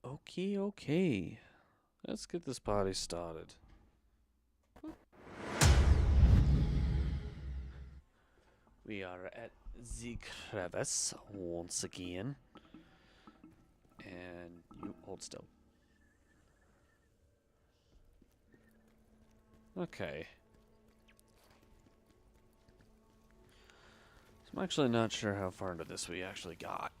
Okay, okay. Let's get this party started. We are at the crevice once again. And you hold still. Okay. So I'm actually not sure how far into this we actually got.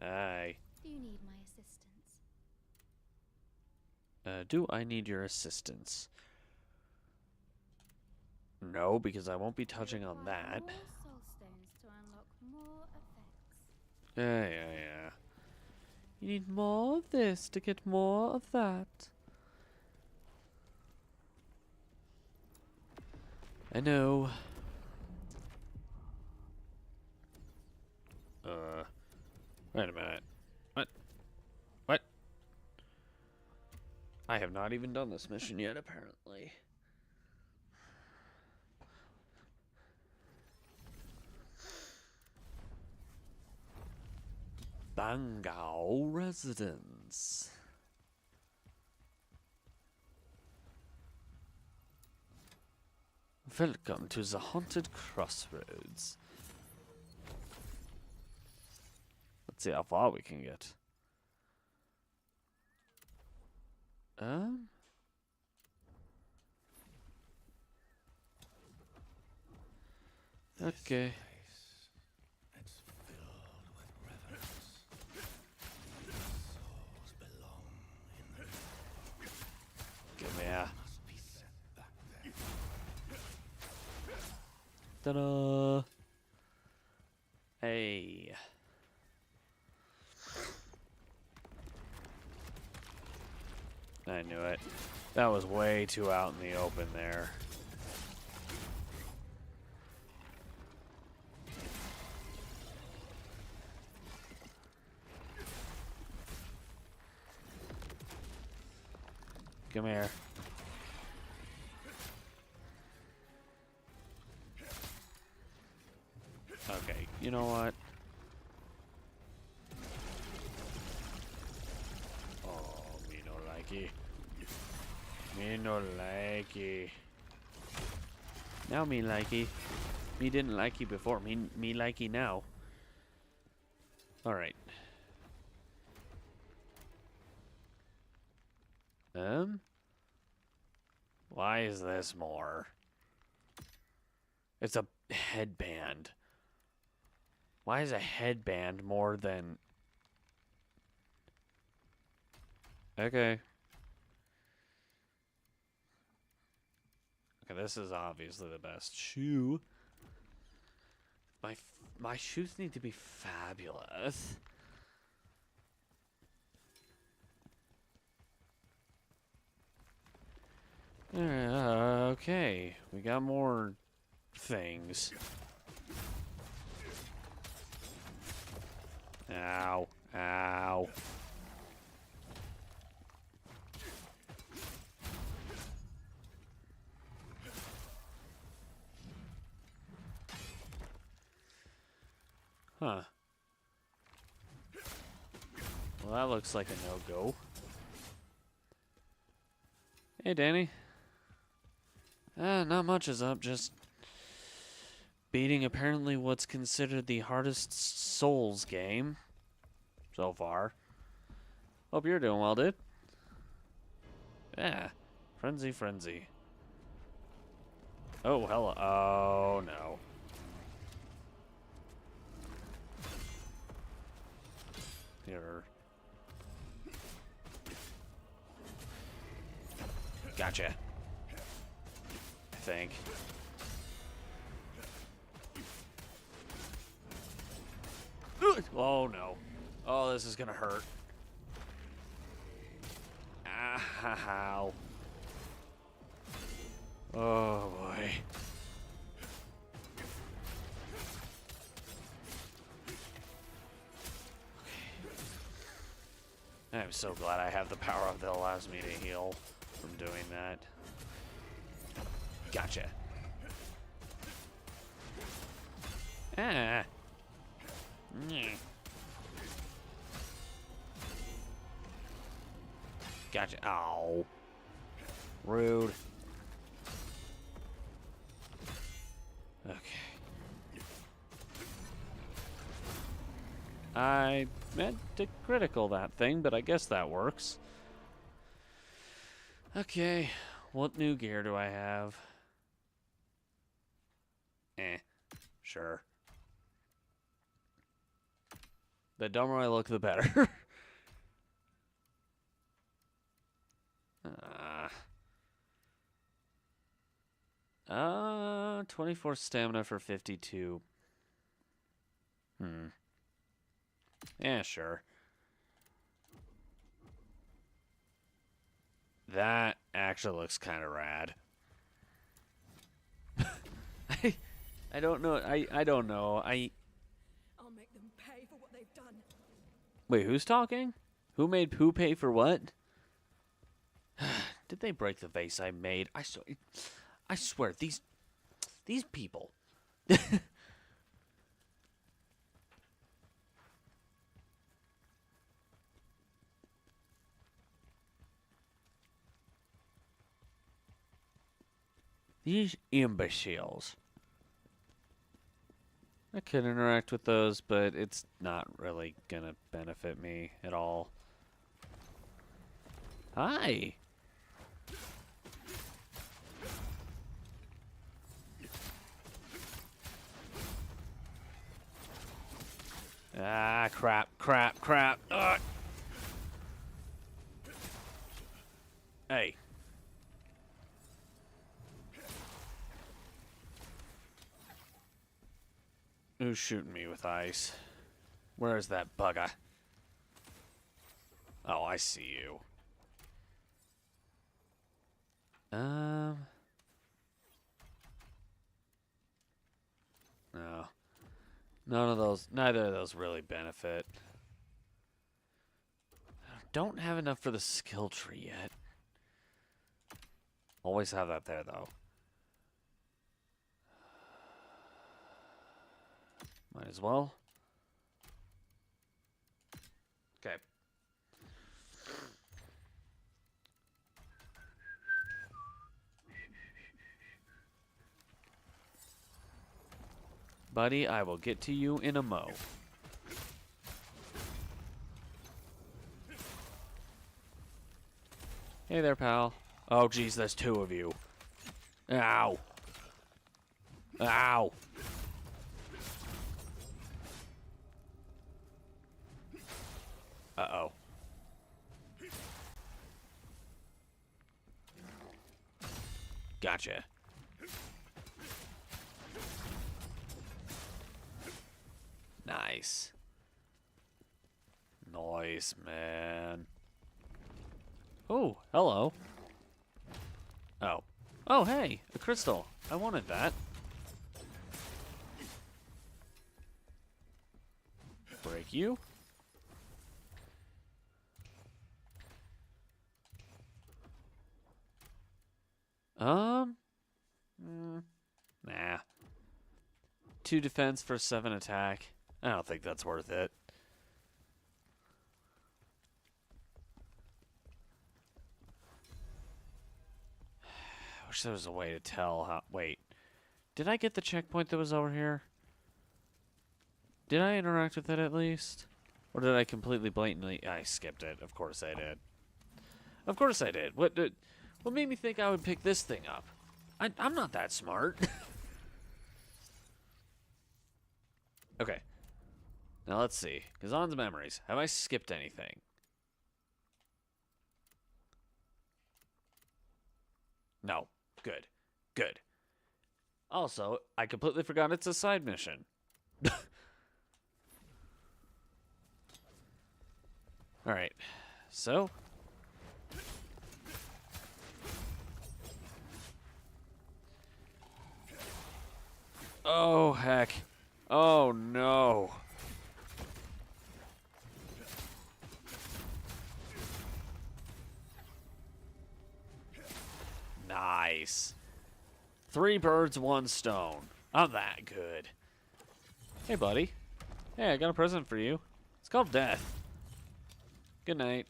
Hi. Do you need my assistance? Do I need your assistance? No, because I won't be touching on that. More soul stones to unlock more effects. Yeah. You need more of this to get more of that. I know. Wait a minute. What? I have not even done this mission yet, apparently. Bangao Residence. Welcome to the haunted crossroads. Let's see how far we can get. Okay. It's filled with reverence. Souls belong in the Give me a. must be set back there. Ta-da! Hey. I knew it. That was way too out in the open there. Come here. Okay, you know what? Oh, me no likey. Me no likey. Now me likey. Me didn't likey before. Me likey now. Alright. Why is this more? It's a headband. Why is a headband more than... Okay. Okay, this is obviously the best shoe. My shoes need to be fabulous. Okay, we got more things. Ow, ow. Huh. Well, that looks like a no-go. Hey, Danny. Not much is up, just beating apparently what's considered the hardest Souls game so far. Hope you're doing well, dude. Yeah. Frenzy. Oh, hello. Oh, no. Here. Gotcha. I think. Oh no. Oh, this is gonna hurt. Ow. Oh boy. I'm so glad I have the power up that allows me to heal from doing that. Gotcha. Ah. Nyeh. Gotcha. Ow. Rude. Okay. I meant to critical that thing, but I guess that works. Okay. What new gear do I have? Sure. The dumber I look, the better. 24 stamina for 52. Yeah, sure. That actually looks kind of rad. I don't know. I don't know. I'll make them pay for what they've done. Wait, who's talking? Who pay for what? Did they break the vase I made? I swear these people. These imbeciles. I could interact with those, but it's not really gonna benefit me at all. Hi. Ah, crap. Ugh. Hey. Who's shooting me with ice? Where's that bugger? Oh, I see you. No. Neither of those really benefit. Don't have enough for the skill tree yet. Always have that there, though. Might as well. Okay. Buddy, I will get to you in a mo. Hey there, pal. Oh, geez, there's two of you. Ow. Ow. Uh-oh. Gotcha. Nice. Nice, man. Oh, hello. Oh. Oh, hey, a crystal. I wanted that. Break you. Nah. 2 defense for 7 attack. I don't think that's worth it. I wish there was a way to tell how... Wait. Did I get the checkpoint that was over here? Did I interact with it at least? Or did I completely blatantly... I skipped it. Of course I did. Of course I did. What made me think I would pick this thing up? I'm not that smart. Okay. Now let's see. Khazan's memories. Have I skipped anything? No. Good. Good. Also, I completely forgot it's a side mission. Alright. So. Oh, heck. Oh, no. Nice. 3 birds, 1 stone. I'm that good. Hey, buddy. Hey, I got a present for you. It's called death. Good night.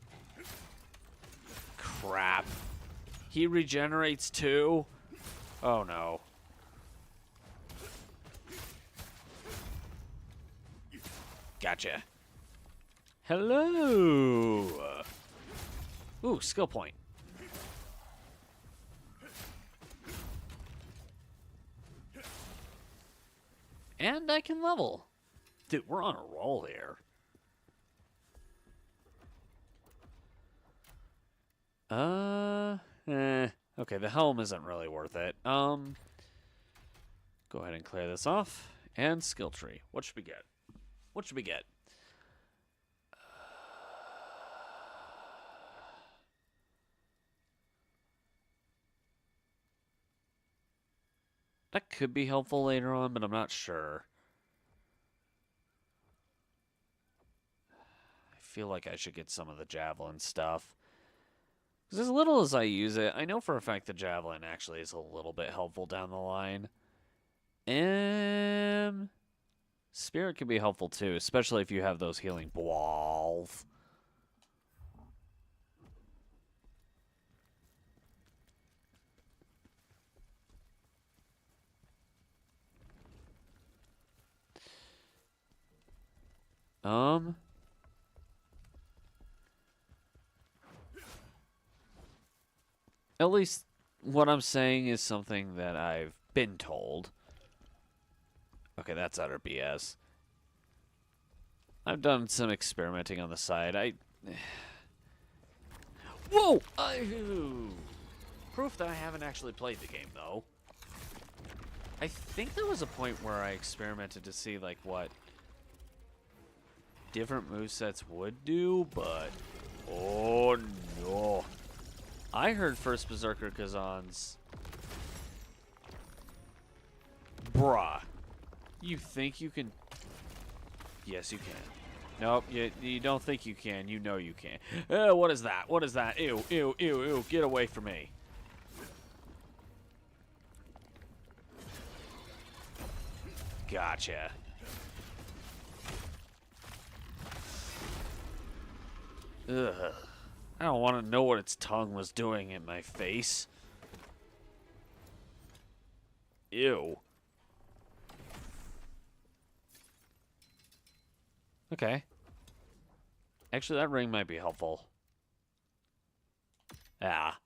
Crap. He regenerates too? Oh, no. Gotcha. Hello. Ooh, skill point. And I can level. Dude, we're on a roll here. Okay, the helm isn't really worth it. Go ahead and clear this off. And skill tree. What should we get? What should we get? That could be helpful later on, but I'm not sure. I feel like I should get some of the javelin stuff. Because as little as I use it, I know for a fact the javelin actually is a little bit helpful down the line. Spirit can be helpful too, especially if you have those healing balls. At least what I'm saying is something that I've been told. Okay, that's utter BS. I've done some experimenting on the side. Whoa! Proof that I haven't actually played the game, though. I think there was a point where I experimented to see, like, what different movesets would do, but... Oh, no. I heard first Berserker Khazan's... Bruh. You think you can... Yes, you can. Nope, you don't think you can. You know you can. What is that? What is that? Ew, ew, ew, ew. Get away from me. Gotcha. Ugh. I don't want to know what its tongue was doing in my face. Ew. Okay. Actually, that ring might be helpful. Ah.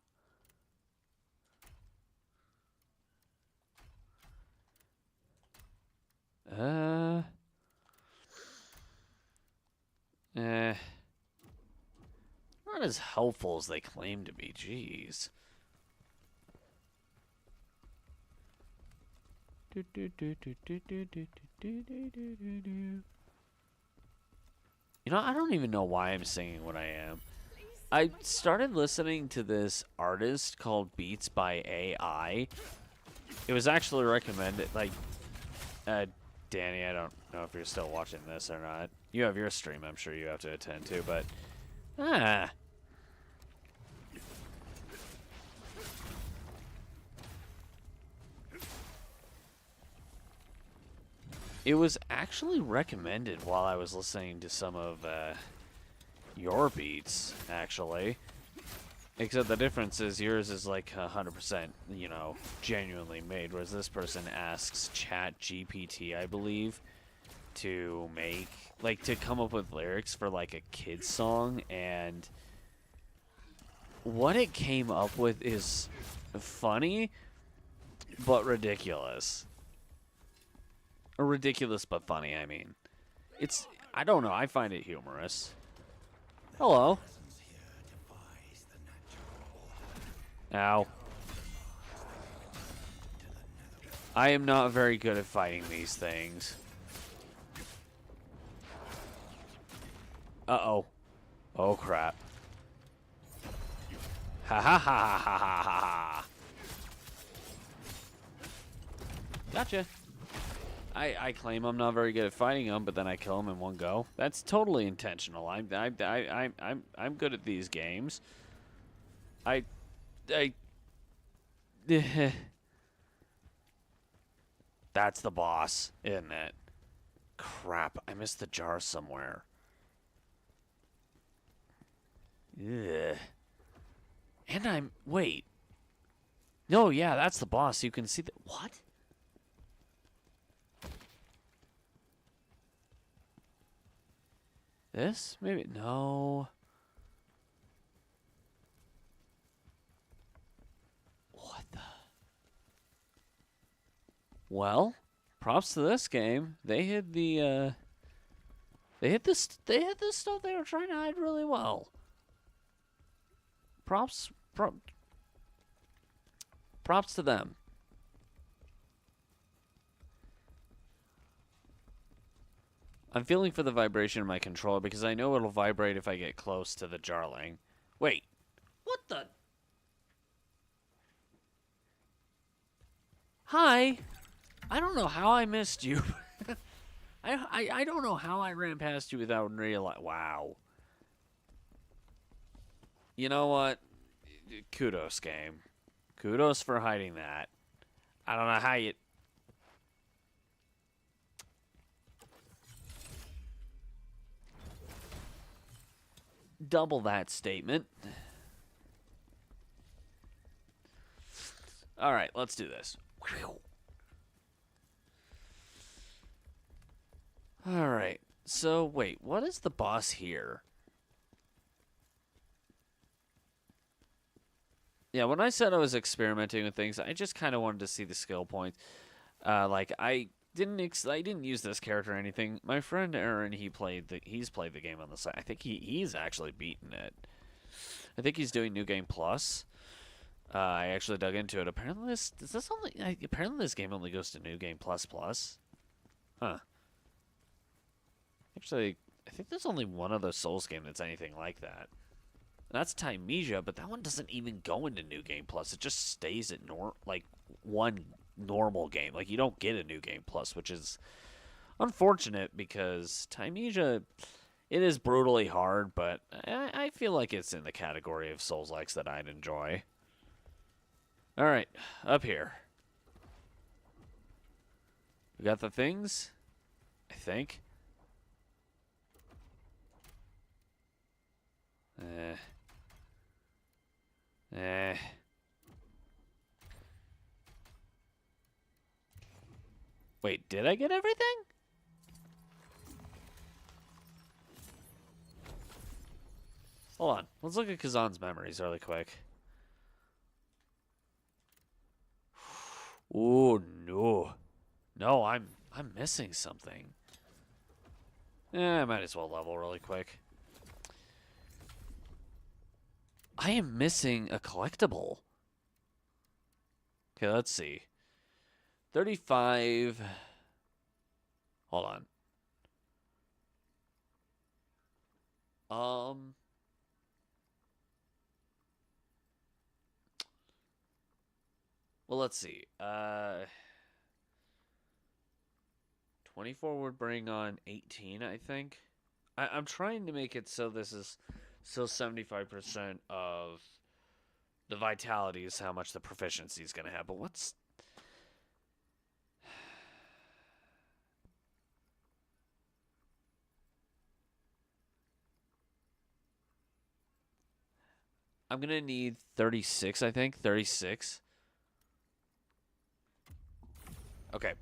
Not as helpful as they claim to be. Jeez. You know, I don't even know why I'm singing what I am. I started listening to this artist called Beats by AI. It was actually recommended, like, Danny, I don't know if you're still watching this or not. You have your stream, I'm sure you have to attend to, but, It was actually recommended while I was listening to some of your beats, actually. Except the difference is yours is like 100%, you know, genuinely made, whereas this person asks Chat GPT, I believe, to make, like, to come up with lyrics for like a kid's song, and what it came up with is funny, but ridiculous. Or ridiculous but funny, I mean. It's, I don't know, I find it humorous. Hello. Ow. I am not very good at fighting these things. Uh-oh. Oh, crap. Ha ha ha ha ha ha ha. Gotcha. I claim I'm not very good at fighting them, but then I kill them in one go. That's totally intentional. I'm good at these games. That's the boss, isn't it? Crap, I missed the jar somewhere. Ugh. And wait. No, yeah, that's the boss. You can see the... What? This? Maybe... No. What the... Well, props to this game. They hid the, They hit this stuff they were trying to hide really well. Props to them. I'm feeling for the vibration in my controller because I know it'll vibrate if I get close to the jarling. Wait. What the? Hi. I don't know how I missed you. I don't know how I ran past you without realizing. Wow. You know what? Kudos, game. Kudos for hiding that. I don't know how you... Double that statement. All right, let's do this. All right. So, wait, what is the boss here? Yeah, when I said I was experimenting with things, I just kind of wanted to see the skill points. I didn't use this character or anything. My friend Aaron, he's played the game on the side. I think he's actually beaten it. I think he's doing New Game Plus. I actually dug into it. Apparently this game only goes to New Game Plus Plus. Huh. Actually, I think there's only one other Souls game that's anything like that. That's Timesia, but that one doesn't even go into New Game Plus. It just stays at one normal game. Like, you don't get a New Game Plus, which is unfortunate because Timesia, it is brutally hard, but I feel like it's in the category of Souls-likes that I'd enjoy. Alright, up here. We got the things, I think. Wait, did I get everything? Hold on. Let's look at Khazan's memories really quick. Oh no. No, I'm missing something. I might as well level really quick. I am missing a collectible. Okay, let's see. 35. Hold on. Well, let's see. 24 would bring on 18, I think. I'm trying to make it so this is still 75% of the vitality is how much the proficiency is going to have. But what's... I'm going to need 36, I think. 36. Okay.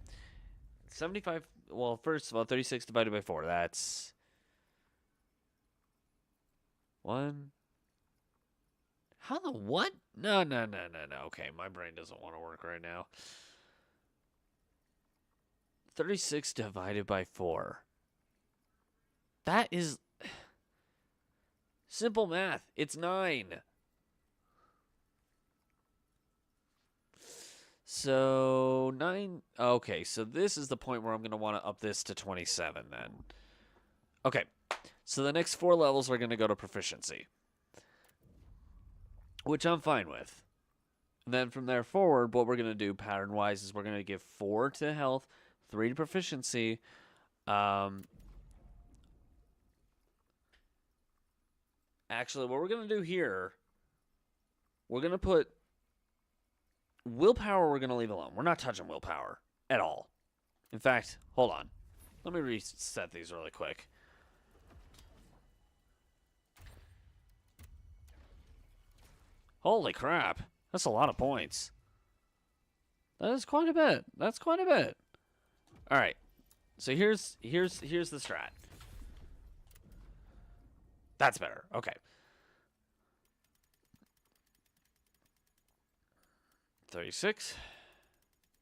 75... Well, first of all, 36 divided by 4. That's... 1... How the what? No. Okay, my brain doesn't want to work right now. 36 divided by 4. That is... Simple math. It's 9. So, 9... Okay, so this is the point where I'm going to want to up this to 27 then. Okay, so the next 4 levels are going to go to proficiency. Which I'm fine with. And then from there forward, what we're going to do pattern-wise is we're going to give 4 to health, 3 to proficiency. Actually, what we're going to do here, we're going to put willpower, we're going to leave alone. We're not touching willpower at all. In fact, hold on. Let me reset these really quick. Holy crap. That's a lot of points. That is quite a bit. That's quite a bit. All right. So here's the strat. That's better. Okay. 36.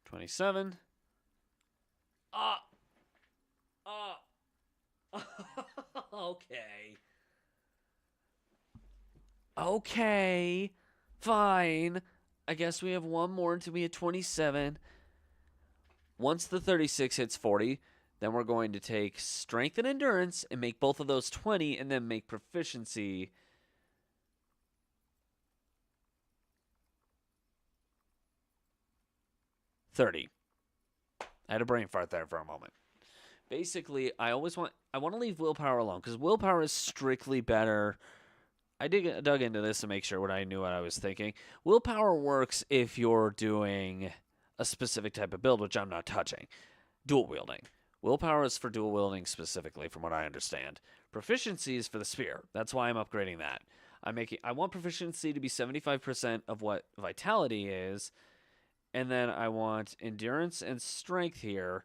27. Okay. Okay. Fine. I guess we have one more until we hit 27. Once the 36 hits 40, then we're going to take strength and endurance and make both of those 20 and then make proficiency 30. I had a brain fart there for a moment. Basically, I want to leave willpower alone because willpower is strictly better. I dug into this to make sure what I knew what I was thinking. Willpower works if you're doing a specific type of build, which I'm not touching. Dual wielding. Willpower is for dual wielding specifically, from what I understand. Proficiency is for the spear. That's why I'm upgrading that. I want proficiency to be 75% of what vitality is, and then I want endurance and strength here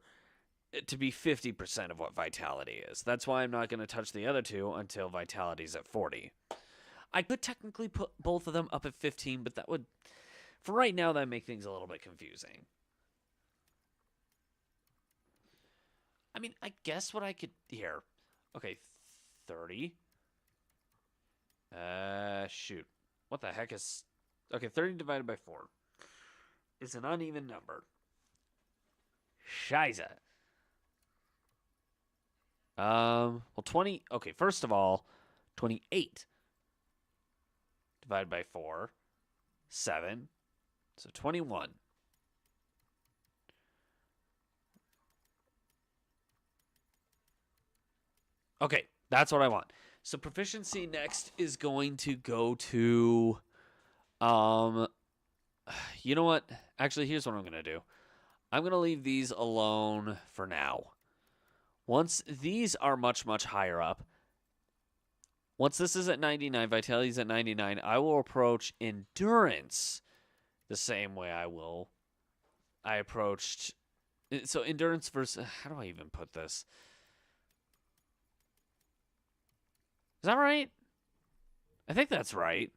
to be 50% of what vitality is. That's why I'm not going to touch the other two until vitality's at 40. I could technically put both of them up at 15, but that would, for right now, that would make things a little bit confusing. I mean, I guess what I could, here. Okay, 30. Shoot. What the heck is, okay, 30 divided by 4 is an uneven number. Scheiße. Well, 20, okay, first of all, 28 divided by 4, 7, so 21. Okay, that's what I want. So proficiency next is going to go to, you know what? Actually, here's what I'm going to do. I'm going to leave these alone for now. Once these are much, much higher up, once this is at 99, vitality is at 99, I will approach endurance the same way I approached. So endurance versus, how do I even put this? Is that right? I think that's right.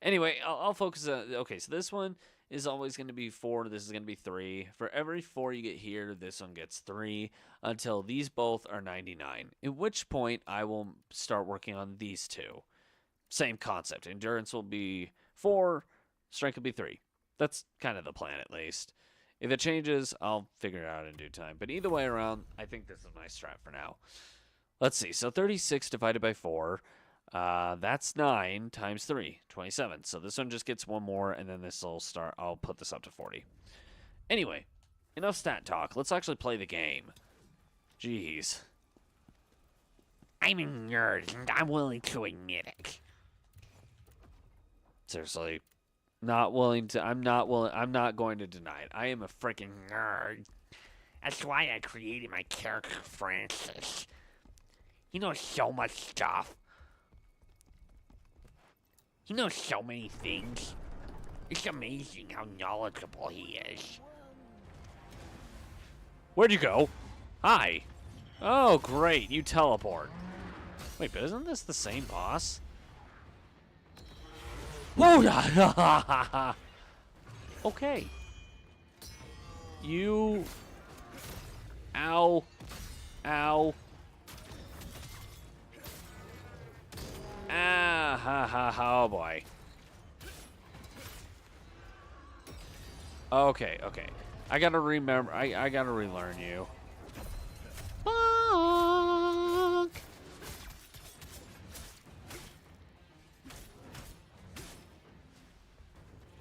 Anyway, I'll focus on, okay, so this one is always going to be 4. This is going to be 3. For every 4 you get here, this one gets 3 until these both are 99. At which point, I will start working on these two. Same concept. Endurance will be 4. Strength will be 3. That's kind of the plan, at least. If it changes, I'll figure it out in due time. But either way around, I think this is a nice strat for now. Let's see. So 36 divided by 4. That's 9 times 3, 27. So this one just gets one more, and then this will start. I'll put this up to 40. Anyway, enough stat talk. Let's actually play the game. Jeez. I'm a nerd, and I'm willing to admit it. Seriously. Not willing to. I'm not going to deny it. I am a freaking nerd. That's why I created my character, Francis. He knows so much stuff. He knows so many things. It's amazing how knowledgeable he is. Where'd you go? Hi. Oh, great. You teleport. Wait, but isn't this the same boss? Whoa! Okay. You... Ow. Ow. Ah, ha, ha, ha, oh boy. Okay, okay. I gotta remember, I gotta relearn you. Bonk!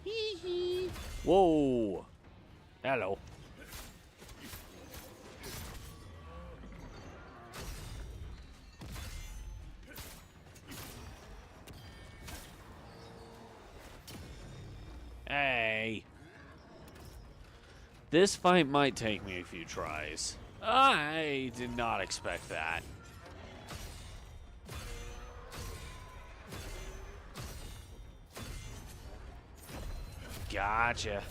Hee hee. Whoa. Hello. Hey. This fight might take me a few tries. I did not expect that. Gotcha.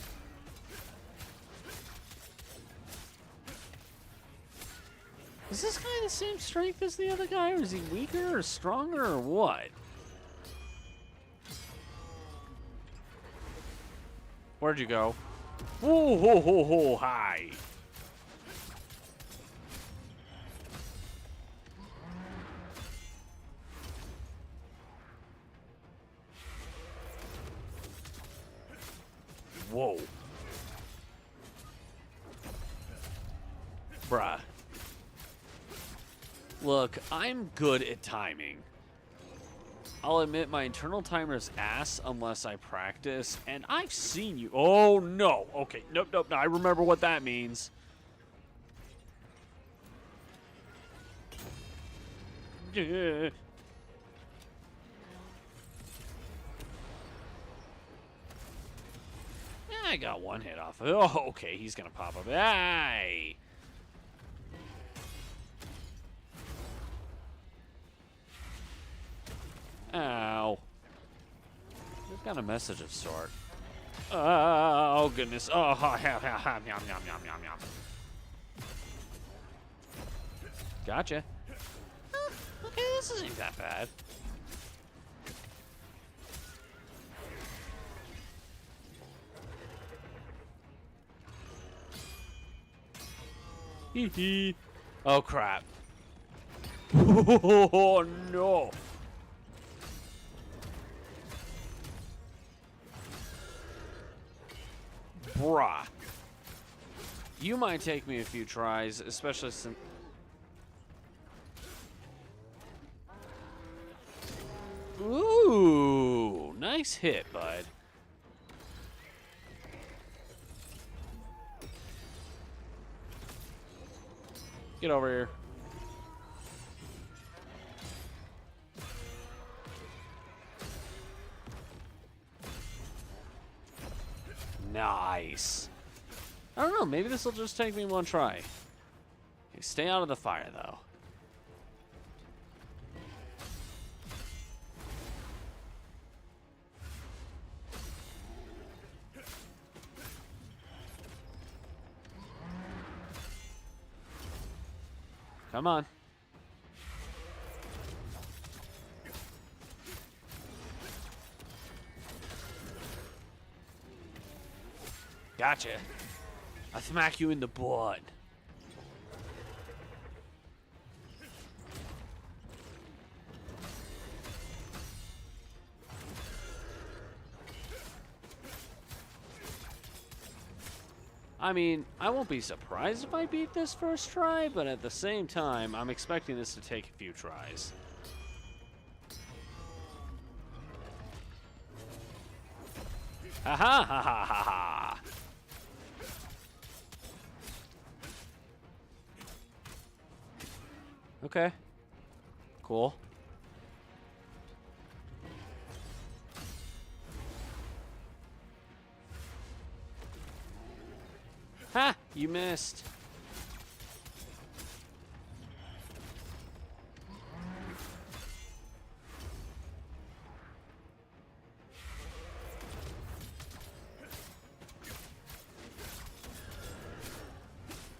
Is this guy the same strength as the other guy, or is he weaker or stronger or what? Where'd you go? Whoa, ho, ho, ho, hi. Whoa. Bruh. Look, I'm good at timing. I'll admit my internal timer's ass unless I practice, and I've seen you. Oh, no. Okay, nope, nope, no. I remember what that means. Yeah. I got one hit off. Oh, okay, he's gonna pop up. Hey! Ow. We've got a message of sort. Oh, goodness. Oh, yum, yum, yum, yum, yum, yum. Gotcha. Okay, this isn't that bad. Hee hee. Oh, crap. Oh, no. Bruh. You might take me a few tries, especially since... Ooh, nice hit, bud. Get over here. Nice. I don't know, maybe this will just take me one try. Okay, stay out of the fire, though. Come on. Gotcha. I smack you in the butt. I mean, I won't be surprised if I beat this first try, but at the same time, I'm expecting this to take a few tries. Ha ha ha ha ha ha! Okay. Cool. Ha! You missed.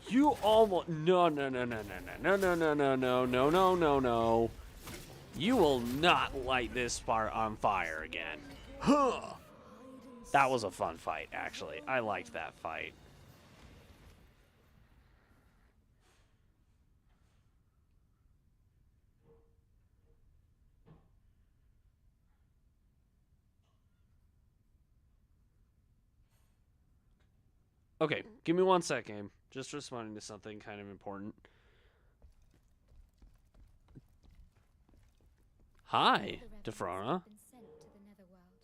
You almost... No, no, no, no, no, no, no, no, no, no, no, no, no, no. You will not light this part on fire again. Huh! That was a fun fight, actually. I liked that fight. Okay, give me 1 second. Just responding to something kind of important. Hi, The rebels Defrana. have been sent to the netherworld.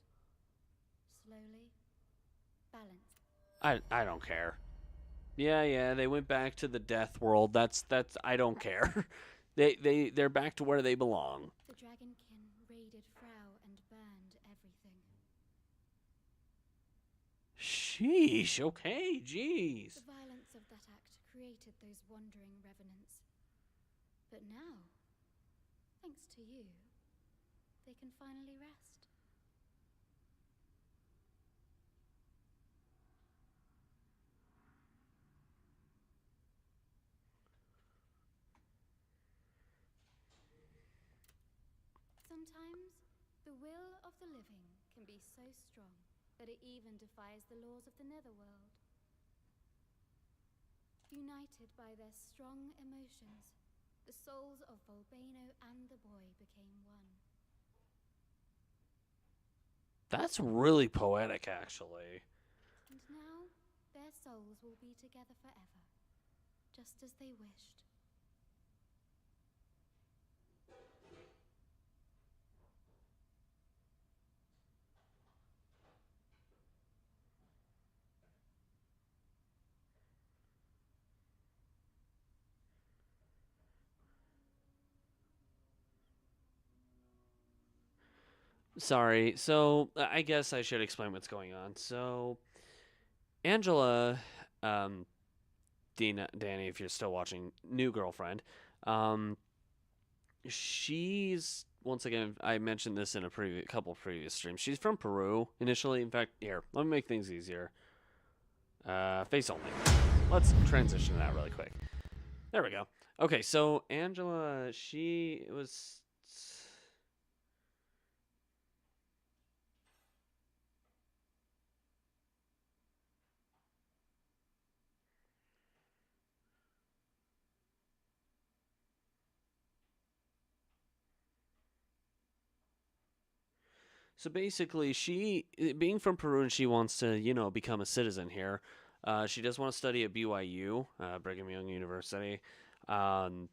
Slowly, balanced. I don't care. Yeah, they went back to the death world. That's I don't care. They're back to where they belong. The dragonkin raided Frau and burned everything. Sheesh, okay, jeez. The violence of that act created those wandering revenants. But now, thanks to you, they can finally rest. Sometimes, the will of the living can be so strong that it even defies the laws of the netherworld. United by their strong emotions, the souls of Volbano and the boy became one. That's really poetic, actually. And now, their souls will be together forever, just as they wished. Sorry. So I guess I should explain what's going on. So Angela, Danny, if you're still watching, new girlfriend, um, she's once again. I mentioned this in a couple previous streams. She's from Peru initially. In fact, here, let me make things easier. Face only. Let's transition to that really quick. There we go. Okay, so Angela, she was. So basically, she, being from Peru, and she wants to, become a citizen here. She does want to study at BYU, Brigham Young University. Um,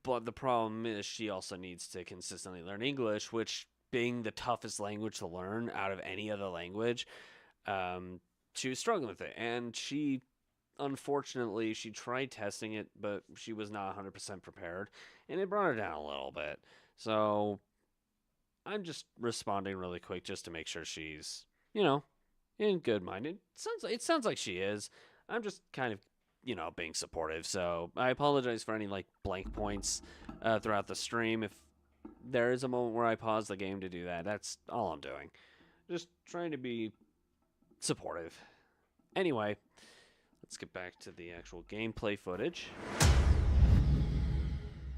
but the problem is she also needs to consistently learn English, which being the toughest language to learn out of any other language, she was struggling with it. And unfortunately, she tried testing it, but she was not 100% prepared, and it brought her down a little bit. So I'm just responding really quick just to make sure she's, in good mind. It sounds like she is. I'm just kind of, being supportive. So I apologize for any like blank points throughout the stream. If there is a moment where I pause the game to do that, that's all I'm doing. Just trying to be supportive. Anyway, let's get back to the actual gameplay footage.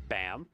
Bam.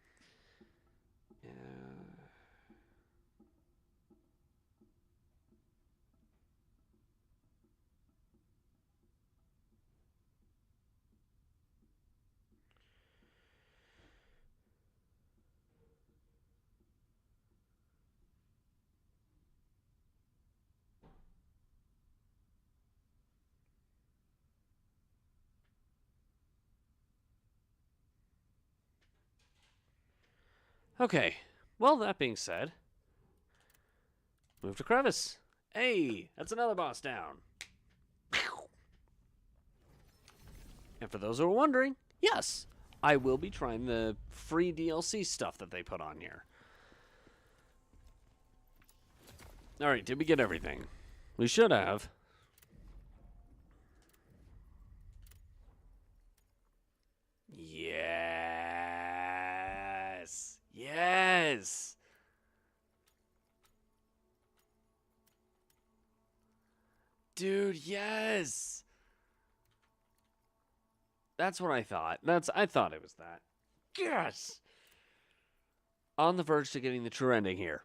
Okay, well, that being said, move to Crevice. Hey, that's another boss down. And for those who are wondering, yes, I will be trying the free DLC stuff that they put on here. Alright, did we get everything? We should have. Yes! Yes! Dude, yes! That's what I thought. I thought it was that. Yes! On the verge to getting the true ending here.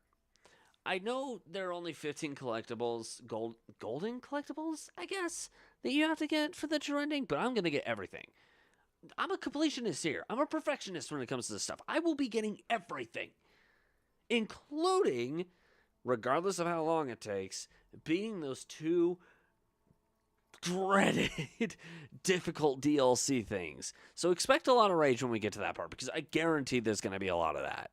I know there are only 15 collectibles, golden collectibles, I guess, that you have to get for the true ending, but I'm going to get everything. I'm a completionist here. I'm a perfectionist when it comes to this stuff. I will be getting everything, including, regardless of how long it takes, beating those two dreaded difficult DLC things. So expect a lot of rage when we get to that part, because I guarantee there's going to be a lot of that.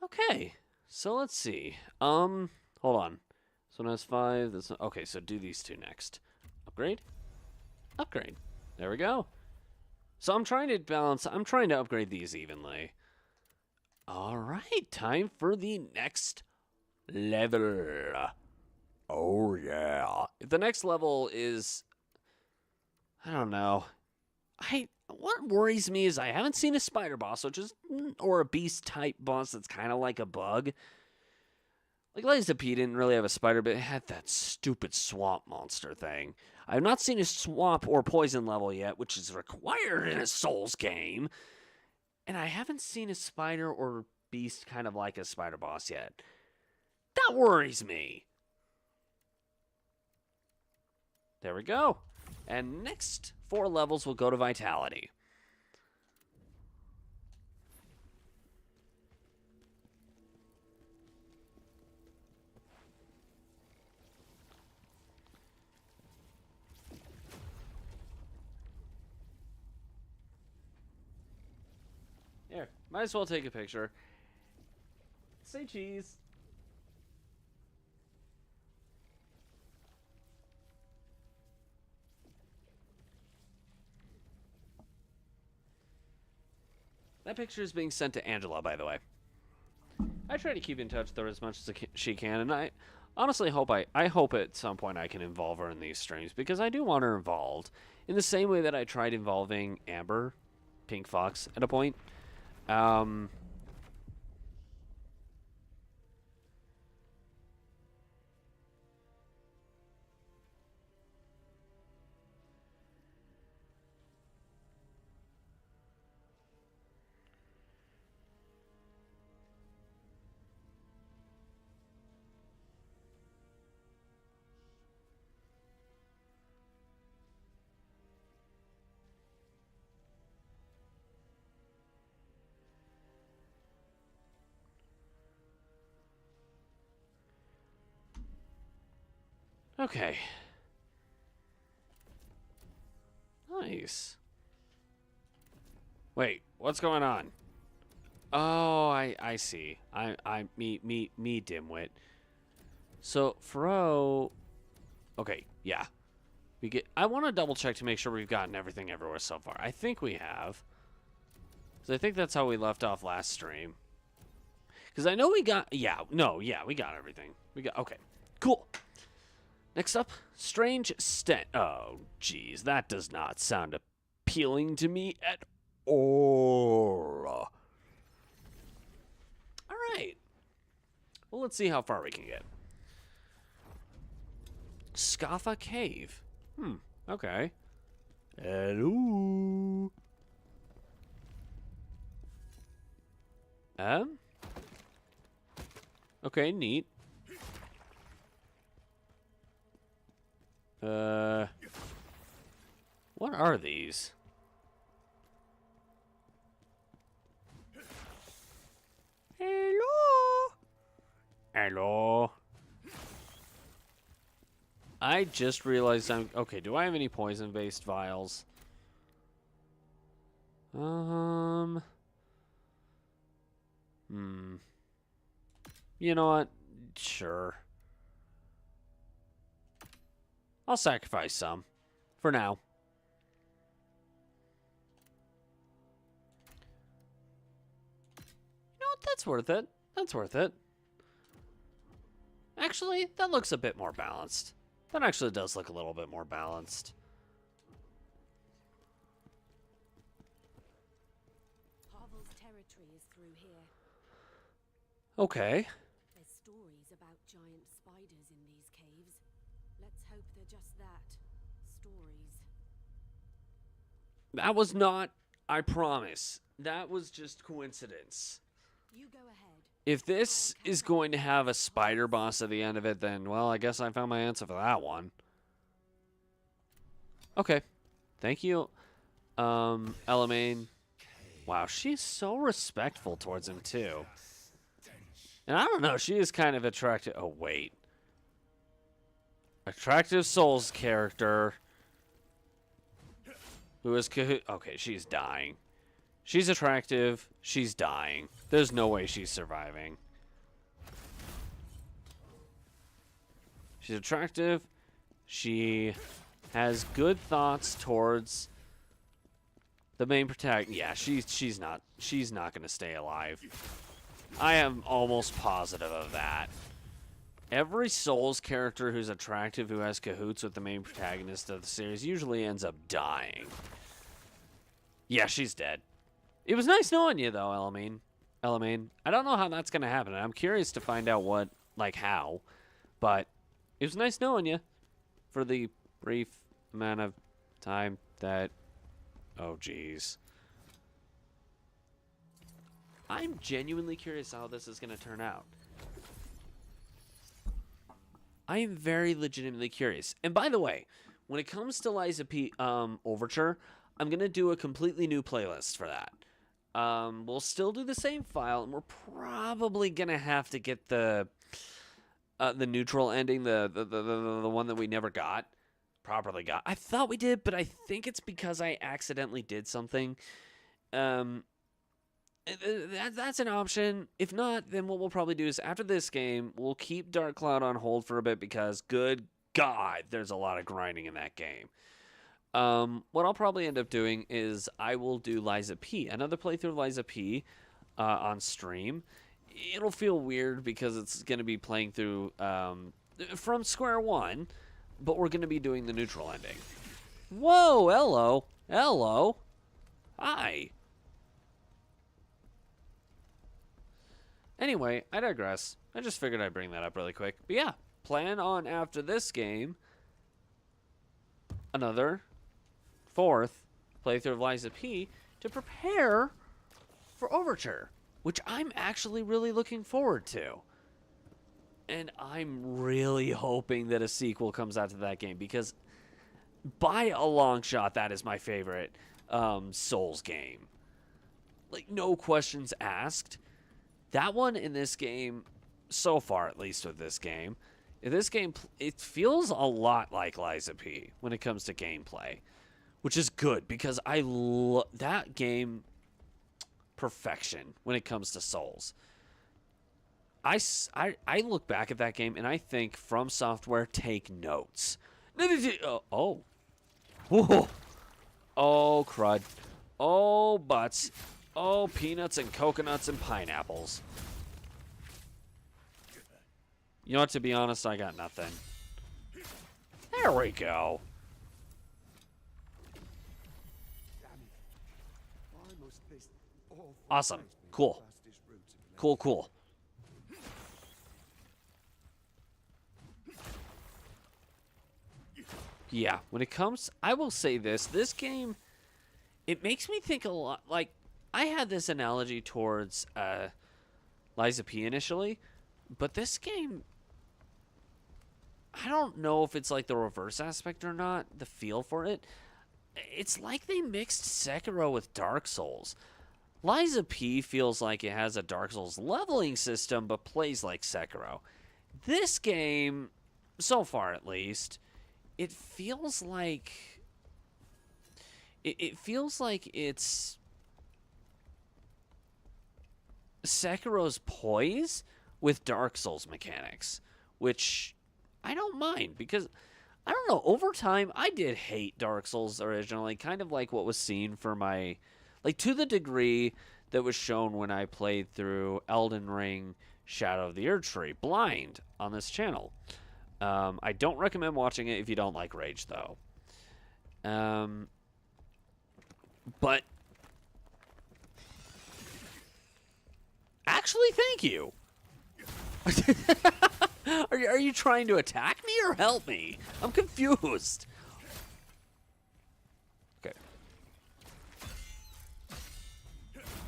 Okay, so let's see. Hold on. So now it's 5. Okay, so do these two next. Upgrade. Upgrade. There we go. So I'm trying to balance. I'm trying to upgrade these evenly. All right, time for the next level. Oh yeah. If the next level is, I don't know. What worries me is I haven't seen a spider boss, or a beast type boss that's kind of like a bug. Like Lazapede didn't really have a spider, but it had that stupid swamp monster thing. I've not seen a swamp or poison level yet, which is required in a Souls game. And I haven't seen a spider or beast kind of like a spider boss yet. That worries me. There we go. And next 4 levels will go to Vitality. Here, might as well take a picture. Say cheese. That picture is being sent to Angela, by the way. I try to keep in touch with her as much as she can, and I honestly hope I hope at some point I can involve her in these streams, because I do want her involved in the same way that I tried involving Amber, Pink Fox, at a point. Okay. Nice. Wait, what's going on? Oh, I see. Me dimwit. So, Fro... Okay, yeah. I want to double check to make sure we've gotten everything everywhere so far. I think we have. Because I think that's how we left off last stream. Because I know we got... Yeah, we got everything. Okay, cool. Next up, Strange Stench. Oh, geez, that does not sound appealing to me at all. All right. Well, let's see how far we can get. Scaffa Cave. Okay. Hello. Okay, neat. What are these? Hello? Hello? I just realized okay, do I have any poison-based vials? You know what? Sure. I'll sacrifice some. For now. You know what? That's worth it. That's worth it. Actually, that looks a bit more balanced. That actually does look a little bit more balanced. Pavel's territory is through here. Okay. There's stories about giant spiders in these caves. Let's hope they're just that. Stories. That was not, I promise. That was just coincidence. You go ahead. If this is going to have a spider boss at the end of it, then, well, I guess I found my answer for that one. Okay. Thank you, Elamane. Wow, she's so respectful towards him, too. And I don't know, she is kind of attractive. Oh, wait. Attractive Souls character. Who is... Okay, she's dying. She's attractive. She's dying. There's no way she's surviving. She's attractive. She has good thoughts towards the main protagonist. Yeah, she's not going to stay alive. I am almost positive of that. Every Souls character who's attractive, who has cahoots with the main protagonist of the series, usually ends up dying. Yeah, she's dead. It was nice knowing you, though, Elamine. I don't know how that's going to happen. I'm curious to find out what, like, how. But it was nice knowing you for the brief amount of time that... Oh, jeez. I'm genuinely curious how this is going to turn out. I am very legitimately curious. And by the way, when it comes to Liza P. Overture, I'm going to do a completely new playlist for that. We'll still do the same file, and we're probably going to have to get the neutral ending, the one that we never properly got. I thought we did, but I think it's because I accidentally did something. That's an option. If not, then what we'll probably do is after this game, we'll keep Dark Cloud on hold for a bit because, good God, there's a lot of grinding in that game. What I'll probably end up doing is I will do Liza P. Another playthrough of Liza P. On stream. It'll feel weird because it's going to be playing through from square one, but we're going to be doing the neutral ending. Whoa, hello. Hello. Hi. Anyway, I digress. I just figured I'd bring that up really quick. But yeah, plan on after this game, another fourth playthrough of Liza P. to prepare for Overture, which I'm actually really looking forward to. And I'm really hoping that a sequel comes out to that game because by a long shot, that is my favorite Souls game. Like, no questions asked. That one in this game, so far at least with this game, it feels a lot like Liza P. when it comes to gameplay, which is good because I love that game. Perfection when it comes to Souls. I look back at that game and I think From Software, take notes. Oh. Whoa. Oh, crud. Oh, butts. Oh, peanuts and coconuts and pineapples. You know what, to be honest, I got nothing. There we go. Awesome. Cool. Cool. Yeah, when it comes... I will say this game, it makes me think a lot... Like, I had this analogy towards Liza P initially, but this game... I don't know if it's like the reverse aspect or not, the feel for it. It's like they mixed Sekiro with Dark Souls. Liza P feels like it has a Dark Souls leveling system, but plays like Sekiro. This game, so far at least, it feels like... It feels like it's Sekiro's poise with Dark Souls mechanics, which I don't mind because, I don't know, over time, I did hate Dark Souls originally, kind of like what was seen for my... Like, to the degree that was shown when I played through Elden Ring Shadow of the Erdtree blind on this channel. I don't recommend watching it if you don't like Rage, though. But... Actually, thank you. Are you trying to attack me or help me? I'm confused. Okay.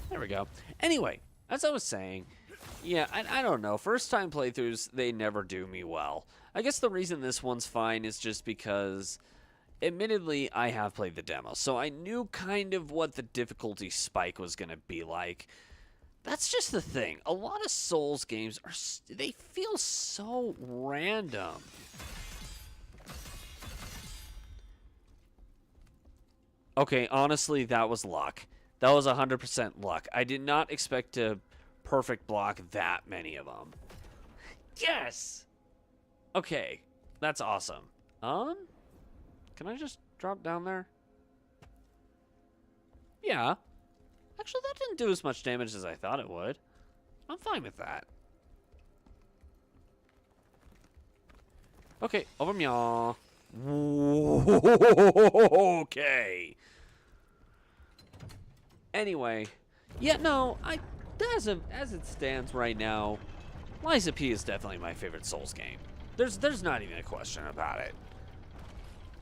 There we go. Anyway, as I was saying, yeah, I don't know. First time playthroughs, they never do me well. I guess the reason this one's fine is just because, admittedly, I have played the demo, so I knew kind of what the difficulty spike was going to be like. That's just the thing. A lot of Souls games they feel so random. Okay, honestly, that was luck. That was 100% luck. I did not expect to perfect block that many of them. Yes! Okay, that's awesome. Can I just drop down there? Yeah. Actually, that didn't do as much damage as I thought it would. I'm fine with that. Okay, over meow. Okay. Anyway, yeah, no, as it stands right now, Lies of P is definitely my favorite Souls game. There's not even a question about it.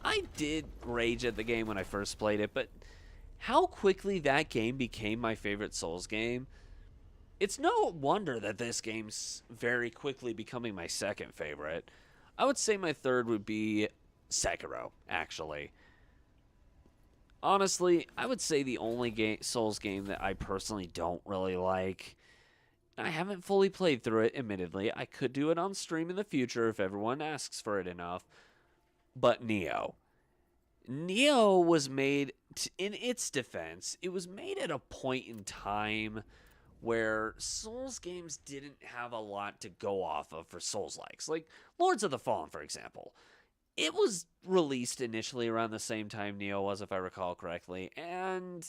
I did rage at the game when I first played it, but how quickly that game became my favorite Souls game, it's no wonder that this game's very quickly becoming my second favorite. I would say my third would be Sekiro, actually. Honestly, I would say the only Souls game that I personally don't really like. I haven't fully played through it, admittedly. I could do it on stream in the future if everyone asks for it enough. But Nioh. Nioh was made, in its defense, it was made at a point in time where Souls games didn't have a lot to go off of for Souls-likes. Like Lords of the Fallen, for example. It was released initially around the same time Nioh was, if I recall correctly, and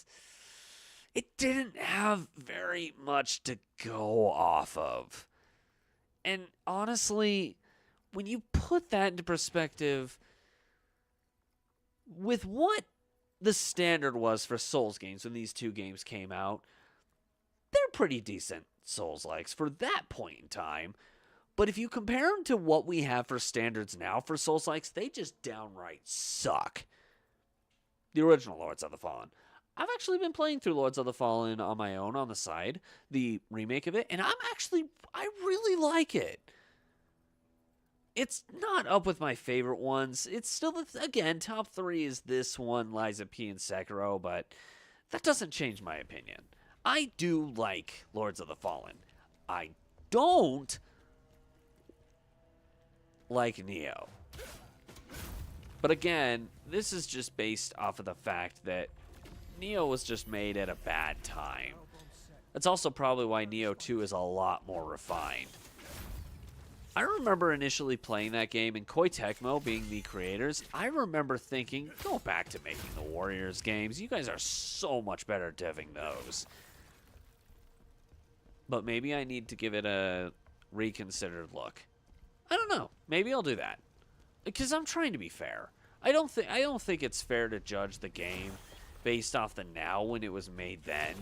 it didn't have very much to go off of. And honestly, when you put that into perspective, with what the standard was for Souls games when these two games came out, they're pretty decent Souls-likes for that point in time. But if you compare them to what we have for standards now for Souls-likes, they just downright suck. The original Lords of the Fallen. I've actually been playing through Lords of the Fallen on my own on the side, the remake of it, and I really like it. It's not up with my favorite ones. It's still, again, top 3 is this one, Lies of P and Sekiro, but that doesn't change my opinion. I do like Lords of the Fallen. I don't like Nioh. But again, this is just based off of the fact that Nioh was just made at a bad time. That's also probably why Nioh 2 is a lot more refined. I remember initially playing that game, and Koei Tecmo being the creators, I remember thinking, go back to making the Warriors games. You guys are so much better at deving those. But maybe I need to give it a reconsidered look. I don't know. Maybe I'll do that. Because I'm trying to be fair. I don't think it's fair to judge the game based off the now when it was made then.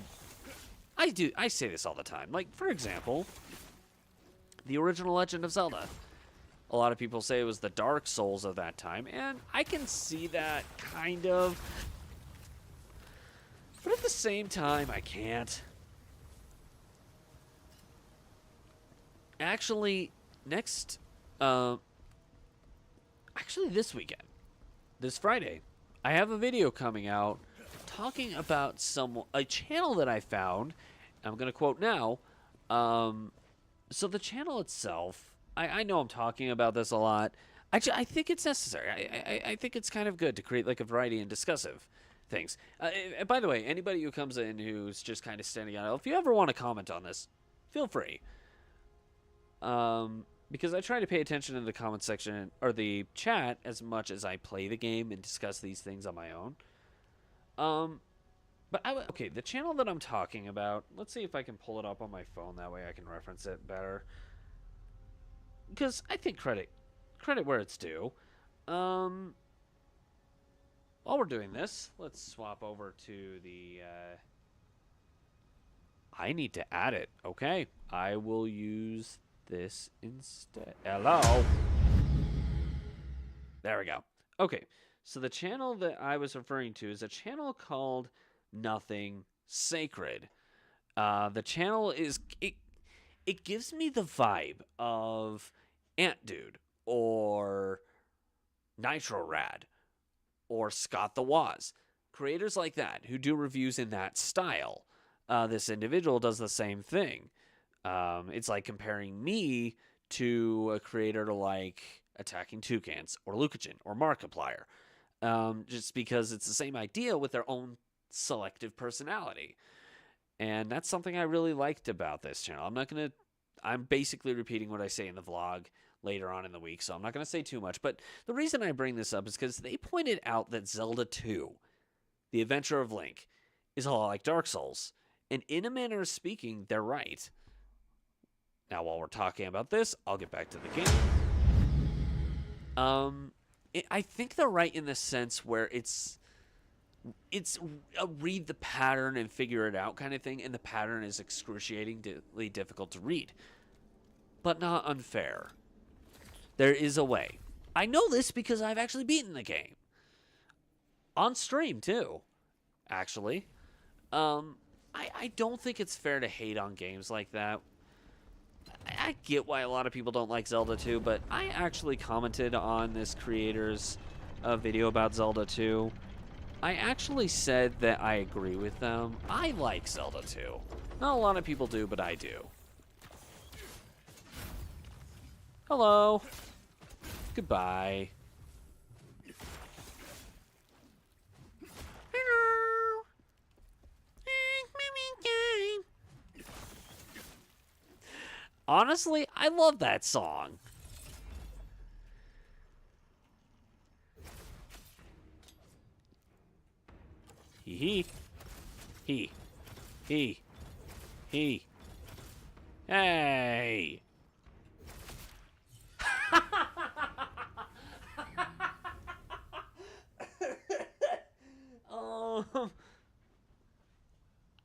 I say this all the time. Like, for example, the original Legend of Zelda. A lot of people say it was the Dark Souls of that time, and I can see that kind of. But at the same time, I can't. Actually, this weekend, this Friday, I have a video coming out talking about a channel that I found. I'm going to quote now. So the channel itself, I know I'm talking about this a lot. I think it's necessary. I think it's kind of good to create like a variety and discussive things. And by the way, anybody who comes in who's just kind of standing out, if you ever want to comment on this, feel free. Because I try to pay attention in the comment section or the chat as much as I play the game and discuss these things on my own. Okay, the channel that I'm talking about, let's see if I can pull it up on my phone. That way I can reference it better. Because I think credit where it's due. While we're doing this, let's swap over to the... I need to add it. Okay, I will use this instead. Hello. There we go. Okay, so the channel that I was referring to is a channel called Nothing Sacred. The channel is it gives me the vibe of Ant Dude or Nitro Rad or Scott the Woz, creators like that who do reviews in that style. This individual does the same thing. It's like comparing me to a creator like Attacking Toucans or Lucachin or Markiplier, just because it's the same idea with their own selective personality. And that's something I really liked about this channel. I'm basically repeating what I say in the vlog. later on in the week, so I'm not going to say too much. But the reason I bring this up is because they pointed out that Zelda 2, The Adventure of Link, is a lot like Dark Souls. And in a manner of speaking, they're right. Now, while we're talking about this, I'll get back to the game. I think they're right in the sense where it's a read the pattern and figure it out kind of thing, and the pattern is excruciatingly difficult to read. But not unfair. There is a way. I know this because I've actually beaten the game. On stream, too, actually. I don't think it's fair to hate on games like that. I get why a lot of people don't like Zelda 2, but I actually commented on this creator's video about Zelda 2. I actually said that I agree with them. I like Zelda 2. Not a lot of people do, but I do. Hello. Goodbye. Hello. Honestly, I love that song. He. Hey.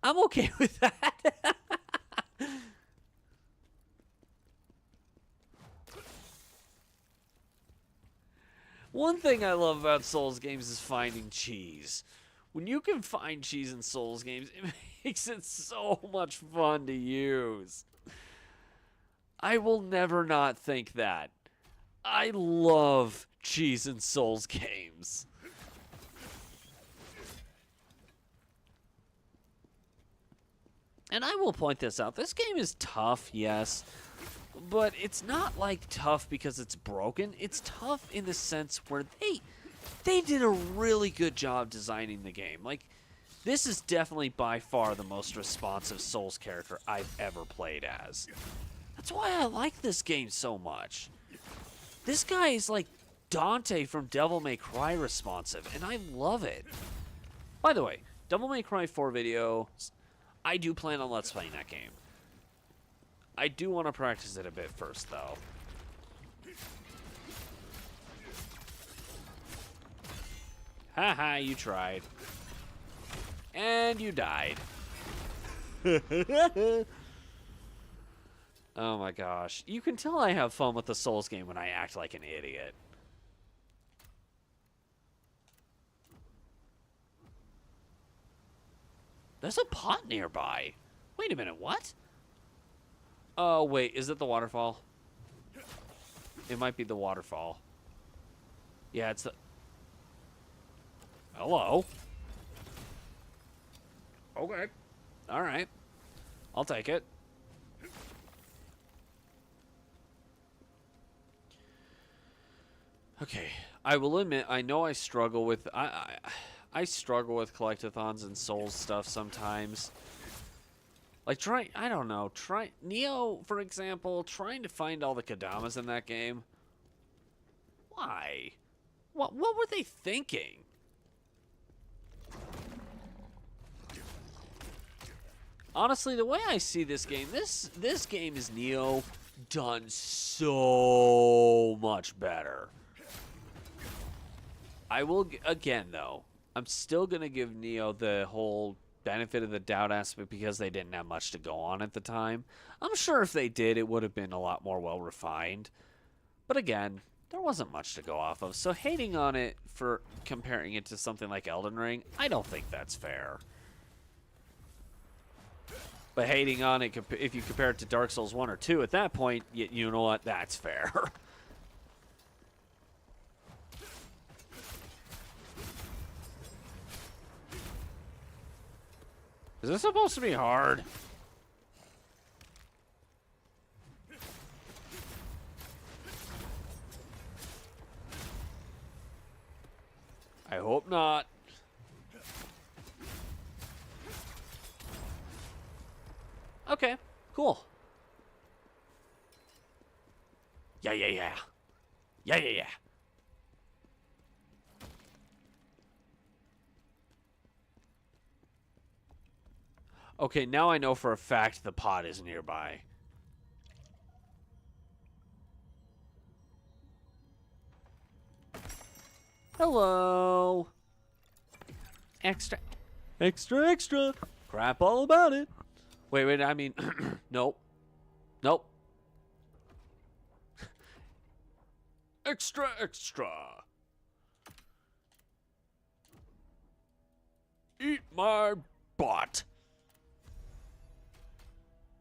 I'm okay with that. One thing I love about Souls games is finding cheese. When you can find cheese in Souls games, it makes it so much fun to use. I will never not think that. I love cheese in Souls games. And I will point this out. This game is tough, yes. But it's not like tough because it's broken. It's tough in the sense where they did a really good job designing the game. Like, this is definitely by far the most responsive Souls character I've ever played as. That's why I like this game so much. This guy is like Dante from Devil May Cry responsive, and I love it. By the way, Devil May Cry 4 video, I do plan on Let's Playing that game. I do want to practice it a bit first, though. Haha, you tried. And you died. Oh my gosh. You can tell I have fun with the Souls game when I act like an idiot. There's a pot nearby. Wait a minute, what? Oh, wait, is it the waterfall? It might be the waterfall. Yeah, it's the... Hello? Okay. Alright. I'll take it. Okay. I will admit, I know I struggle with... I struggle with collectathons and Souls stuff sometimes. Like, I don't know, Neo, for example, trying to find all the Kadamas in that game. Why? What were they thinking? Honestly, the way I see this game, this game is Neo done so much better. I will, again, though, I'm still going to give Neo the whole benefit of the doubt aspect because they didn't have much to go on at the time. I'm sure if they did, it would have been a lot more well-refined. But again, there wasn't much to go off of. So hating on it for comparing it to something like Elden Ring, I don't think that's fair. But hating on it, if you compare it to Dark Souls 1 or 2, at that point, you know what? That's fair. Is this supposed to be hard? I hope not. Okay, cool. Yeah, yeah, yeah. Yeah, yeah, yeah. Okay, now I know for a fact the pod is nearby. Hello. Extra. Extra, extra. Crap all about it. Wait, I mean, nope. Nope. Extra, extra. Eat my butt.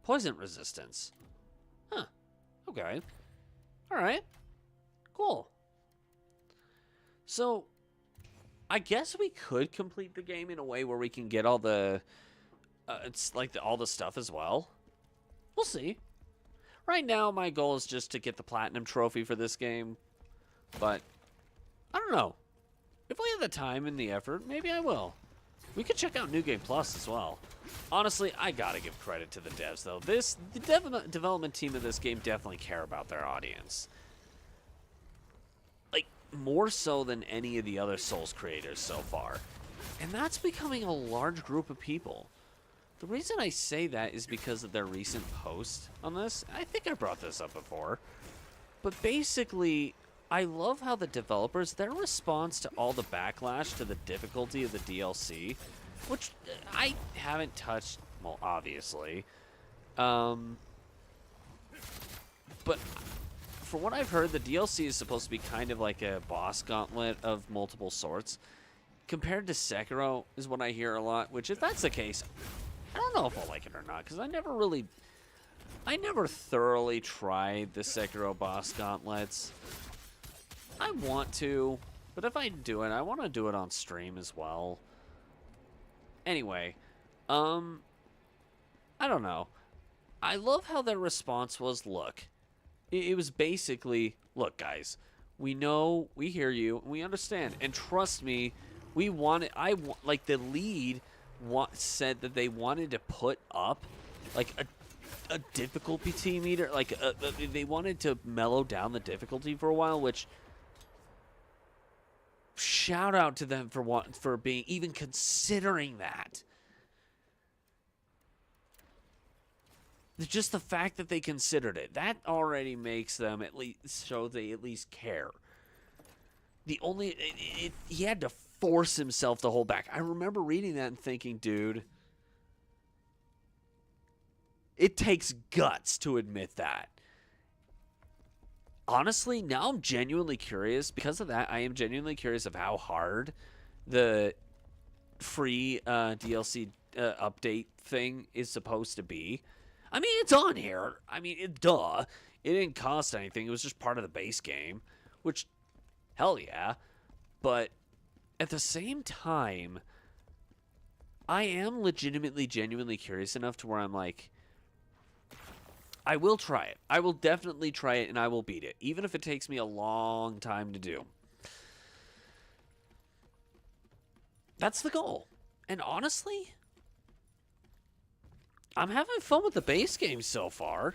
Poison resistance. Huh. Okay. Alright. Cool. So, I guess we could complete the game in a way where we can get all the... it's like all the stuff as well. We'll see. Right now, my goal is just to get the Platinum Trophy for this game. But, I don't know. If we have the time and the effort, maybe I will. We could check out New Game Plus as well. Honestly, I gotta give credit to the devs, though. The development team of this game definitely care about their audience. Like, more so than any of the other Souls creators so far. And that's becoming a large group of people. The reason I say that is because of their recent post on this. I think I brought this up before. But basically, I love how the developers, their response to all the backlash to the difficulty of the DLC, which I haven't touched, well, obviously. But from what I've heard, the DLC is supposed to be kind of like a boss gauntlet of multiple sorts. Compared to Sekiro is what I hear a lot, which if that's the case, I don't know if I'll like it or not, because I never thoroughly tried the Sekiro boss gauntlets. I want to, but if I do it, I want to do it on stream as well. Anyway, I don't know. I love how their response was, look. It was basically, look, guys, we know, we hear you, we understand, and trust me, we want it. Like the lead said that they wanted to put up like a difficulty meter, like they wanted to mellow down the difficulty for a while, which. Shout out to them for being even considering that. Just the fact that they considered it, that already makes them at least show they at least care. He had to force himself to hold back. I remember reading that and thinking, dude, it takes guts to admit that. Honestly, now I'm genuinely curious. Because of that, I am genuinely curious of how hard the free DLC update thing is supposed to be. I mean, it's on here. I mean, duh. It didn't cost anything. It was just part of the base game, which, hell yeah. But at the same time, I am legitimately, genuinely curious enough to where I'm like, I will try it. I will definitely try it, and I will beat it, even if it takes me a long time to do. That's the goal. And honestly, I'm having fun with the base game so far.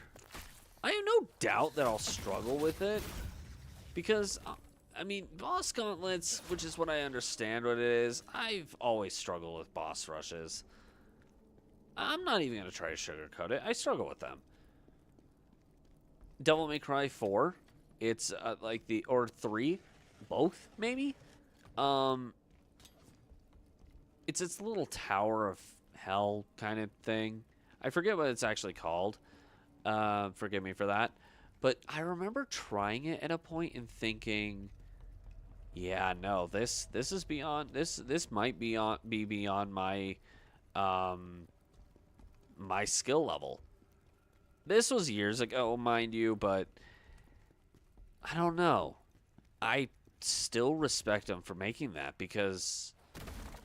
I have no doubt that I'll struggle with it, because, I mean, boss gauntlets, which is what I understand what it is, I've always struggled with boss rushes. I'm not even going to try to sugarcoat it. I struggle with them. Devil May Cry 4, it's like or 3, both maybe. It's its little Tower of Hell kind of thing. I forget what it's actually called. Forgive me for that. But I remember trying it at a point and thinking, yeah, no, this is beyond this might be beyond my my skill level. This was years ago, mind you, but I don't know. I still respect them for making that because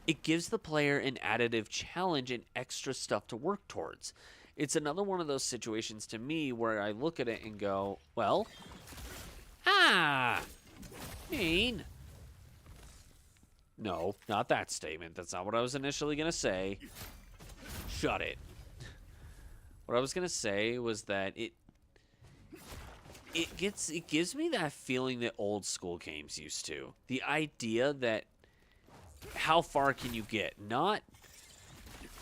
it gives the player an additive challenge and extra stuff to work towards. It's another one of those situations to me where I look at it and go, well, mean. No, not that statement. That's not what I was initially going to say. Shut it. What I was going to say was that it gives me that feeling that old school games used to. The idea that how far can you get? Not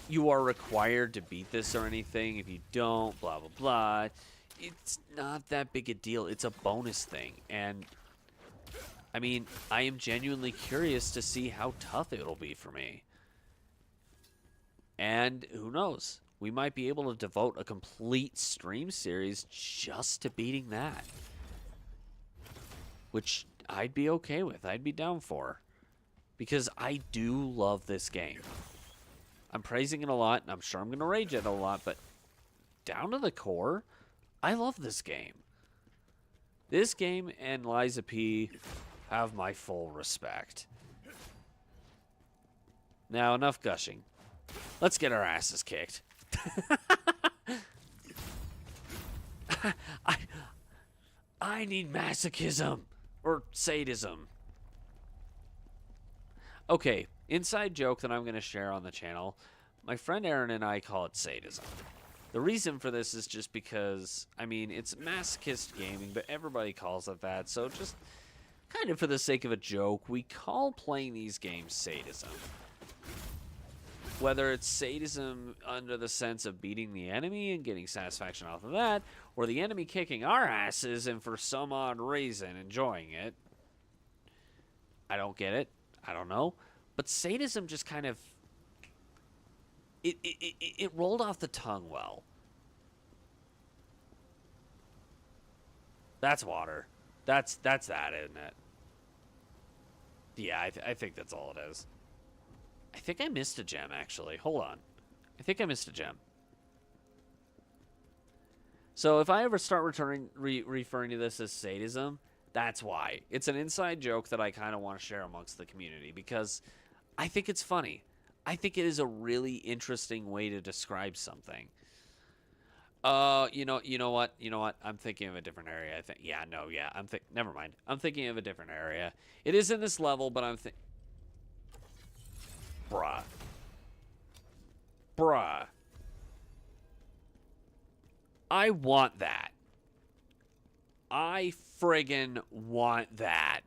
you are required to beat this or anything. If you don't, blah blah blah. It's not that big a deal. It's a bonus thing, and I mean, I am genuinely curious to see how tough it'll be for me. And who knows? We might be able to devote a complete stream series just to beating that. Which I'd be okay with. I'd be down for. Because I do love this game. I'm praising it a lot, and I'm sure I'm going to rage at it a lot, but down to the core, I love this game. This game and Liza P have my full respect. Now, enough gushing. Let's get our asses kicked. I need masochism or sadism. Okay, inside joke that I'm going to share on the channel. My friend Aaron and I call it sadism. The reason for this is just because, I mean, it's masochist gaming, but everybody calls it that. So just kind of for the sake of a joke, we call playing these games sadism. Whether it's sadism under the sense of beating the enemy and getting satisfaction off of that, or the enemy kicking our asses and for some odd reason enjoying it. I don't get it. I don't know. But sadism just kind of... It rolled off the tongue well. That's water. That's that, isn't it? Yeah, I think that's all it is. I think I missed a gem, actually. Hold on. I think I missed a gem. So if I ever start referring to this as sadism, that's why. It's an inside joke that I kind of want to share amongst the community because I think it's funny. I think it is a really interesting way to describe something. You know what? I'm thinking of a different area. Never mind. I'm thinking of a different area. It is in this level, but I'm thinking... Bruh. I want that. I friggin' want that.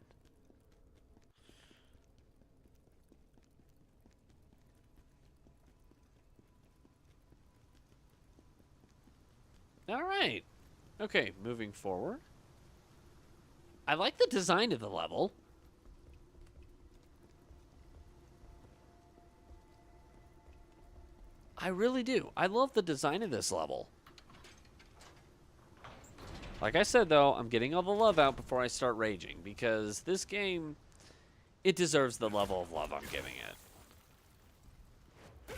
All right. Okay, moving forward. I like the design of the level. I really do. I love the design of this level. Like I said, though, I'm getting all the love out before I start raging, because this game, it deserves the level of love I'm giving it.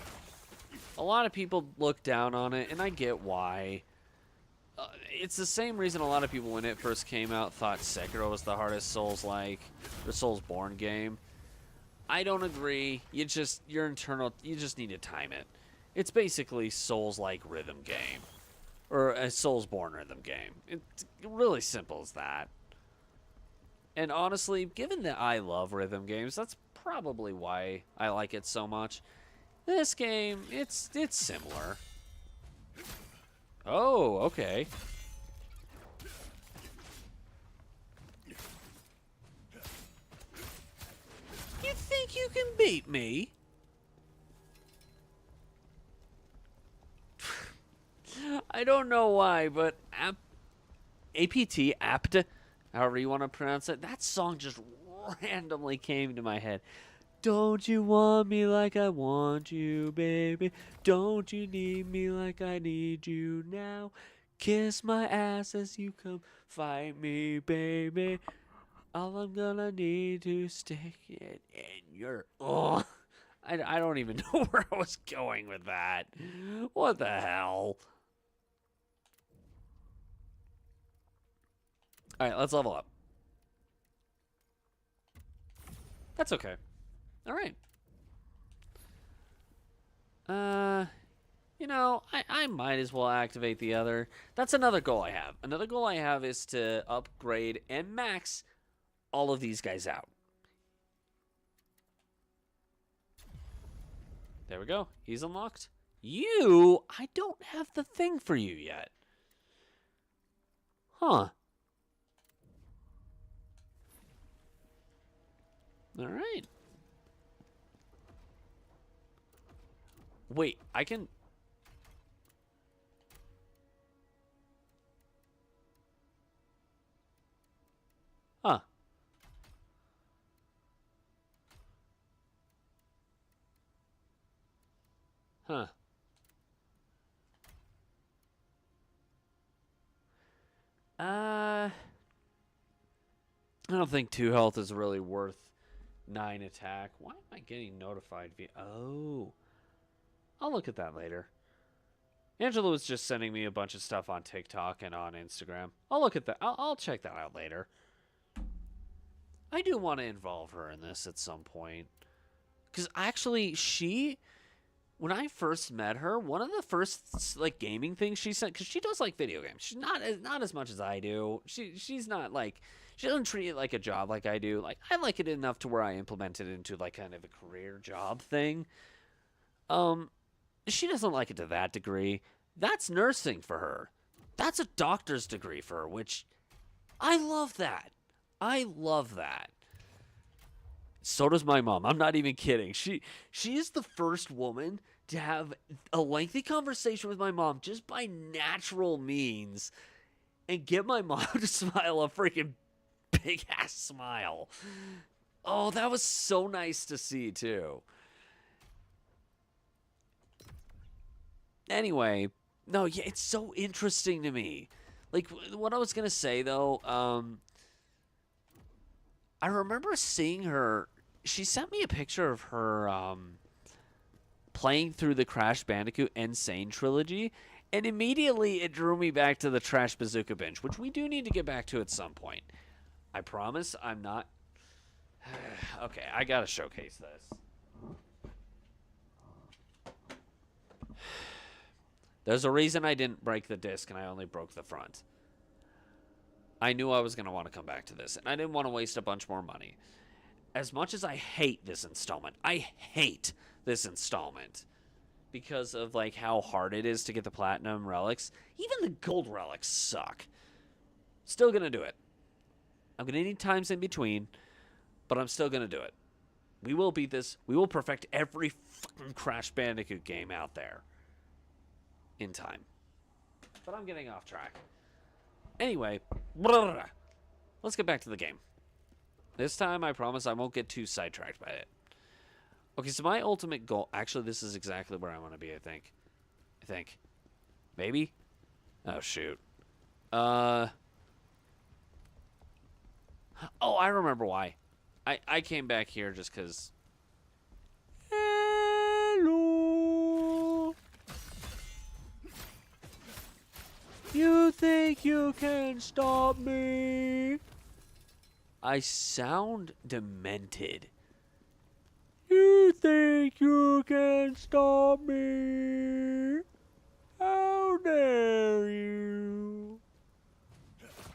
A lot of people look down on it, and I get why. It's the same reason a lot of people, when it first came out, thought Sekiro was the hardest Souls-like, or Souls-born game. I don't agree. You just need to time it. It's basically Souls-like rhythm game. Or a Souls-born rhythm game. It's really simple as that. And honestly, given that I love rhythm games, that's probably why I like it so much. This game, it's similar. Oh, okay. You think you can beat me? I don't know why, but apt, however you want to pronounce it, that song just randomly came to my head. Don't you want me like I want you, baby? Don't you need me like I need you now? Kiss my ass as you come fight me, baby. All I'm gonna need to stick it in your... Oh, I don't even know where I was going with that. What the hell? Alright, let's level up. That's okay. Alright. You know, I might as well activate the other. That's another goal I have. Another goal I have is to upgrade and max all of these guys out. There we go. He's unlocked. You, I don't have the thing for you yet. Huh. All right. Wait, I can... Huh. Huh. I don't think 2 health is really worth 9 attack. Why am I getting notified via... Oh. I'll look at that later. Angela was just sending me a bunch of stuff on TikTok and on Instagram. I'll look at that. I'll check that out later. I do want to involve her in this at some point. Because actually, when I first met her, one of the first like gaming things she said, because she does like video games. She's not as much as I do. She's not like, she doesn't treat it like a job like I do. Like, I like it enough to where I implement it into like kind of a career job thing. She doesn't like it to that degree. That's nursing for her. That's a doctor's degree for her, which I love that. I love that. So does my mom. I'm not even kidding. She is the first woman to have a lengthy conversation with my mom just by natural means and get my mom to smile a freaking big ass smile. Oh, that was so nice to see too. Anyway, no, yeah, it's so interesting to me. Like, what I was going to say, though, I remember seeing her. She sent me a picture of her playing through the Crash Bandicoot Insane trilogy, and immediately it drew me back to the Trash Bazooka binge, which we do need to get back to at some point. I promise I'm not... Okay, I gotta showcase this. There's a reason I didn't break the disc and I only broke the front. I knew I was going to want to come back to this, and I didn't want to waste a bunch more money. As much as I hate this installment, because of like how hard it is to get the platinum relics. Even the gold relics suck. Still going to do it. I'm going to need times in between, but I'm still going to do it. We will beat this. We will perfect every fucking Crash Bandicoot game out there in time. But I'm getting off track. Anyway, let's get back to the game. This time, I promise I won't get too sidetracked by it. Okay, so my ultimate goal... Actually, this is exactly where I want to be, I think. Maybe? Oh, shoot. Oh, I remember why. I came back here just because... Hello! You think you can stop me? I sound demented. You think you can stop me? How dare you?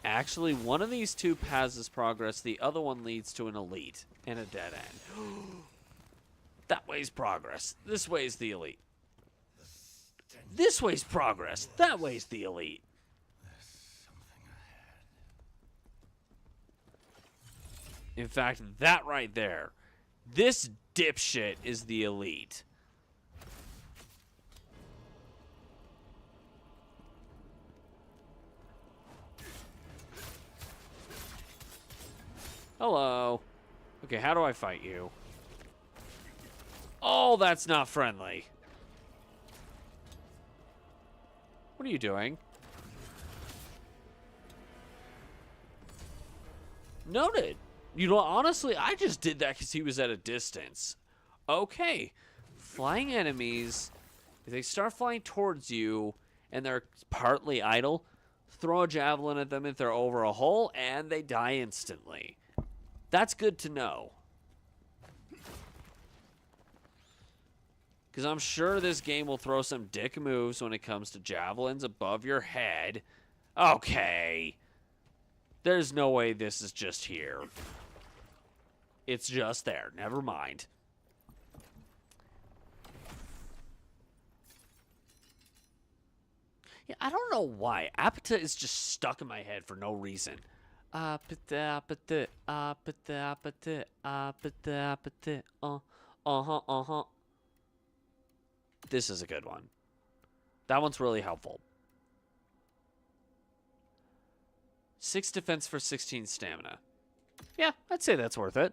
Actually, one of these two paths is progress. The other one leads to an elite and a dead end. That way's progress. This way's the elite. This way's progress. That way's the elite. In fact, that right there. This dipshit is the elite. Hello. Okay, how do I fight you? Oh, that's not friendly. What are you doing? Noted. You know, honestly, I just did that because he was at a distance. Okay. Flying enemies, if they start flying towards you and they're partly idle, throw a javelin at them if they're over a hole, and they die instantly. That's good to know. Because I'm sure this game will throw some dick moves when it comes to javelins above your head. Okay. There's no way this is just here. It's just there. Never mind. Yeah, I don't know why. Apata is just stuck in my head for no reason. Uh-huh. This is a good one. That one's really helpful. 6 defense for 16 stamina. Yeah, I'd say that's worth it.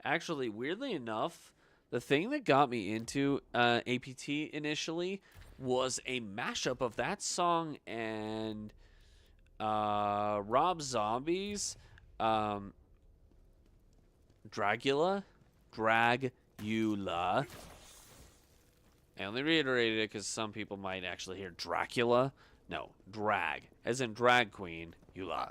Actually, weirdly enough, the thing that got me into APT initially was a mashup of that song and Rob Zombie's Dragula. I only reiterated it because some people might actually hear Dracula. No, drag, as in drag queen, Eula.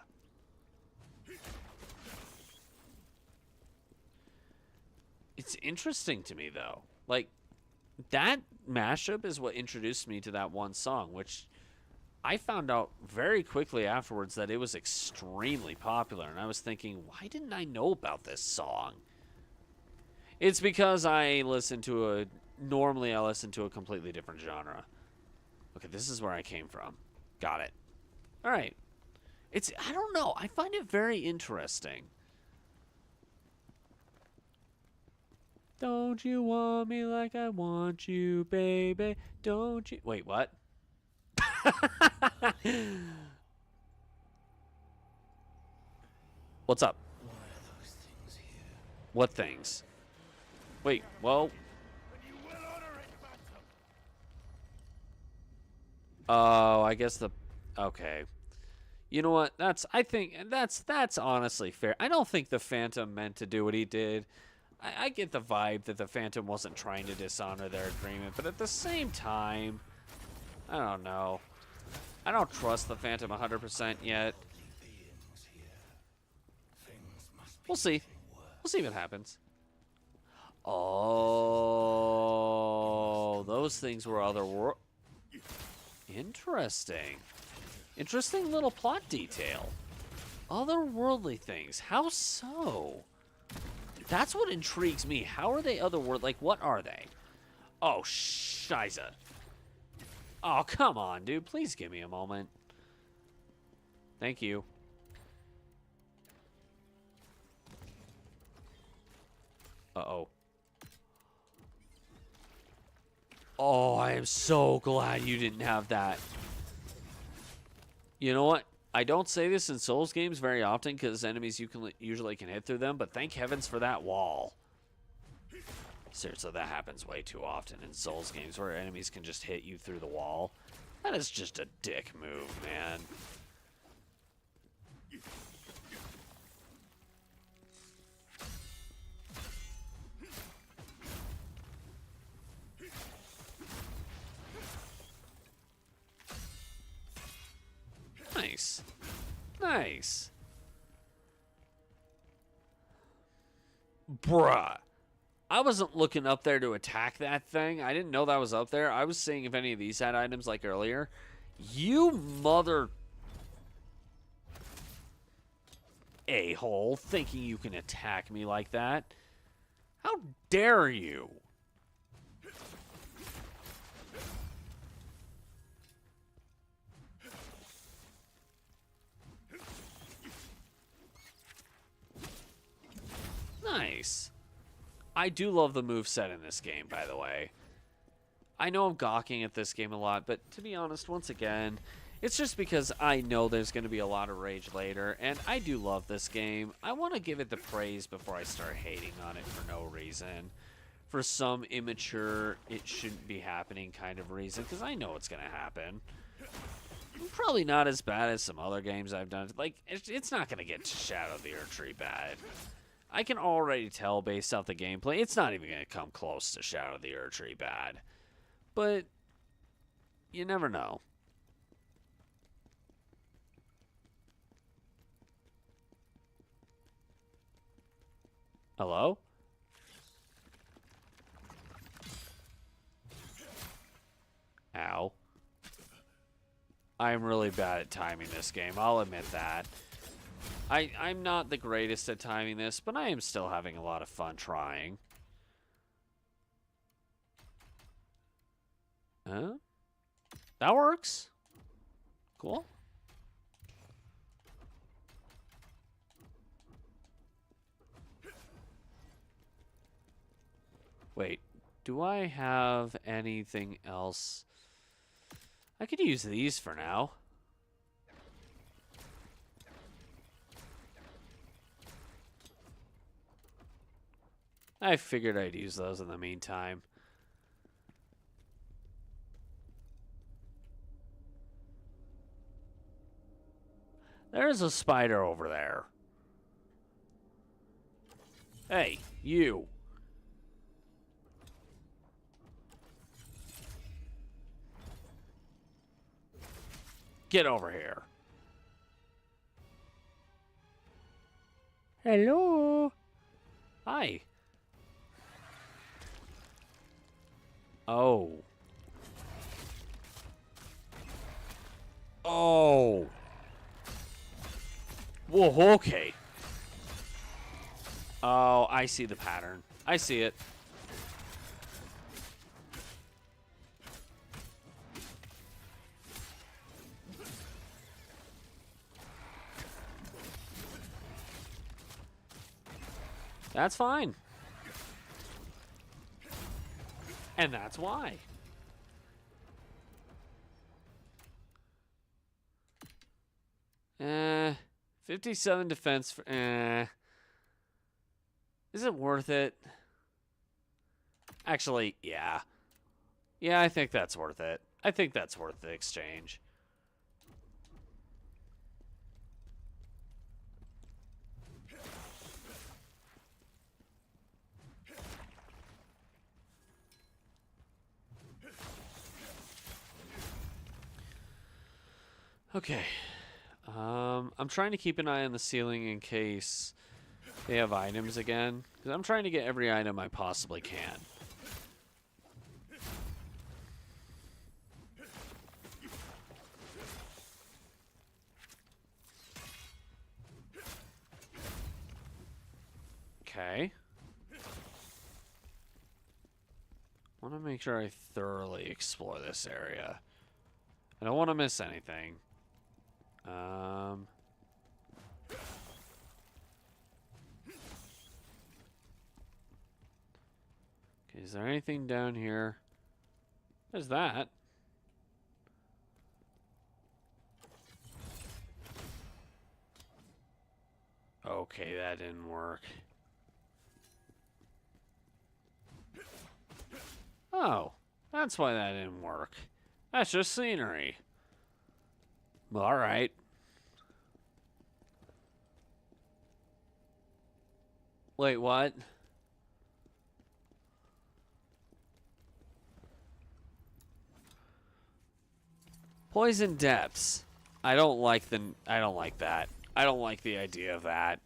It's interesting to me, though. Like, that mashup is what introduced me to that one song, which I found out very quickly afterwards that it was extremely popular. And I was thinking, why didn't I know about this song? It's because normally I listen to a completely different genre. Okay, this is where I came from. Got it. All right. I don't know. I find it very interesting. Don't you want me like I want you, baby? Don't you... Wait, what? What's up? Why are those things here? What things? Wait, well... Oh, I guess the... Okay. You know what? I think that's honestly fair. I don't think the Phantom meant to do what he did. I get the vibe that the Phantom wasn't trying to dishonor their agreement, but at the same time, I don't know. I don't trust the Phantom 100% yet. We'll see. We'll see what happens. Oh, those things were otherworld. Interesting. Interesting little plot detail. Otherworldly things. How so? That's what intrigues me. How are they otherworldly? Like, what are they? Oh, shiza. Oh, come on, dude. Please give me a moment. Thank you. Uh-oh. Oh, I am so glad you didn't have that. You know what? I don't say this in Souls games very often because enemies usually can hit through them, but thank heavens for that wall. Seriously, that happens way too often in Souls games where enemies can just hit you through the wall. That is just a dick move, man. Nice. Nice. Bruh. I wasn't looking up there to attack that thing. I didn't know that was up there. I was seeing if any of these had items like earlier. You mother... a-hole, thinking you can attack me like that. How dare you? Nice. I do love the moveset in this game, by the way. I know I'm gawking at this game a lot, but to be honest, once again, it's just because I know there's going to be a lot of rage later, and I do love this game. I want to give it the praise before I start hating on it for no reason. For some immature, it shouldn't be happening kind of reason, because I know it's going to happen. Probably not as bad as some other games I've done. Like, it's not going to get to Shadow of the Erdtree bad. I can already tell based off the gameplay, it's not even going to come close to Shadow of the Erdtree bad. But, you never know. Hello? Ow. I'm really bad at timing this game, I'll admit that. I'm not the greatest at timing this, but I am still having a lot of fun trying. That works. Cool. Wait, do I have anything else? I could use these for now. I figured I'd use those in the meantime. There's a spider over there. Hey, you. Get over here. Hello. Hi. Oh. Oh. Whoa, okay. Oh, I see the pattern. I see it. That's fine. And that's why. Eh, 57 defense for, is it worth it? Actually, yeah. Yeah, I think that's worth it. I think that's worth the exchange. Okay. I'm trying to keep an eye on the ceiling in case they have items again. Because I'm trying to get every item I possibly can. Okay. I want to make sure I thoroughly explore this area. I don't want to miss anything. Okay, is there anything down here? There's that. Okay, that didn't work. Oh, that's why that didn't work. That's just scenery. All right. Wait, what? Poison depths. I don't like that. I don't like the idea of that.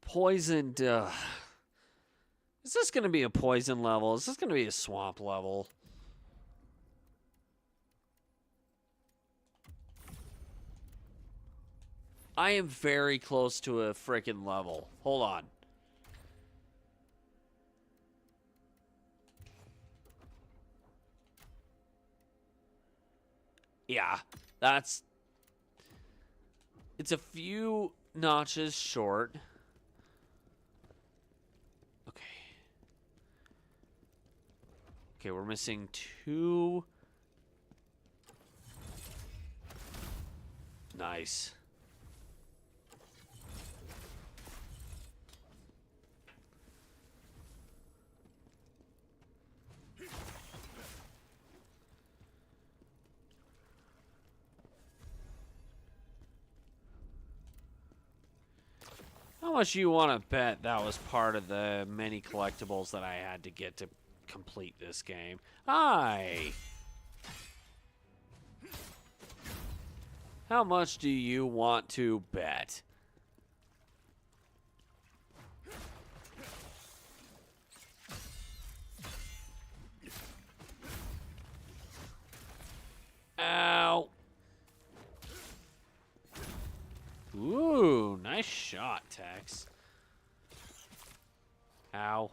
Poisoned. Is this going to be a poison level? Is this going to be a swamp level? I am very close to a frickin' level. Hold on. Yeah, that's... It's a few notches short. Okay. Okay, we're missing 2. Nice. How much you want to bet that was part of the many collectibles that I had to get to complete this game? Hi! How much do you want to bet? Ow! Ooh, nice shot, Tex. Ow.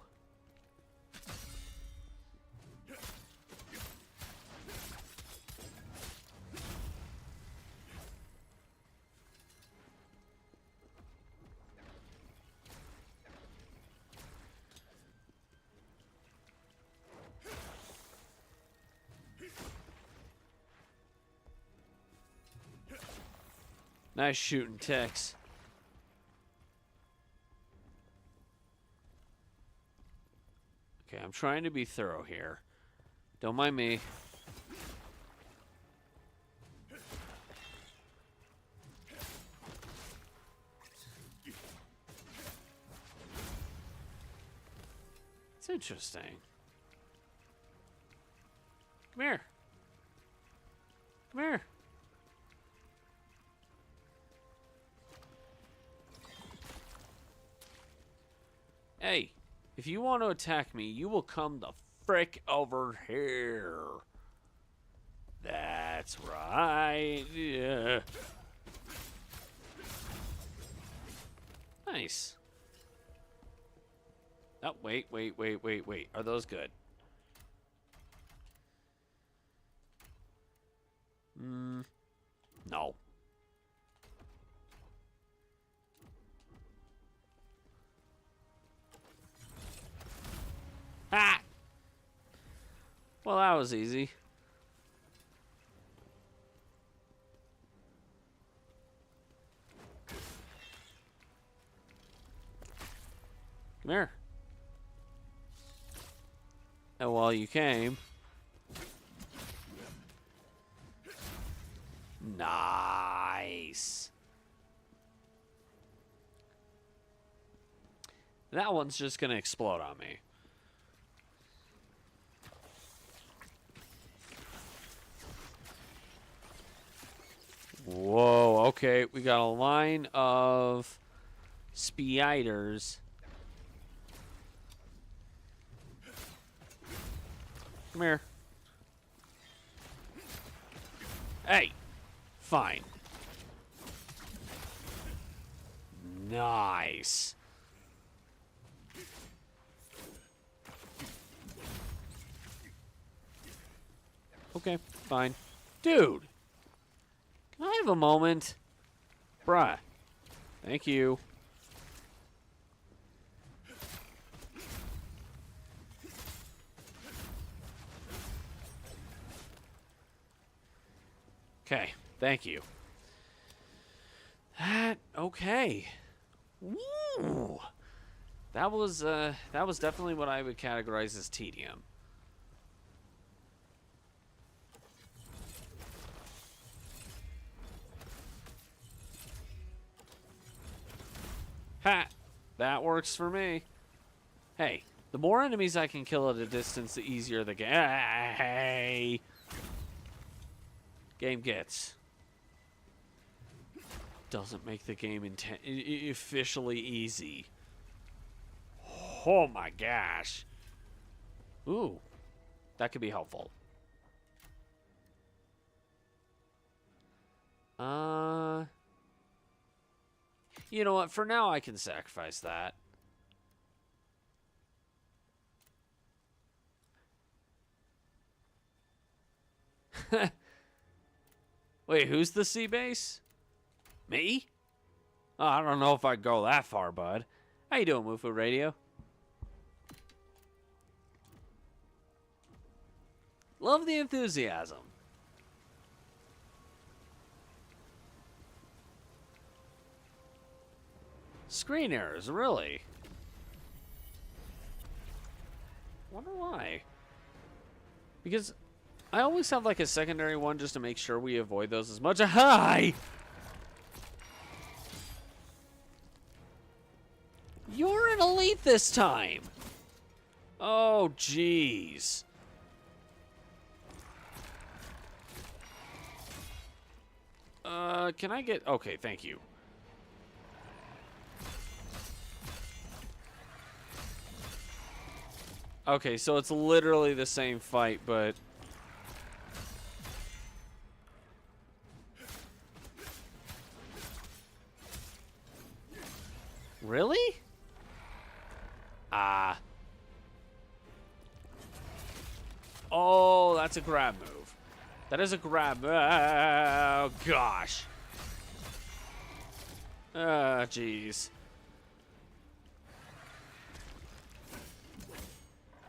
Nice shooting, Tex. Okay, I'm trying to be thorough here. Don't mind me. It's interesting. Come here. Come here. Hey, if you want to attack me, you will come the frick over here. That's right. Yeah. Nice. Oh, wait. Are those good? No. Ah! Well, that was easy. Come here. And while you came... Nice. That one's just gonna explode on me. Whoa, okay. We got a line of spiders. Come here. Hey. Fine. Nice. Okay, fine. Dude. Can I have a moment? Bruh. Thank you. Okay, thank you. Okay. Woo! That was definitely what I would categorize as tedium. Ha! That works for me. Hey, the more enemies I can kill at a distance, the easier the game. Hey! Game gets. Doesn't make the game officially easy. Oh my gosh. Ooh. That could be helpful. You know what? For now, I can sacrifice that. Wait, who's the sea base? Me? Oh, I don't know if I'd go that far, bud. How you doing, Mufu Radio? Love the enthusiasm. Screen errors, really? Wonder why. Because I always have like a secondary one just to make sure we avoid those as much. Hi! You're an elite this time! Oh, jeez. Can I get... Okay, thank you. Okay, so it's literally the same fight, but... Really? Ah. Oh, that's a grab move. That is a grab. Oh, gosh. Ah, jeez.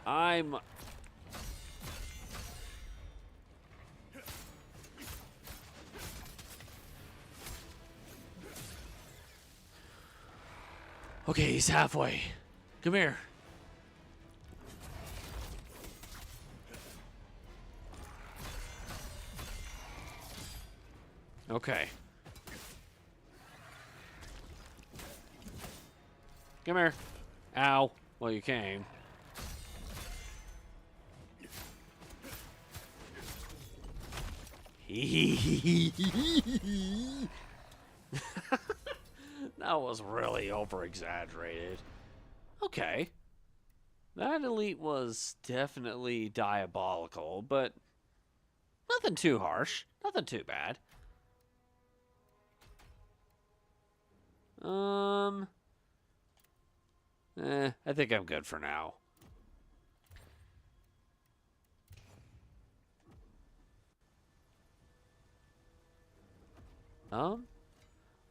I'm... Okay, he's halfway. Come here. Okay. Come here. Ow. Well, you came. That was really over-exaggerated. Okay. That elite was definitely diabolical, but nothing too harsh. Nothing too bad. I think I'm good for now.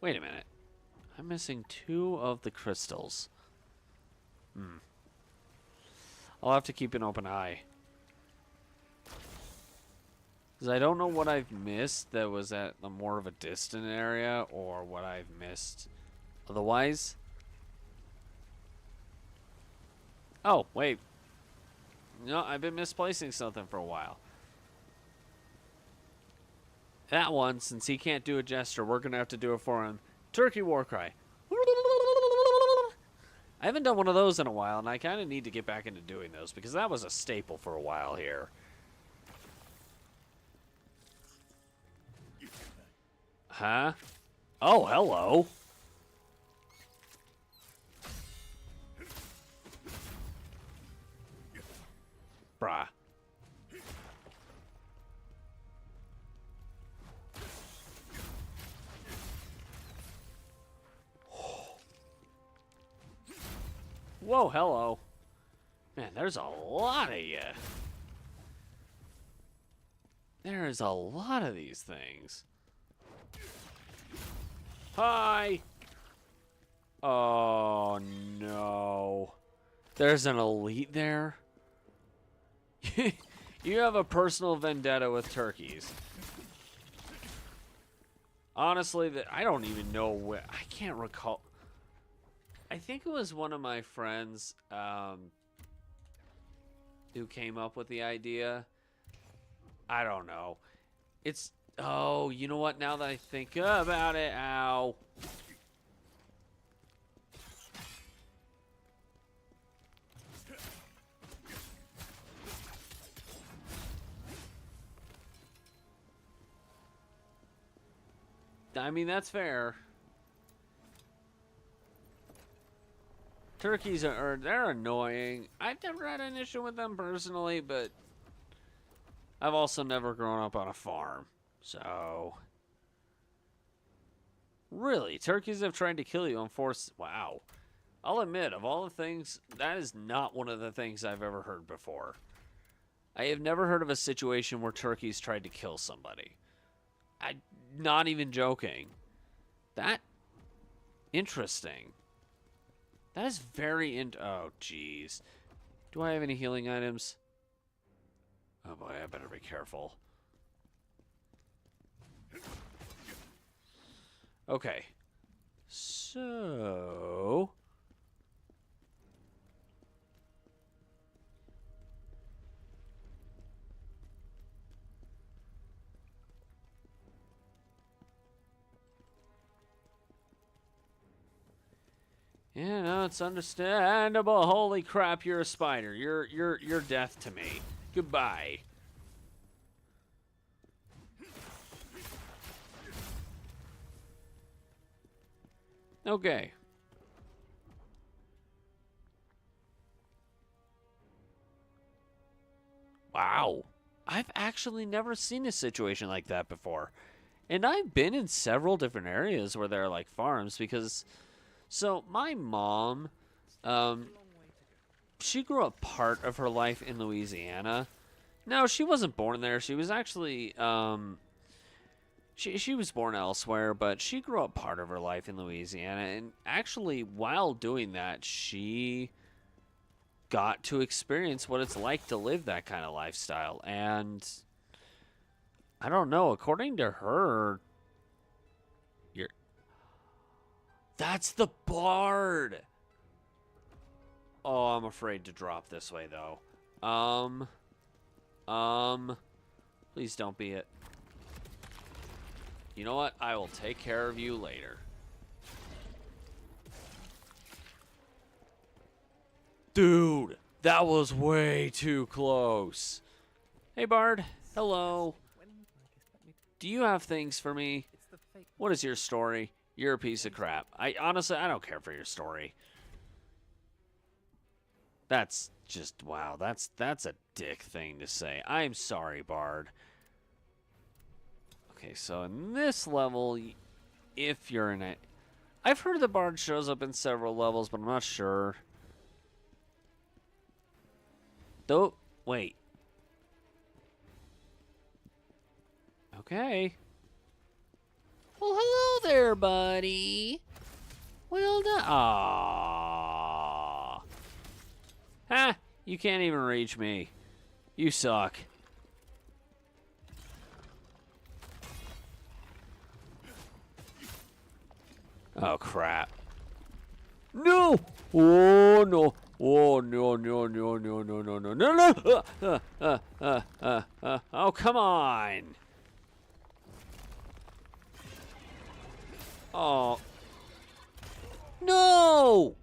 Wait a minute. I'm missing 2 of the crystals. I'll have to keep an open eye. Because I don't know what I've missed that was at a more of a distant area, or what I've missed otherwise. Oh, wait. No, I've been misplacing something for a while. That one, since he can't do a gesture, we're going to have to do it for him. Turkey war cry. I haven't done one of those in a while, and I kind of need to get back into doing those, because that was a staple for a while here. Huh? Oh, hello. Bruh. Whoa, hello. Man, there's a lot of you. There is a lot of these things. Hi! Oh, no. There's an elite there? You have a personal vendetta with turkeys. Honestly, I don't even know where. I can't recall. I think it was one of my friends who came up with the idea. I don't know. It's... Oh, you know what? Now that I think about it, ow. I mean, that's fair. Turkeys they're annoying. I've never had an issue with them personally, but I've also never grown up on a farm. So, really, turkeys have tried to kill you on force. Wow. I'll admit, of all the things, that is not one of the things I've ever heard before. I have never heard of a situation where turkeys tried to kill somebody. I'm not even joking. That, interesting. That is very oh, jeez. Do I have any healing items? Oh boy, I better be careful. Okay. So... Yeah, no, it's understandable. Holy crap, you're a spider. You're death to me. Goodbye. Okay. Wow. I've actually never seen a situation like that before. And I've been in several different areas where there are like farms because... So, my mom, she grew up part of her life in Louisiana. No, she wasn't born there. She was actually, she was born elsewhere, but she grew up part of her life in Louisiana. And actually, while doing that, she got to experience what it's like to live that kind of lifestyle. And I don't know, according to her... That's the bard. Oh, I'm afraid to drop this way, though. Please don't be it. You know what? I will take care of you later. Dude, that was way too close. Hey, Bard. Hello. Do you have things for me? What is your story? You're a piece of crap. Honestly, I don't care for your story. That's just, wow, that's a dick thing to say. I'm sorry, Bard. Okay, so in this level, if you're in it, I've heard the Bard shows up in several levels, but I'm not sure. Though, wait. Okay. Well, hello there, buddy. Well done. Aww. Ha! You can't even reach me. You suck. Oh, crap. No! Oh, no. Oh, no, no, no, no, no, no, no, no, no! Oh, come on! Oh. No!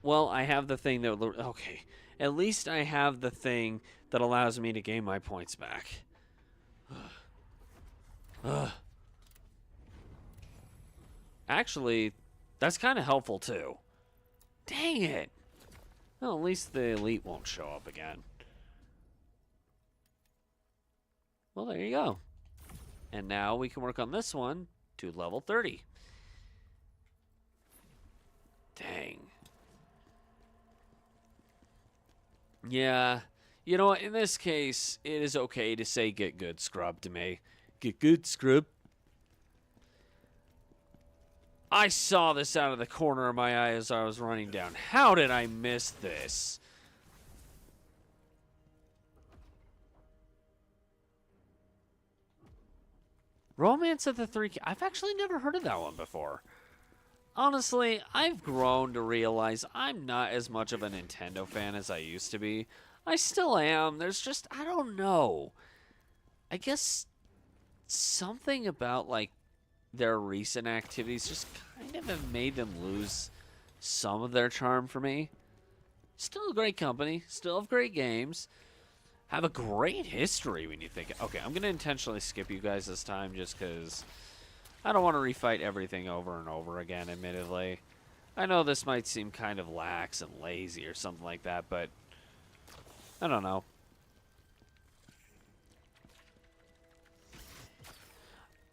Well, I have the thing that... Okay. At least I have the thing that allows me to gain my points back. Actually, that's kind of helpful, too. Dang it! Well, at least the elite won't show up again. Well, there you go. And now we can work on this one to level 30. Dang. Yeah. You know what? In this case, it is okay to say get good, scrub, to me. Get good, scrub. I saw this out of the corner of my eye as I was running down. How did I miss this? Romance of the Three... I've actually never heard of that one before. Honestly, I've grown to realize I'm not as much of a Nintendo fan as I used to be. I still am. There's just... I don't know. I guess something about, like, their recent activities just kind of have made them lose some of their charm for me. Still a great company. Still have great games. Have a great history when you think... Okay, I'm going to intentionally skip you guys this time just because I don't want to refight everything over and over again, admittedly. I know this might seem kind of lax and lazy or something like that, but I don't know.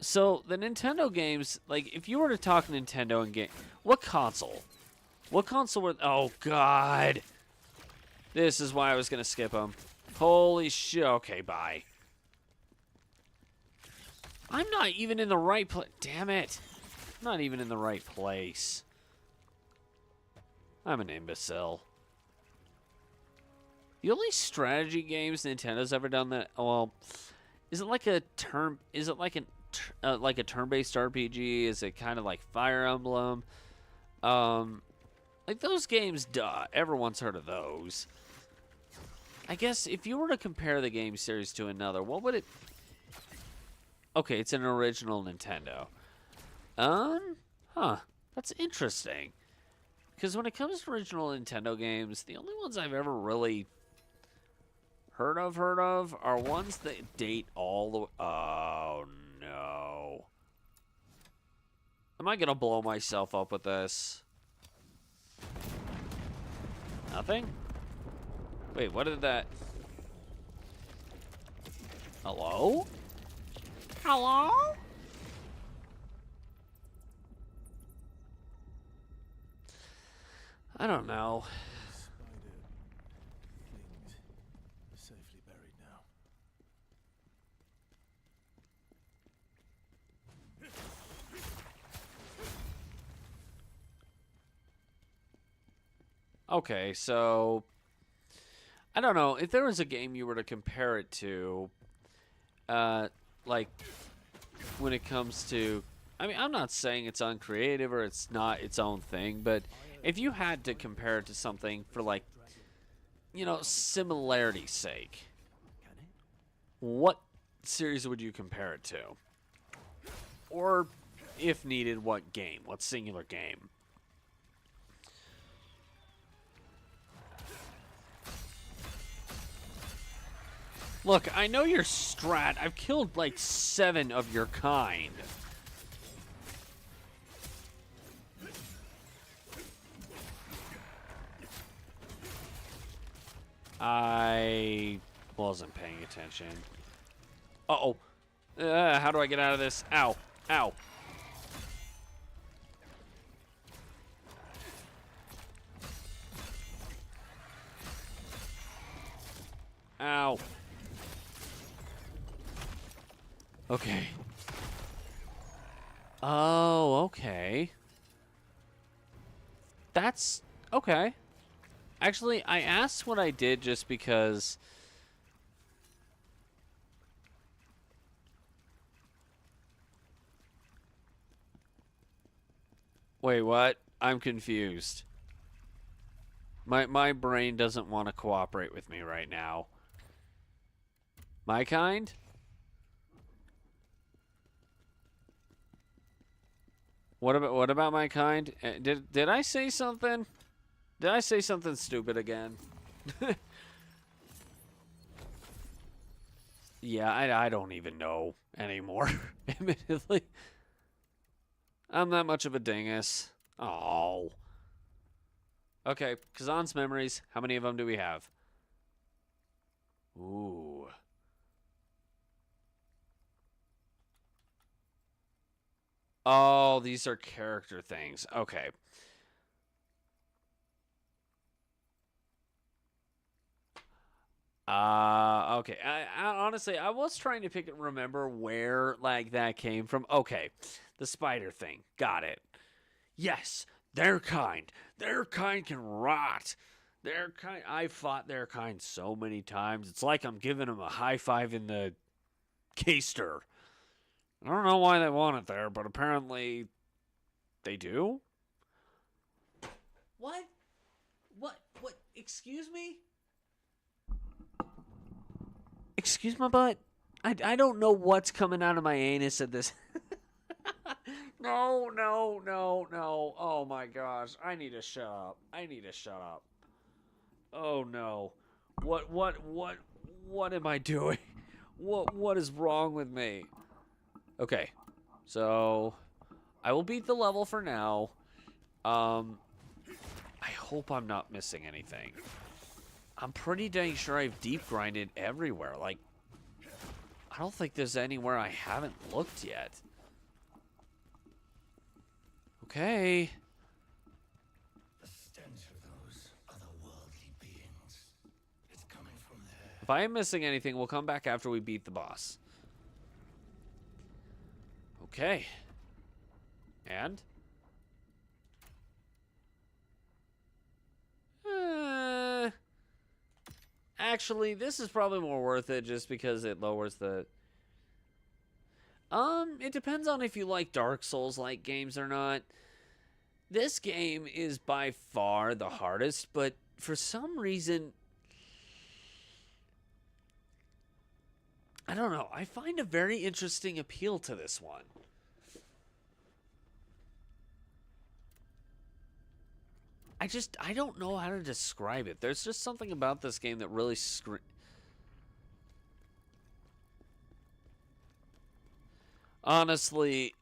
So, the Nintendo games, like, if you were to talk Nintendo and game... What console? What console were... Oh, God. This is why I was going to skip them. Holy shit. Okay, bye. I'm not even in the right place. Damn it. I'm not even in the right place. I'm an imbecile. The only strategy games Nintendo's ever done that... Well, is it like a turn... Is it like a turn-based RPG? Is it kind of like Fire Emblem? Like those games, duh. Everyone's heard of those. I guess if you were to compare the game series to another, what would it... Okay, it's an original Nintendo. Huh. That's interesting. Because when it comes to original Nintendo games, the only ones I've ever really heard of are ones that date all the... Oh, no. Am I going to blow myself up with this? Nothing? Wait, what did that... Hello? Hello? I don't know. Spider things are safely buried now. Okay, so... I don't know. If there was a game you were to compare it to, like, when it comes to... I mean, I'm not saying it's uncreative or it's not its own thing, but if you had to compare it to something for, like, you know, similarity's sake, what series would you compare it to? Or, if needed, what game? What singular game? Look, I know your strat. I've killed like 7 of your kind. I wasn't paying attention. Uh-oh. How do I get out of this? Ow. Ow. Ow. Okay. Oh, okay. That's okay. Actually, I asked what I did just because... Wait, what? I'm confused. My brain doesn't want to cooperate with me right now. My kind? What about my kind? Did I say something? Did I say something stupid again? Yeah, I don't even know anymore, admittedly. I'm that much of a dingus. Oh. Okay, Khazan's memories. How many of them do we have? Ooh. Oh, these are character things. Okay. Okay. I honestly, I was trying to remember where like that came from. Okay, the spider thing. Got it. Yes, their kind. Their kind can rot. Their kind. I fought their kind so many times. It's like I'm giving them a high five in the keister. I don't know why they want it there, but apparently they do. What? What? Excuse me? Excuse my butt? I don't know what's coming out of my anus at this. No. Oh my gosh. I need to shut up. Oh no. What am I doing? What is wrong with me? Okay. So I will beat the level for now. I hope I'm not missing anything. I'm pretty dang sure I've deep grinded everywhere. Like, I don't think there's anywhere I haven't looked yet. Okay. The stench of those otherworldly beings. It's coming from there. If I am missing anything, we'll come back after we beat the boss. Okay. And? Actually, this is probably more worth it just because it lowers the... It depends on if you like Dark Souls-like games or not. This game is by far the hardest, but for some reason... I don't know. I find a very interesting appeal to this one. I don't know how to describe it. There's just something about this game that really Honestly,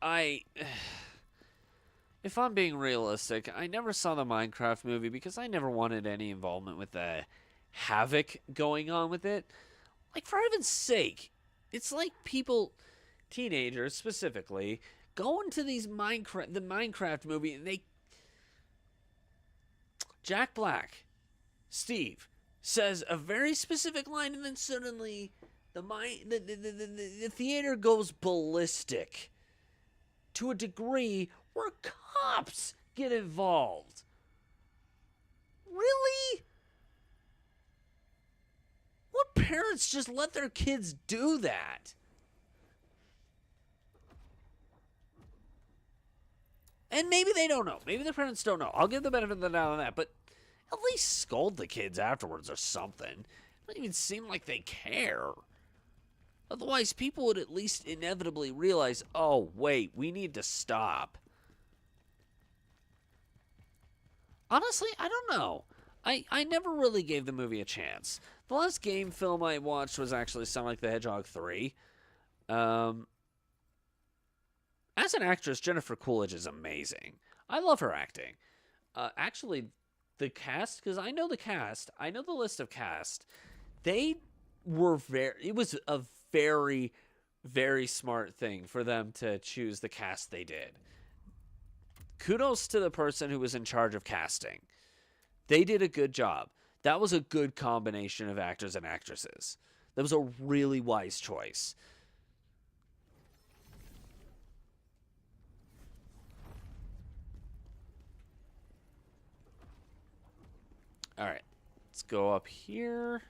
if I'm being realistic, I never saw the Minecraft movie because I never wanted any involvement with the havoc going on with it. Like, for heaven's sake, it's like people, teenagers specifically, go into the Minecraft movie and they... Jack Black, Steve, says a very specific line, and then suddenly the theater goes ballistic to a degree where cops get involved. Really? What parents just let their kids do that? And maybe they don't know. Maybe the parents don't know. I'll give the benefit of the doubt on that. But at least scold the kids afterwards or something. It doesn't even seem like they care. Otherwise, people would at least inevitably realize, oh, wait, we need to stop. Honestly, I don't know. I never really gave the movie a chance. The last game film I watched was actually Sonic the Hedgehog 3. As an actress, Jennifer Coolidge is amazing. I love her acting. Actually, the cast, because I know the cast, I know the list of cast, they were it was a very, very smart thing for them to choose the cast they did. Kudos to the person who was in charge of casting. They did a good job. That was a good combination of actors and actresses. That was a really wise choice. All right, let's go up here.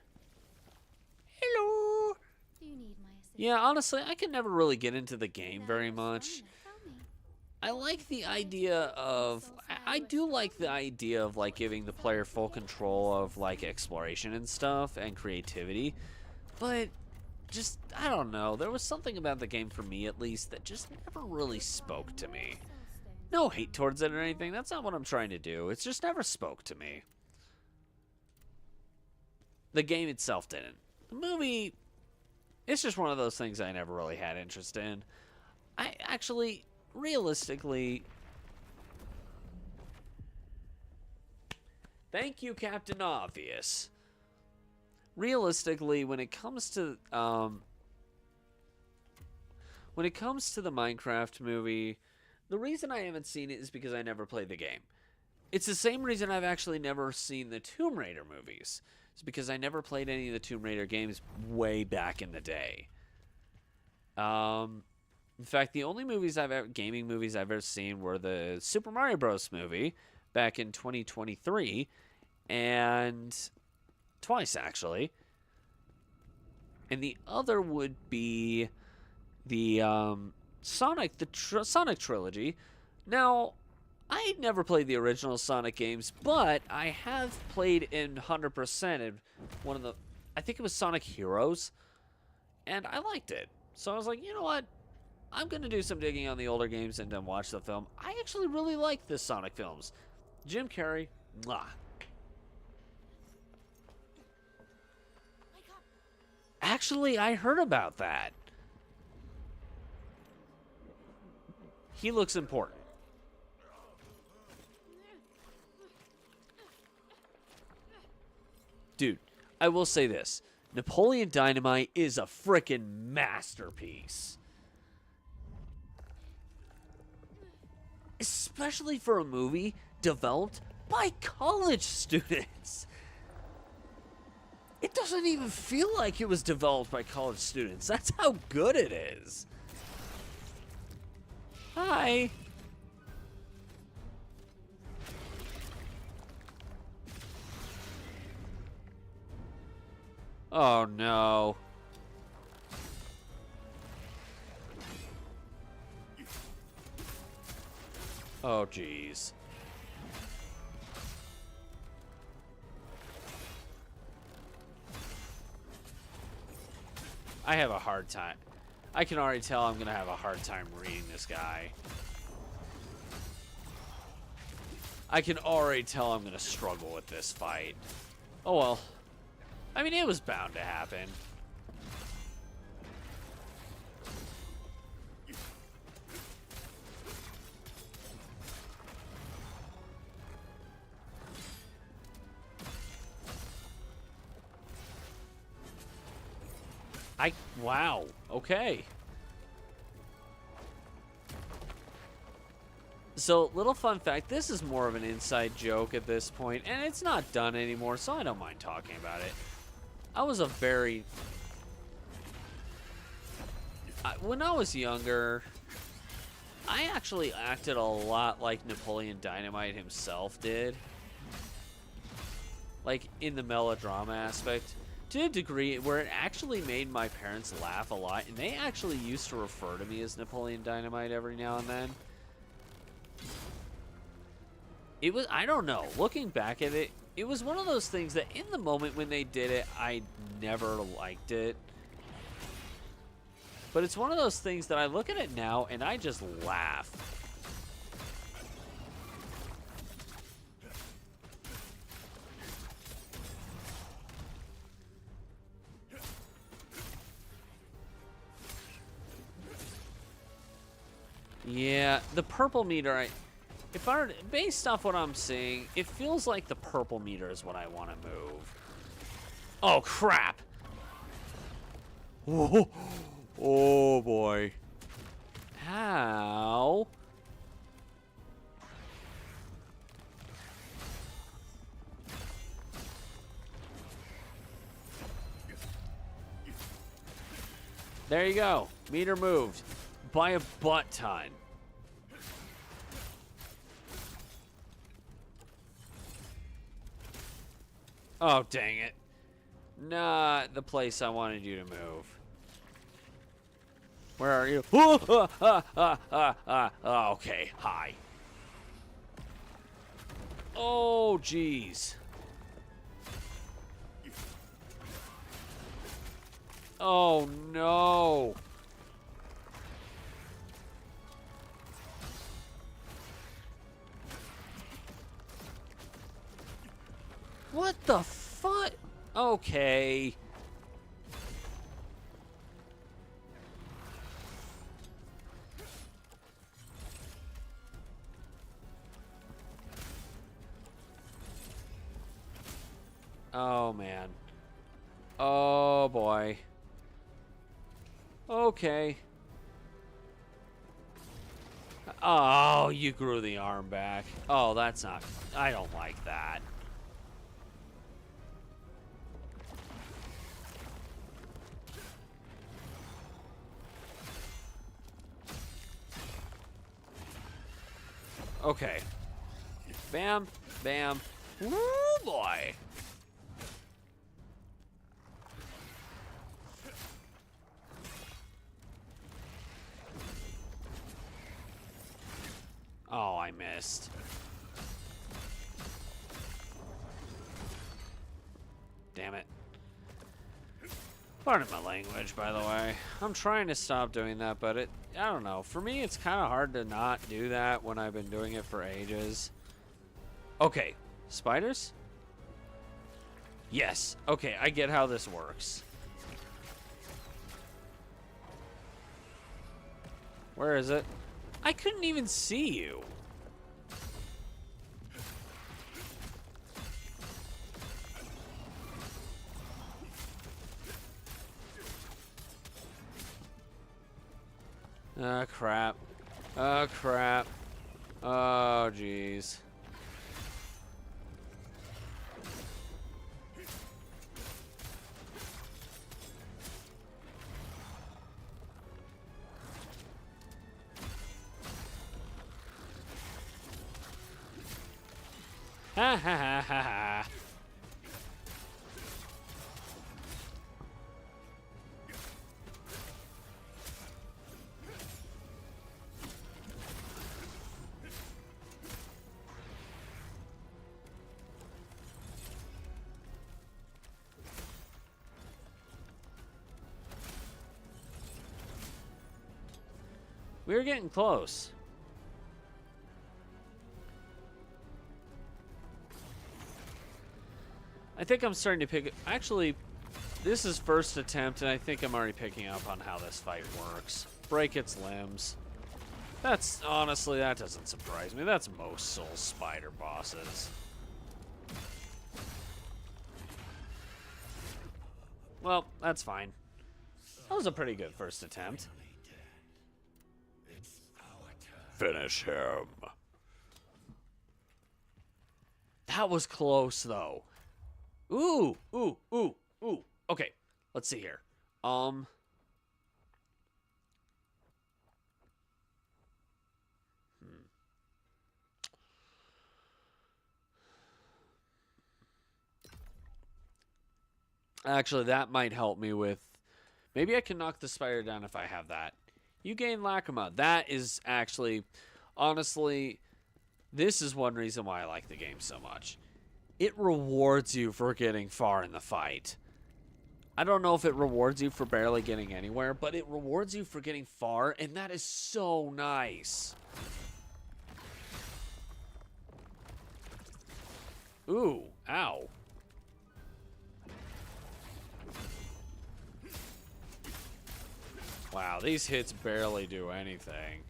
Hello. Do you need my assistance? Yeah, honestly, I can never really get into the game very much. Tell me. I like the idea of... I do like the idea of, like, giving the player full control of, like, exploration and stuff and creativity. But just, I don't know. There was something about the game, for me at least, that just never really spoke to me. No hate towards it or anything. That's not what I'm trying to do. It's just never spoke to me. The game itself didn't. The movie, it's just one of those things I never really had interest in. I actually, realistically... Thank you, Captain Obvious. Realistically, when it comes to the Minecraft movie, the reason I haven't seen it is because I never played the game. It's the same reason I've actually never seen the Tomb Raider movies. It's because I never played any of the Tomb Raider games way back in the day. In fact, the only gaming movies I've ever seen were the Super Mario Bros. Movie back in 2023, and twice actually. And the other would be the Sonic trilogy. Now, I never played the original Sonic games, but I have played in 100% in one of the, I think it was Sonic Heroes, and I liked it. So I was like, you know what? I'm going to do some digging on the older games and then watch the film. I actually really like the Sonic films. Jim Carrey, mwah. Actually, I heard about that. He looks important. Dude, I will say this. Napoleon Dynamite is a frickin' masterpiece. Especially for a movie developed by college students. It doesn't even feel like it was developed by college students. That's how good it is. Hi. Oh no. Oh jeez. I have a hard time. I can already tell I'm gonna have a hard time reading this guy. I can already tell I'm gonna struggle with this fight. Oh well. I mean, it was bound to happen. Wow, okay. So, little fun fact, this is more of an inside joke at this point, and it's not done anymore, so I don't mind talking about it. I was when I was younger, I actually acted a lot like Napoleon Dynamite himself did. Like, in the melodrama aspect. To a degree where it actually made my parents laugh a lot, and they actually used to refer to me as Napoleon Dynamite every now and then. it was, I don't know, looking back at it, it was one of those things that in the moment when they did it, I never liked it. But it's one of those things that I look at it now and I just laugh. Yeah, the purple meter, if I were to, based off what I'm seeing, it feels like the purple meter is what I want to move. Oh, crap. Whoa. Oh, boy. How? There you go. Meter moved by a butt ton. Oh, dang it. Not the place I wanted you to move. Where are you? Okay, hi. Oh, jeez. Oh, no. What the fuck? Okay. Oh, man. Oh, boy. Okay. Oh, you grew the arm back. Oh, that's not... I don't like that. Okay. Bam. Bam. Woo, boy. Oh, I missed. Damn it. Pardon my language, by the way. I'm trying to stop doing that, but I don't know. For me, it's kind of hard to not do that when I've been doing it for ages. Okay. Spiders? Yes. Okay, I get how this works. Where is it? I couldn't even see you. Oh, crap. Oh, crap. Oh, jeez. Ha ha ha ha ha. We were getting close. I think I'm starting to pick... Actually, this is first attempt, and I think I'm already picking up on how this fight works. Break its limbs. That's... Honestly, that doesn't surprise me. That's most Soul Spider bosses. Well, that's fine. That was a pretty good first attempt. Finish him. That was close, though. Ooh, ooh, ooh, ooh. Okay, let's see here. Actually, that might help me with... Maybe I can knock the spider down if I have that. You gain Lacrimma. That is actually... Honestly, This is one reason why I like the game so much. It rewards you for getting far in the fight. I don't know if it rewards you for barely getting anywhere, but it rewards you for getting far, and that is so nice. Ooh, ow. Wow, these hits barely do anything.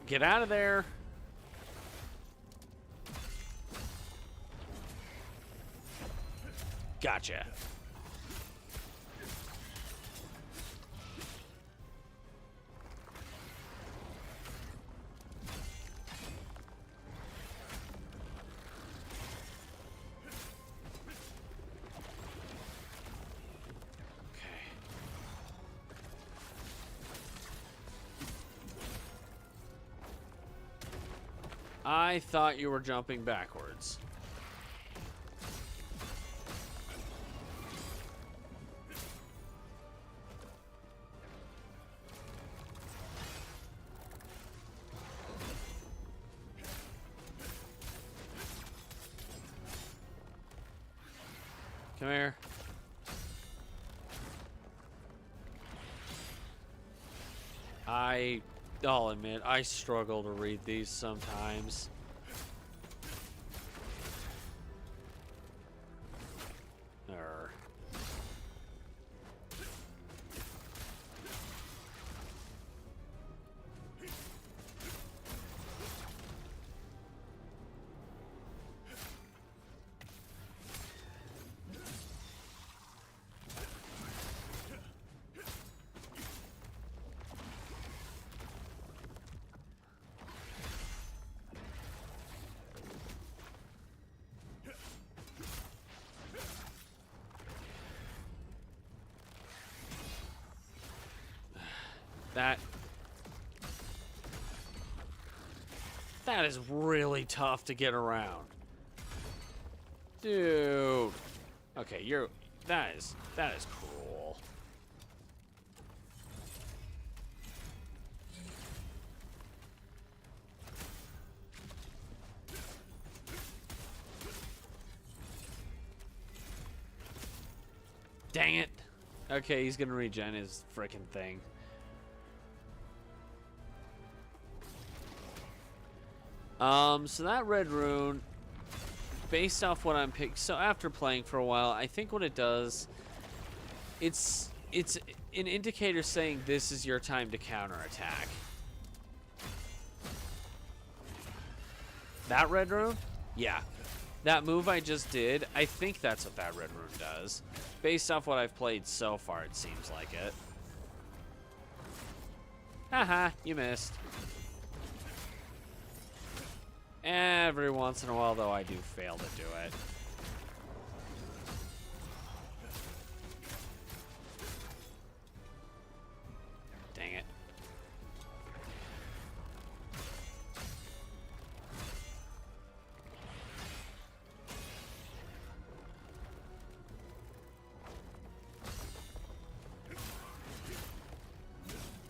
Get out of there. Gotcha. I thought you were jumping backwards. Come here. I'll admit, I struggle to read these sometimes. Err. That is really tough to get around. Dude. Okay, that is cruel. Dang it. Okay, he's gonna regen his frickin' thing. So that red rune, based off what I'm picking, so after playing for a while, I think what it does, it's an indicator saying this is your time to counterattack. That red rune? Yeah. That move I just did, I think that's what that red rune does. Based off what I've played so far, it seems like it. Haha, you missed. Every once in a while, though, I do fail to do it. Dang it.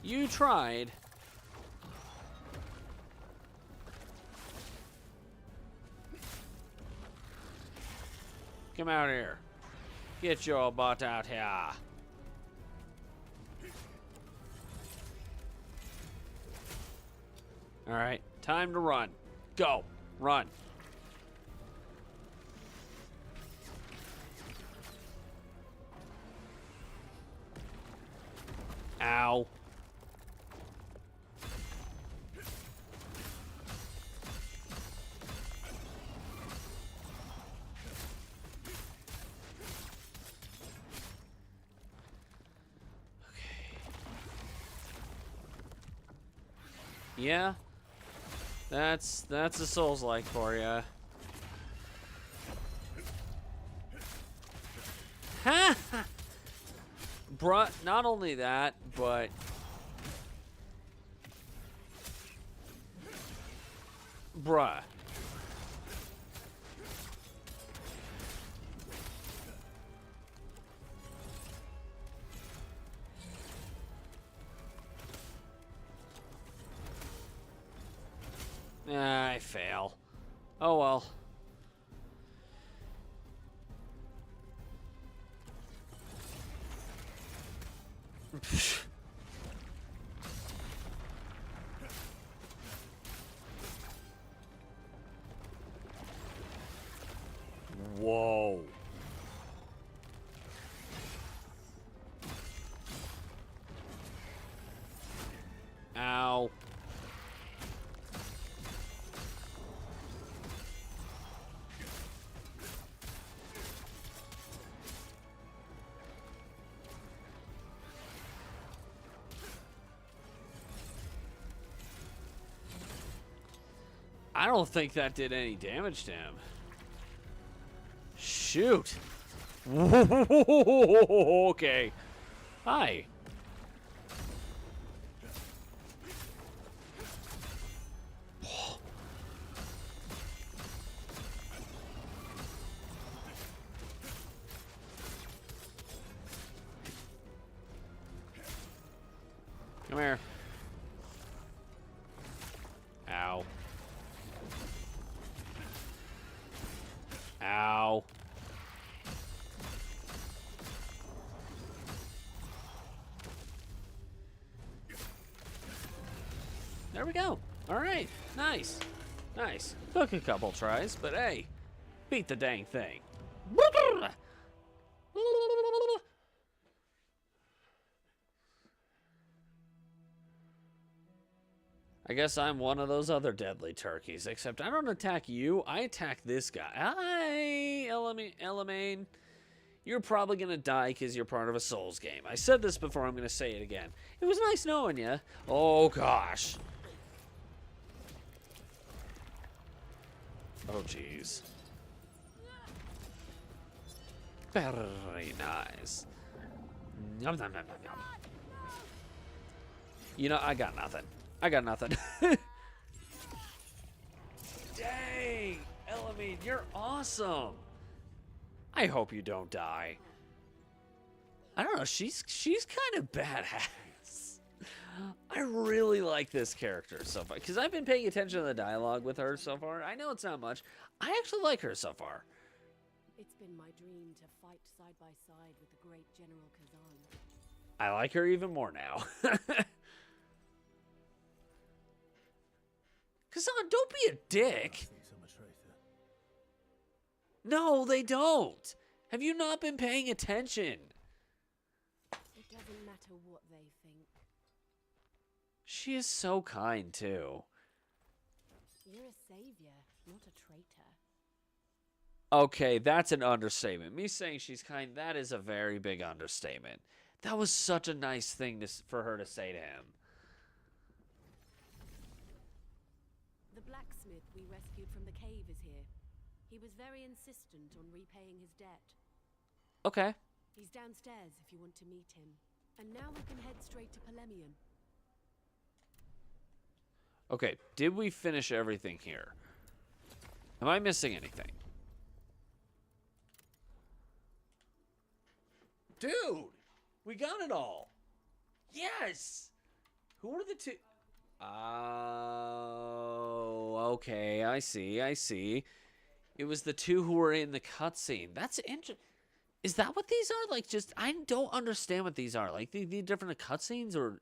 You tried. Come out here. Get your butt out here. Alright, time to run. Go. Run. Ow. Yeah, that's a Souls-like for ya. Ha! Bruh, not only that, but bruh. I fail. Oh well. Whoa. Ow. I don't think that did any damage to him. Shoot. Okay. Hi. Come here. Ow. Ow. There we go. All right. Nice. Nice. Took a couple tries, but hey, beat the dang thing. I guess I'm one of those other deadly turkeys, except I don't attack you, I attack this guy. Hi, Elamane. You're probably going to die because you're part of a Souls game. I said this before, I'm going to say it again. It was nice knowing you. Oh, gosh. Oh, jeez. Very nice. Nom, nom, nom, nom, nom. You know, I got nothing. I got nothing. Dang! Elamine, you're awesome! I hope you don't die. I don't know, she's kind of badass. I really like this character so far, because I've been paying attention to the dialogue with her so far. I know it's not much. I actually like her so far. It's been my dream to fight side by side with the great General Khazan. I like her even more now. Khazan, don't be a dick. No, they don't. Have you not been paying attention? It doesn't matter what they think. She is so kind, too. You're a savior, not a traitor. Okay, that's an understatement. Me saying she's kind, that is a very big understatement. That was such a nice thing for her to say to him. The blacksmith we rescued from the cave is here. He was very insistent on repaying his debt. Okay. He's downstairs if you want to meet him. And now we can head straight to Polemium. Okay, did we finish everything here? Am I missing anything? Dude! We got it all! Yes! Who are the two? Oh, okay, I see. It was the two who were in the cutscene. That's interesting. Is that what these are? Like, just, I don't understand what these are. Like, the different cutscenes, or...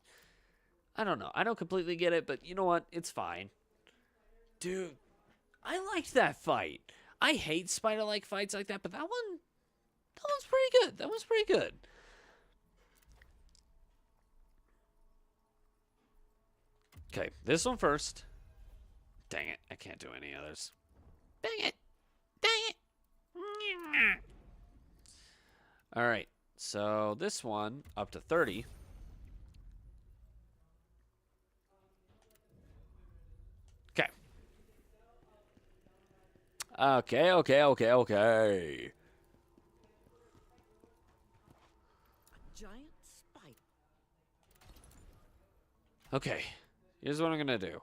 I don't know. I don't completely get it, but you know what? It's fine. Dude, I liked that fight. I hate spider-like fights like that, but that one's pretty good. That one's pretty good. Okay, this one first. Dang it, I can't do any others. Dang it. All right, so this one up to 30. Okay. A giant spider. Okay, here's what I'm gonna do.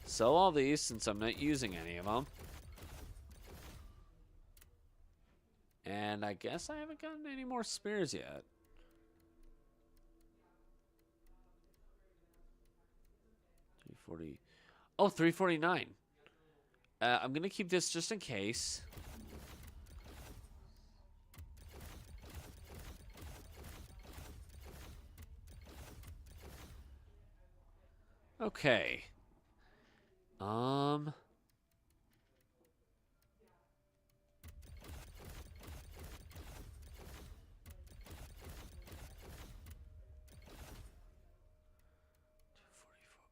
Sell all these since I'm not using any of them. And I guess I haven't gotten any more spears yet. $340. Oh, 349. I'm going to keep this just in case. Okay.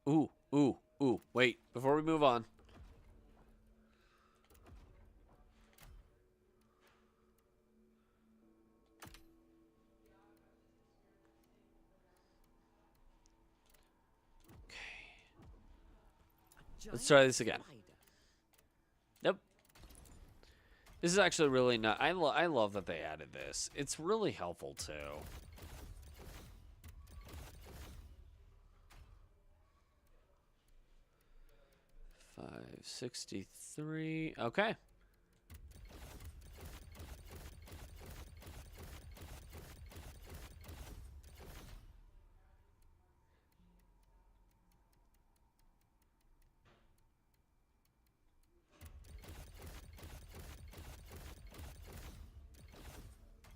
Ooh, ooh, ooh. Wait, before we move on. Let's try this again. Yep. This is actually really not... I love that they added this. It's really helpful, too. 563. Okay.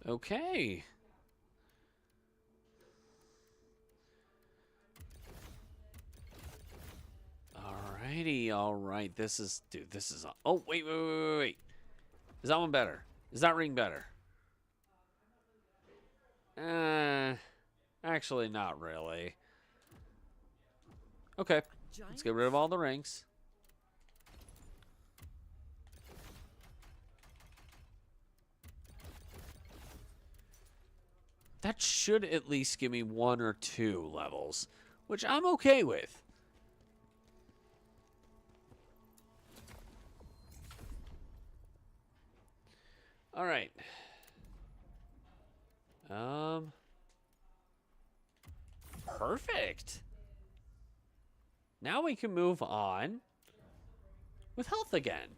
Okay. Alrighty, alright. This is... Dude, this is... Oh, wait. Is that one better? Is that ring better? Actually, not really. Okay. Let's get rid of all the rings. That should at least give me 1 or 2 levels, which I'm okay with. All right. Perfect. Now we can move on with health again.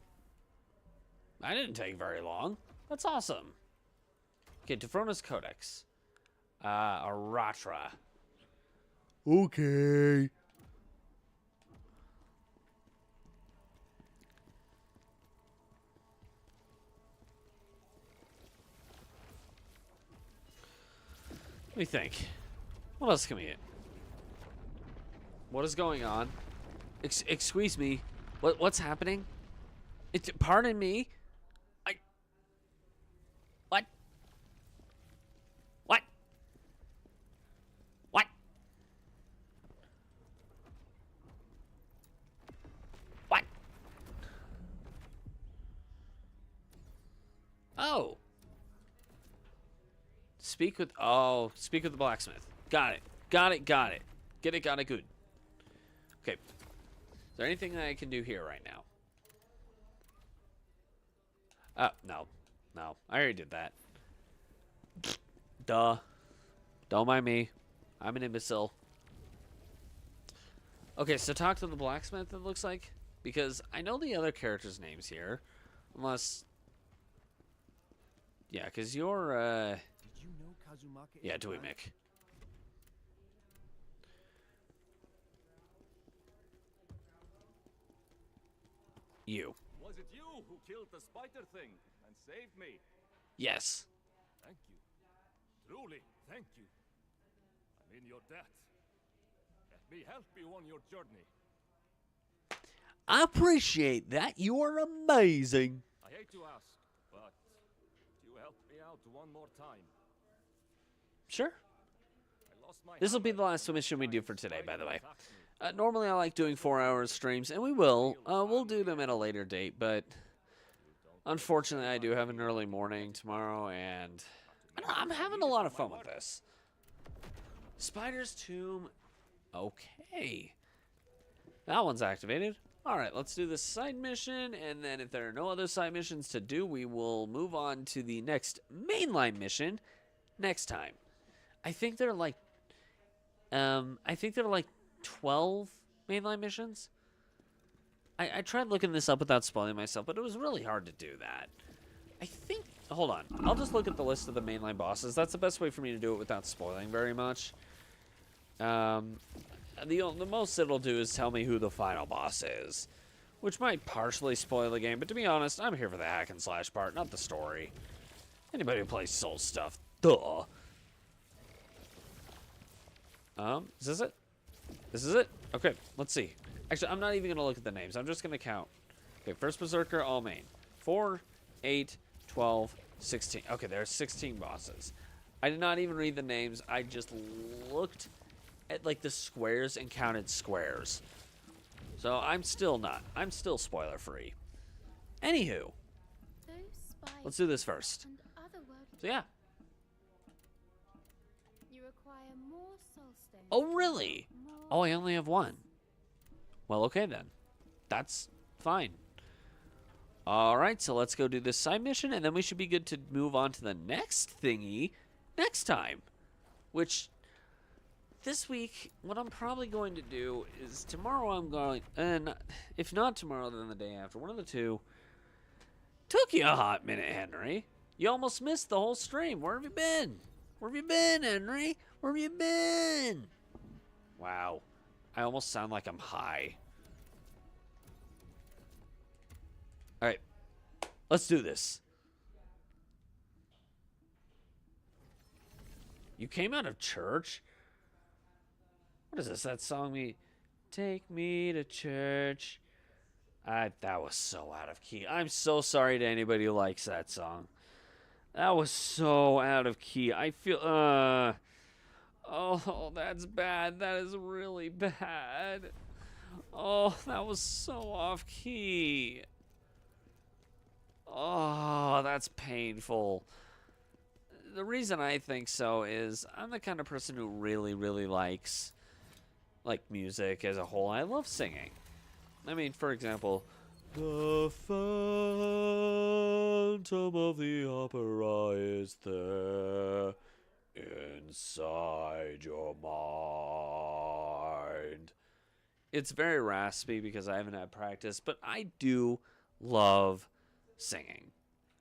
That didn't take very long. That's awesome. Okay, Tefrona's Codex. Aratra. Okay. Let me think. What else can we get? What is going on? Excuse me. What's happening? Pardon me. What? What? What? What? Oh. Speak with the blacksmith. Got it. Get it, good. Okay. Is there anything that I can do here right now? No. I already did that. Duh. Don't mind me. I'm an imbecile. Okay, so talk to the blacksmith, it looks like. Because I know the other characters' names here. Unless... Yeah, because you're, yeah, Dweemic. You. Was it you who killed the spider thing and saved me? Yes. Thank you. Truly, thank you. I'm in your debt. Let me help you on your journey. I appreciate that. You are amazing. I hate to ask, but you help me out one more time. Sure. I lost my This will be hammer the last when the mission we do for spider today, by the way. attacked me. Normally I like doing 4-hour streams, and we will. We'll do them at a later date, but unfortunately I do have an early morning tomorrow, and I don't know, I'm having a lot of fun with this. Spider's Tomb. Okay. That one's activated. Alright, let's do this side mission, and then if there are no other side missions to do, we will move on to the next mainline mission next time. I think they're like 12 mainline missions. I tried looking this up without spoiling myself, but it was really hard to do that. I think... Hold on. I'll just look at the list of the mainline bosses. That's the best way for me to do it without spoiling very much. the most it'll do is tell me who the final boss is, which might partially spoil the game. But to be honest, I'm here for the hack and slash part, not the story. Anybody who plays Soul stuff, duh. Is this it? This is it? Okay, let's see. Actually, I'm not even gonna look at the names. I'm just gonna count. Okay, first Berserker, all main. 4, 8, 12, 16. Okay, there's 16 bosses. I did not even read the names. I just looked at like the squares and counted squares. So I'm still spoiler free. Anywho, Those spiders let's do this first. and otherworldly. So yeah. You require more soul stones. Oh really? More Oh, I only have one. Well, okay then. That's fine. Alright, so let's go do this side mission, and then we should be good to move on to the next thingy next time. Which, this week, what I'm probably going to do is tomorrow I'm going, and if not tomorrow, then the day after. One of the two. Took you a hot minute, Henry. You almost missed the whole stream. Where have you been? Where have you been, Henry? Where have you been? Wow. I almost sound like I'm high. Alright. Let's do this. You came out of church? What is this? That song me... Take me to church. That was so out of key. I'm so sorry to anybody who likes that song. That was so out of key. I feel... Oh, that's bad. That is really bad. Oh, that was so off key. Oh, that's painful. The reason I think so is I'm the kind of person who really, really likes, like, music as a whole. I love singing. I mean, for example, the Phantom of the Opera is there inside your mind. It's very raspy because I haven't had practice, but I do love singing.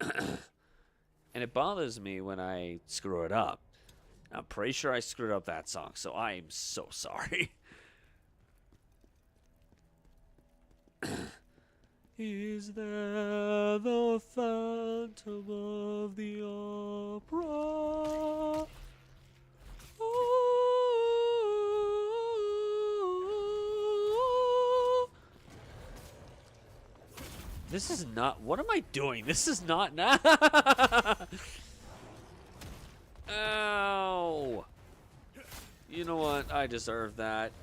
And it bothers me when I screw it up. I'm pretty sure I screwed up that song, so I am so sorry. Is there the Phantom of the Opera? This is not... What am I doing? This is not... Ow! You know what? I deserve that.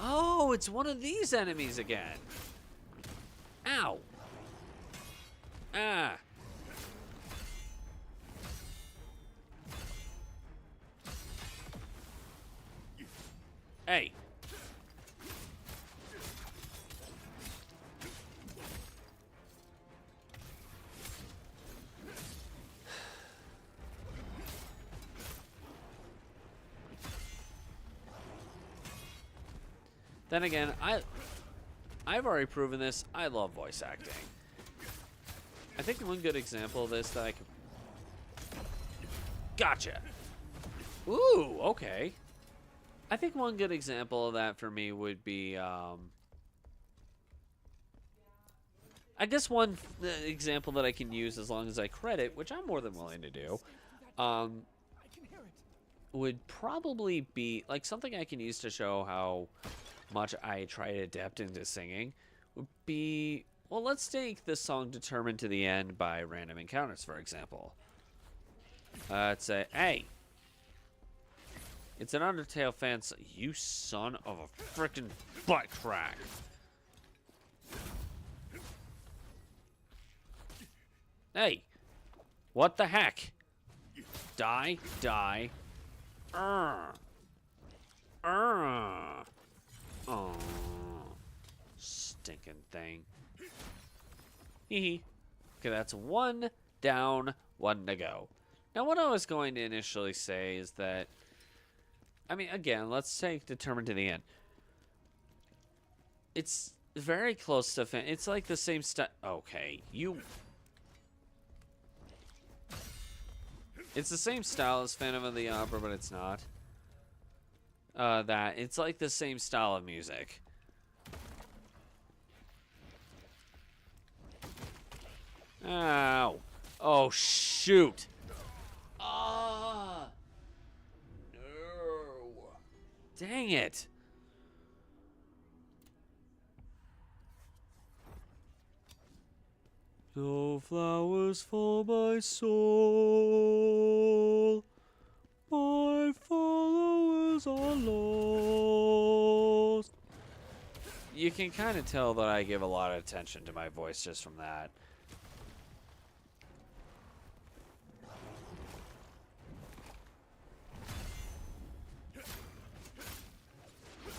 Oh, it's one of these enemies again. Ow. Ah. Hey. Then again, I've already proven this. I love voice acting. I think one good example of this that I can... Gotcha. Ooh, okay. I think one good example of that for me would be, I guess one example that I can use as long as I credit, which I'm more than willing to do, would probably be, like, something I can use to show how much I try to adapt into singing would be, well, let's take this song Determined to the End by Random Encounters, for example. Let's say, hey. It's an Undertale fan. You son of a frickin' butt crack. Hey. What the heck? Die. Die. Oh. Stinking thing. Hee. Okay, that's one down, one to go. Now, what I was going to initially say is that, I mean, again, let's take Determined to the End. It's very close to it's like the same style. Okay, you. It's the same style as Phantom of the Opera, but it's not. It's like the same style of music. Ow. Oh, shoot. Ah. No. Dang it. No flowers for my soul. My followers are lost. You can kind of tell that I give a lot of attention to my voice just from that.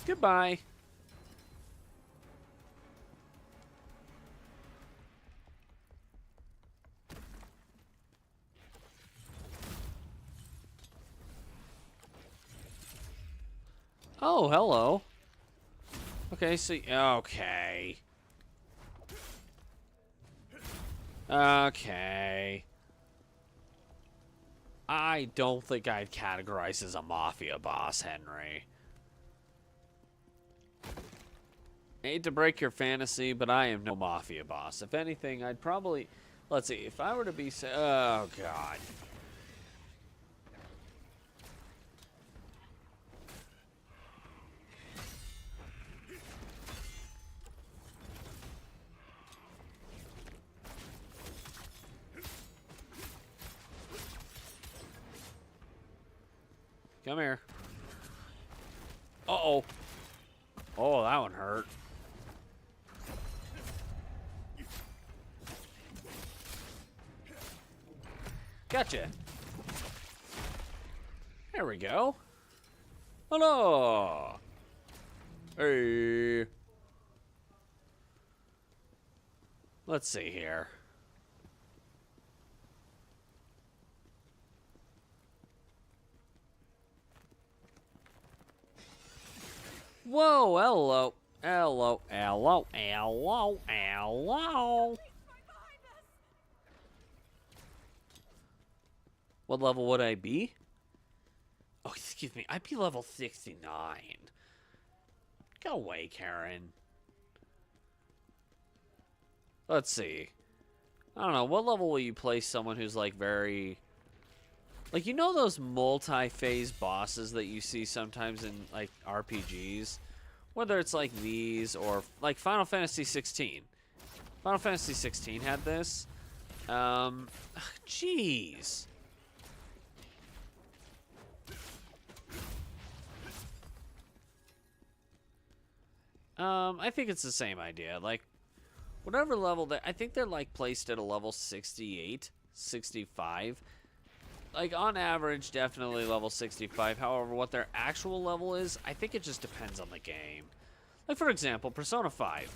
Goodbye. Oh, hello. Okay, so... Okay. Okay. I don't think I'd categorize as a mafia boss, Henry. I hate to break your fantasy, but I am no mafia boss. If anything, I'd probably... Let's see, if I were to be... Oh, God. Come here. Uh-oh. Oh, that one hurt. Gotcha. There we go. Hello. Hey. Let's see here. Whoa, hello. Hello, hello, hello, hello. What level would I be? Oh, excuse me. I'd be level 69. Go away, Karen. Let's see. I don't know. What level will you place someone who's like very... Like, you know those multi-phase bosses that you see sometimes in, like, RPGs? Whether it's like these or, like, Final Fantasy 16. Final Fantasy 16 had this. Jeez. I think it's the same idea. Like, whatever level that... I think they're, like, placed at a level 68, 65. Like, on average, definitely level 65. However, what their actual level is, I think it just depends on the game. Like, for example, Persona 5.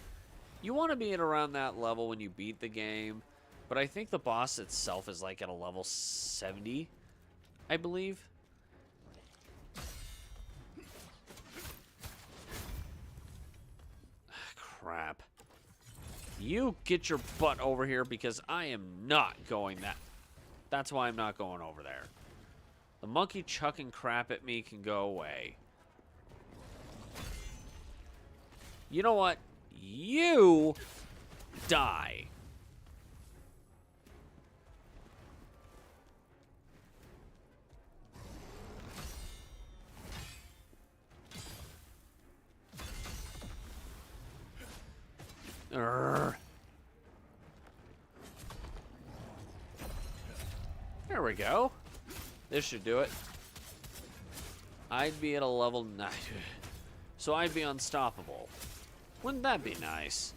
You want to be at around that level when you beat the game, but I think the boss itself is, like, at a level 70, I believe. Crap. You get your butt over here because I am not going that... That's why I'm not going over there. The monkey chucking crap at me can go away. You know what? You die. Urgh. There we go. This should do it. I'd be at a level 9. So I'd be unstoppable. Wouldn't that be nice?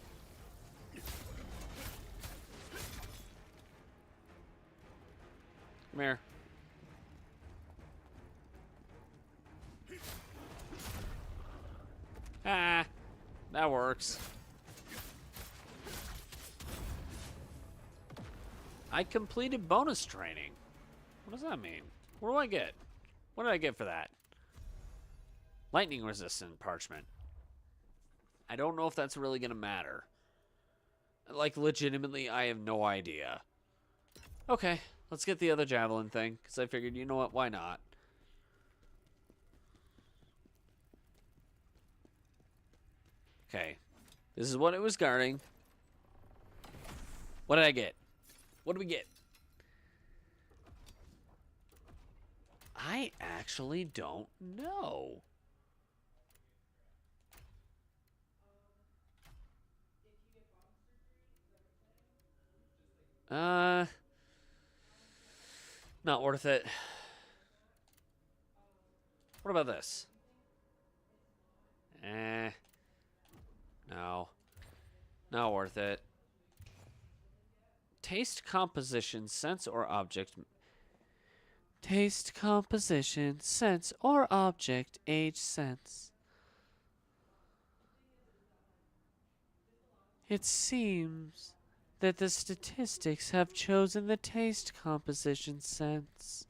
Come here. Ah, that works. I completed bonus training. What does that mean? What do I get? What did I get for that? Lightning resistant parchment. I don't know if that's really going to matter. Like, legitimately, I have no idea. Okay, let's get the other javelin thing, because I figured, you know what, why not? Okay, this is what it was guarding. What did I get? What did we get? I actually don't know. Not worth it. What about this? No. Not worth it. Taste, composition, sense, or object. Taste, composition, sense, or object, age, sense. It seems that the statistics have chosen the taste, composition, sense.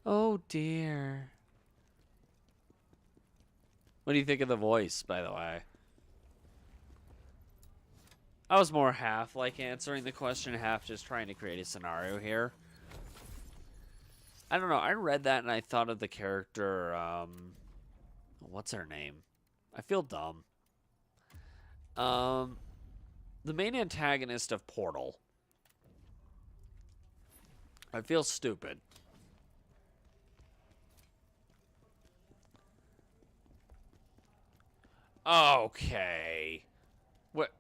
Oh dear. What do you think of the voice, by the way? I was more half like answering the question, half just trying to create a scenario here. I don't know. I read that and I thought of the character, what's her name? I feel dumb. The main antagonist of Portal. I feel stupid. Okay. What?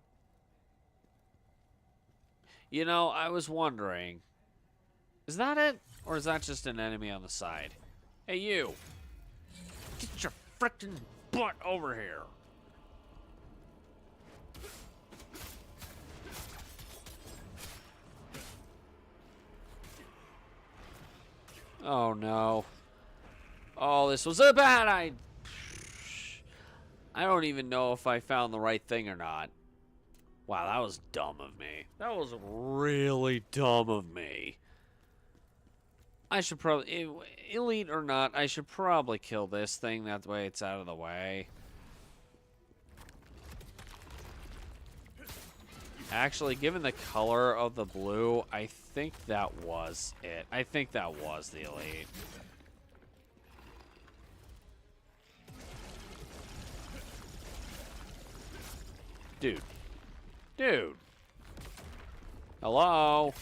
You know, I was wondering. Is that it? Or is that just an enemy on the side? Hey, you. Get your frickin' butt over here. Oh, no. Oh, this was a bad idea. I don't even know if I found the right thing or not. Wow, that was dumb of me. That was really dumb of me. I should probably, elite or not, I should probably kill this thing. That way it's out of the way. Actually, given the color of the blue, I think that was it. I think that was the elite. Dude. Dude. Hello?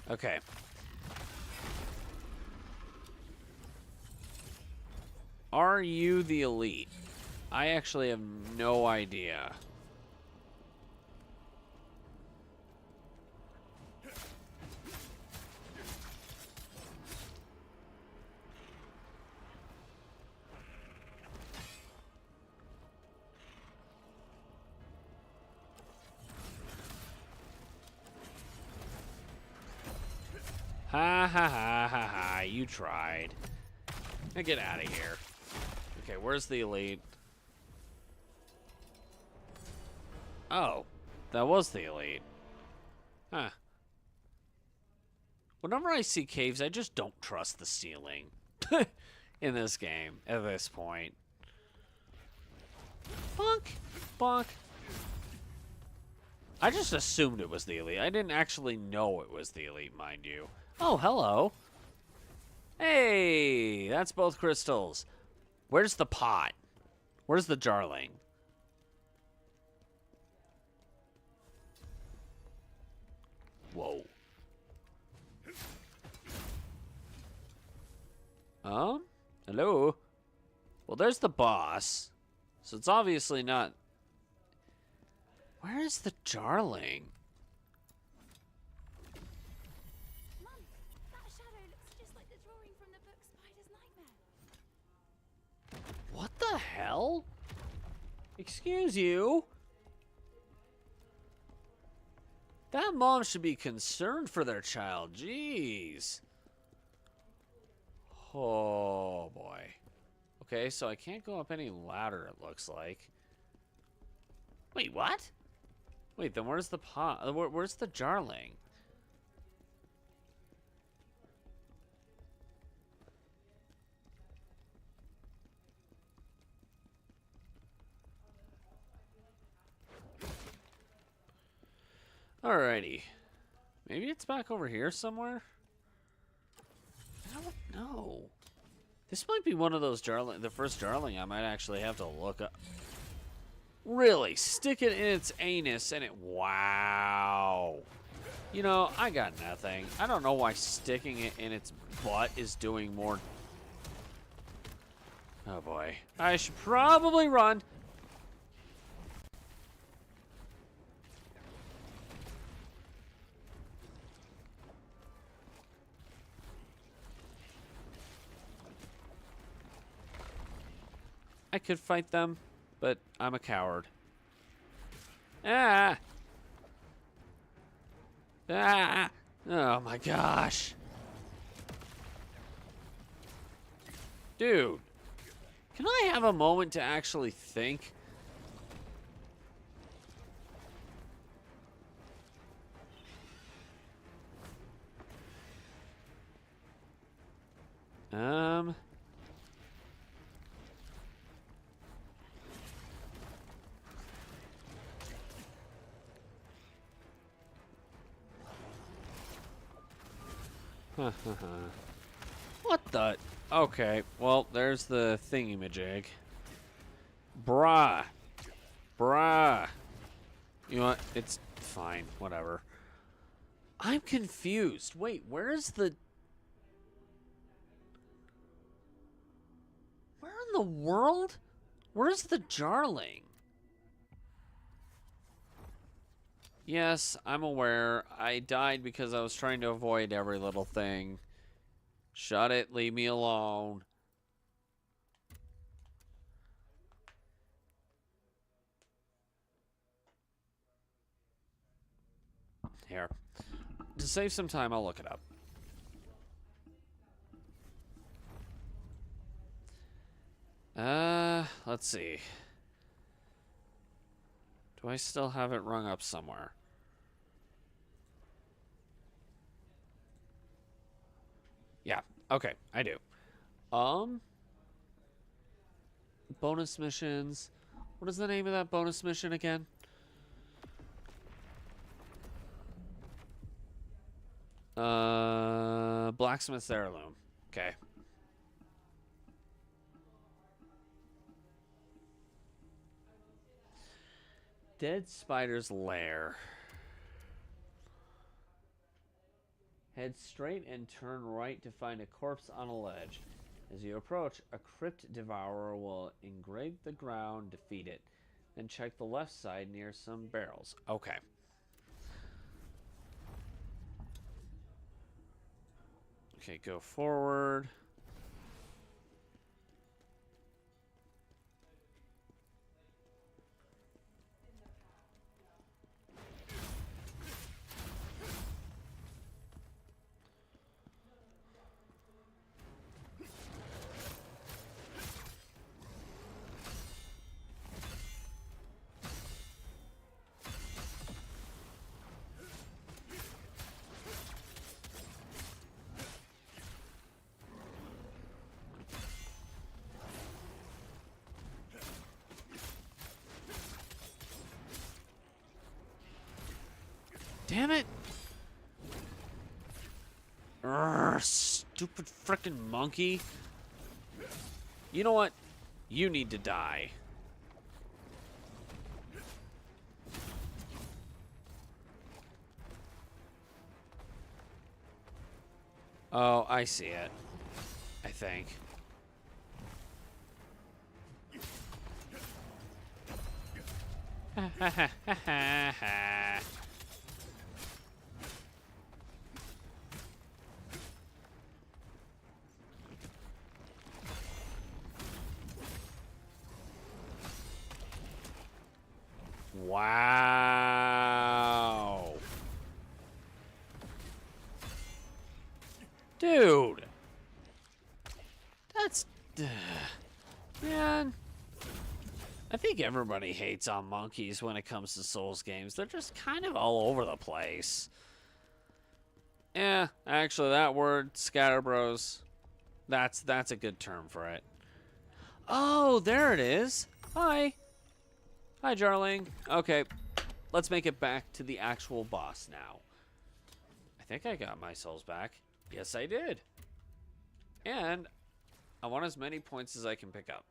Okay. Are you the elite? I actually have no idea. Ha ha ha ha ha, you tried. Now get out of here. Okay, where's the elite? Oh, that was the elite. Huh. Whenever I see caves, I just don't trust the ceiling in this game at this point. Bonk, bonk. I just assumed it was the elite. I didn't actually know it was the elite, mind you. Oh, hello. Hey, that's both crystals. Where's the pot? Where's the jarling? Whoa. Hello? Well, there's the boss. So it's obviously not... Where is the jarling? Mum, that shadow looks just like the drawing from the book Spider's Nightmare. What the hell? Excuse you? That mom should be concerned for their child. Jeez. Oh, boy. Okay, so I can't go up any ladder, it looks like. Wait, what? Wait, then where's the pot? Where's the jarling? Alrighty. Maybe it's back over here somewhere? I don't know. This might be one of those Jarling, the first Jarling I might actually have to look up. Really? Stick it in its anus and it... Wow. You know, I got nothing. I don't know why sticking it in its butt is doing more... Oh boy. I should probably run. I could fight them, but I'm a coward. Ah! Ah! Oh my gosh. Dude. Can I have a moment to actually think? What the? Okay, well, there's the thingy-majig. Bruh. Bruh. You know what? It's fine. Whatever. I'm confused. Wait, where's the... Where in the world? Where's the Jarling? Yes, I'm aware. I died because I was trying to avoid every little thing. Shut it. Leave me alone. Here. To save some time, I'll look it up. Let's see. Do I still have it rung up somewhere? Yeah, okay, I do. Bonus missions. What is the name of that bonus mission again? Blacksmith's Heirloom. Okay. Dead Spider's Lair. Head straight and turn right to find a corpse on a ledge. As you approach, a crypt devourer will engrave the ground, defeat it. Then check the left side near some barrels. Okay. Okay, go forward. Damn it! Urgh, stupid frickin' monkey. You know what? You need to die. Oh, I see it. I think. Ha ha ha ha ha ha. Wow. Dude. That's... man. I think everybody hates on monkeys when it comes to Souls games. They're just kind of all over the place. Yeah, actually that word, scatterbros, that's a good term for it. Oh, there it is. Hi. Hi, Jarling. Okay. let's make it back to the actual boss now. I think I got my souls back. Yes, I did. And I want as many points as I can pick up.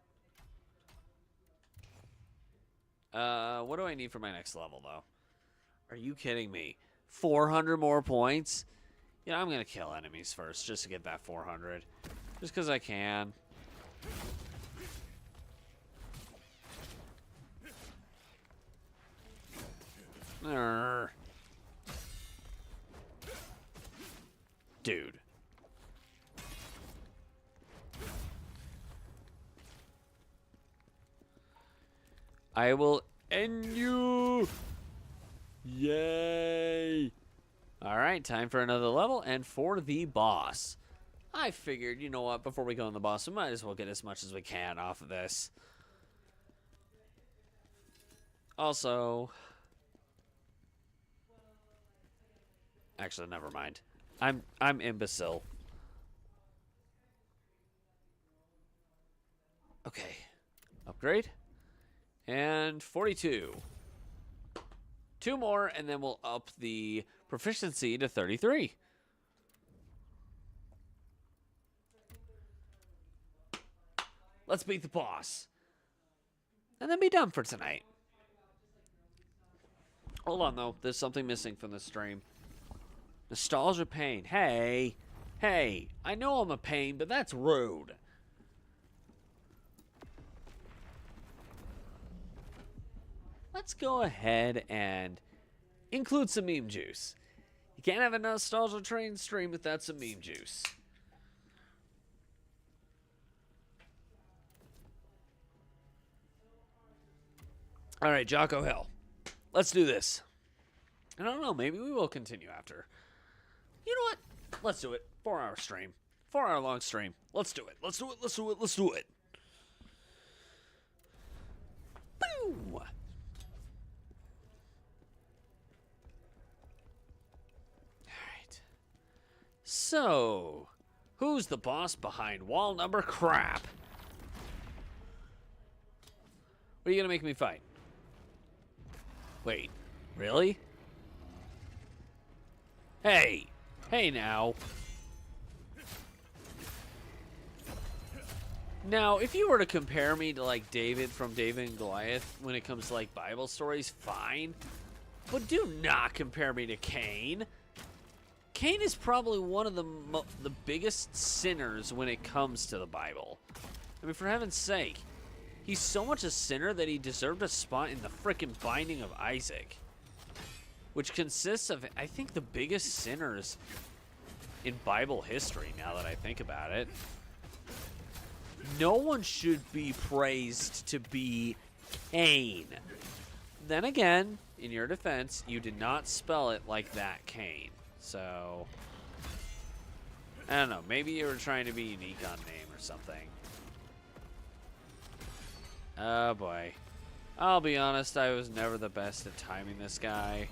What do I need for my next level, though? Are you kidding me? 400 more points? Yeah, I'm going to kill enemies first just to get that 400. Just because I can. Urgh. Dude. I will end you. Yay. Alright, time for another level and for the boss. I figured, you know what, before we go on the boss, we might as well get as much as we can off of this. Also... Actually, never mind. I'm imbecile. Okay. Upgrade. And 42. 2 more, and then we'll up the proficiency to 33. Let's beat the boss. And then be done for tonight. Hold on, though. There's something missing from this stream. Nostalgia pain. Hey. Hey. I know I'm a pain, but that's rude. Let's go ahead and include some meme juice. You can't have a nostalgia train stream without some meme juice. All right, Jocko Hill. Let's do this. I don't know. Maybe we will continue after. You know what? Let's do it. 4-hour stream. 4-hour long stream. Let's do it. Let's do it. Let's do it. Let's do it. Boo! So, who's the boss behind wall number crap? What are you going to make me fight? Wait, really? Hey! Hey now. Now, if you were to compare me to, like, David from David and Goliath when it comes to, like, Bible stories, fine. But do not compare me to Cain. Cain is probably one of the biggest sinners when it comes to the Bible. I mean, for heaven's sake. He's so much a sinner that he deserved a spot in the frickin' Binding of Isaac. Which consists of, I think, the biggest sinners in Bible history, now that I think about it. No one should be praised to be Cain. Then again, in your defense, you did not spell it like that, Cain. So, I don't know. Maybe you were trying to be unique on name or something. Oh, boy. I'll be honest, I was never the best at timing this guy.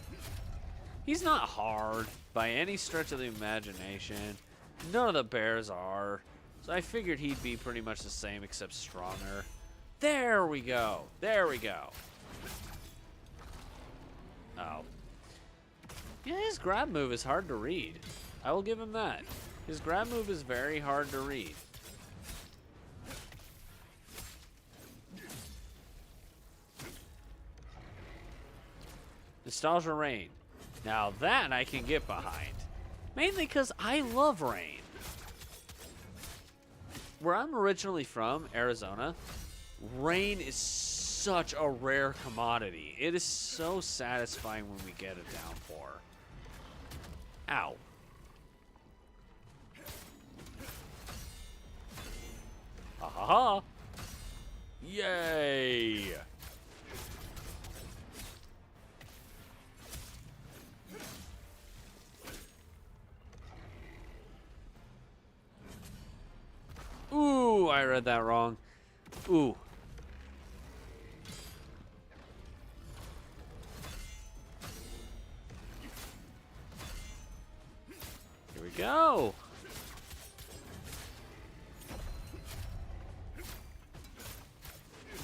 He's not hard by any stretch of the imagination. None of the bears are. So I figured he'd be pretty much the same except stronger. There we go. There we go. Oh. Yeah, his grab move is hard to read. I will give him that. His grab move is very hard to read. Nostalgia Rain. Now that I can get behind. Mainly because I love rain. Where I'm originally from, Arizona, rain is such a rare commodity. It is so satisfying when we get a downpour. Ow. Ha ha ha. Yay. Ooh, I read that wrong. Ooh. Here we go.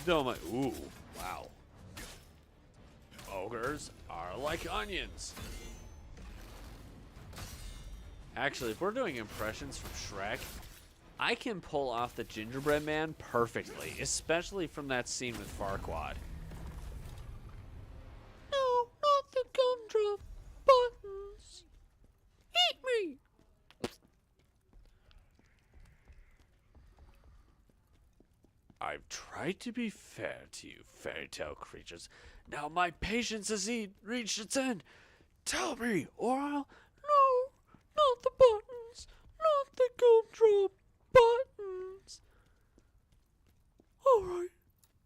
Oh my, ooh, wow. Ogres are I like onions. Actually, if we're doing impressions from Shrek, I can pull off the gingerbread man perfectly, especially from that scene with Farquaad. No, not the gumdrop buttons. Eat me. I've tried to be fair to you, fairy tale creatures. Now my patience has reached its end. Tell me, or I'll... No, not the buttons. Not the gumdrop buttons. All right.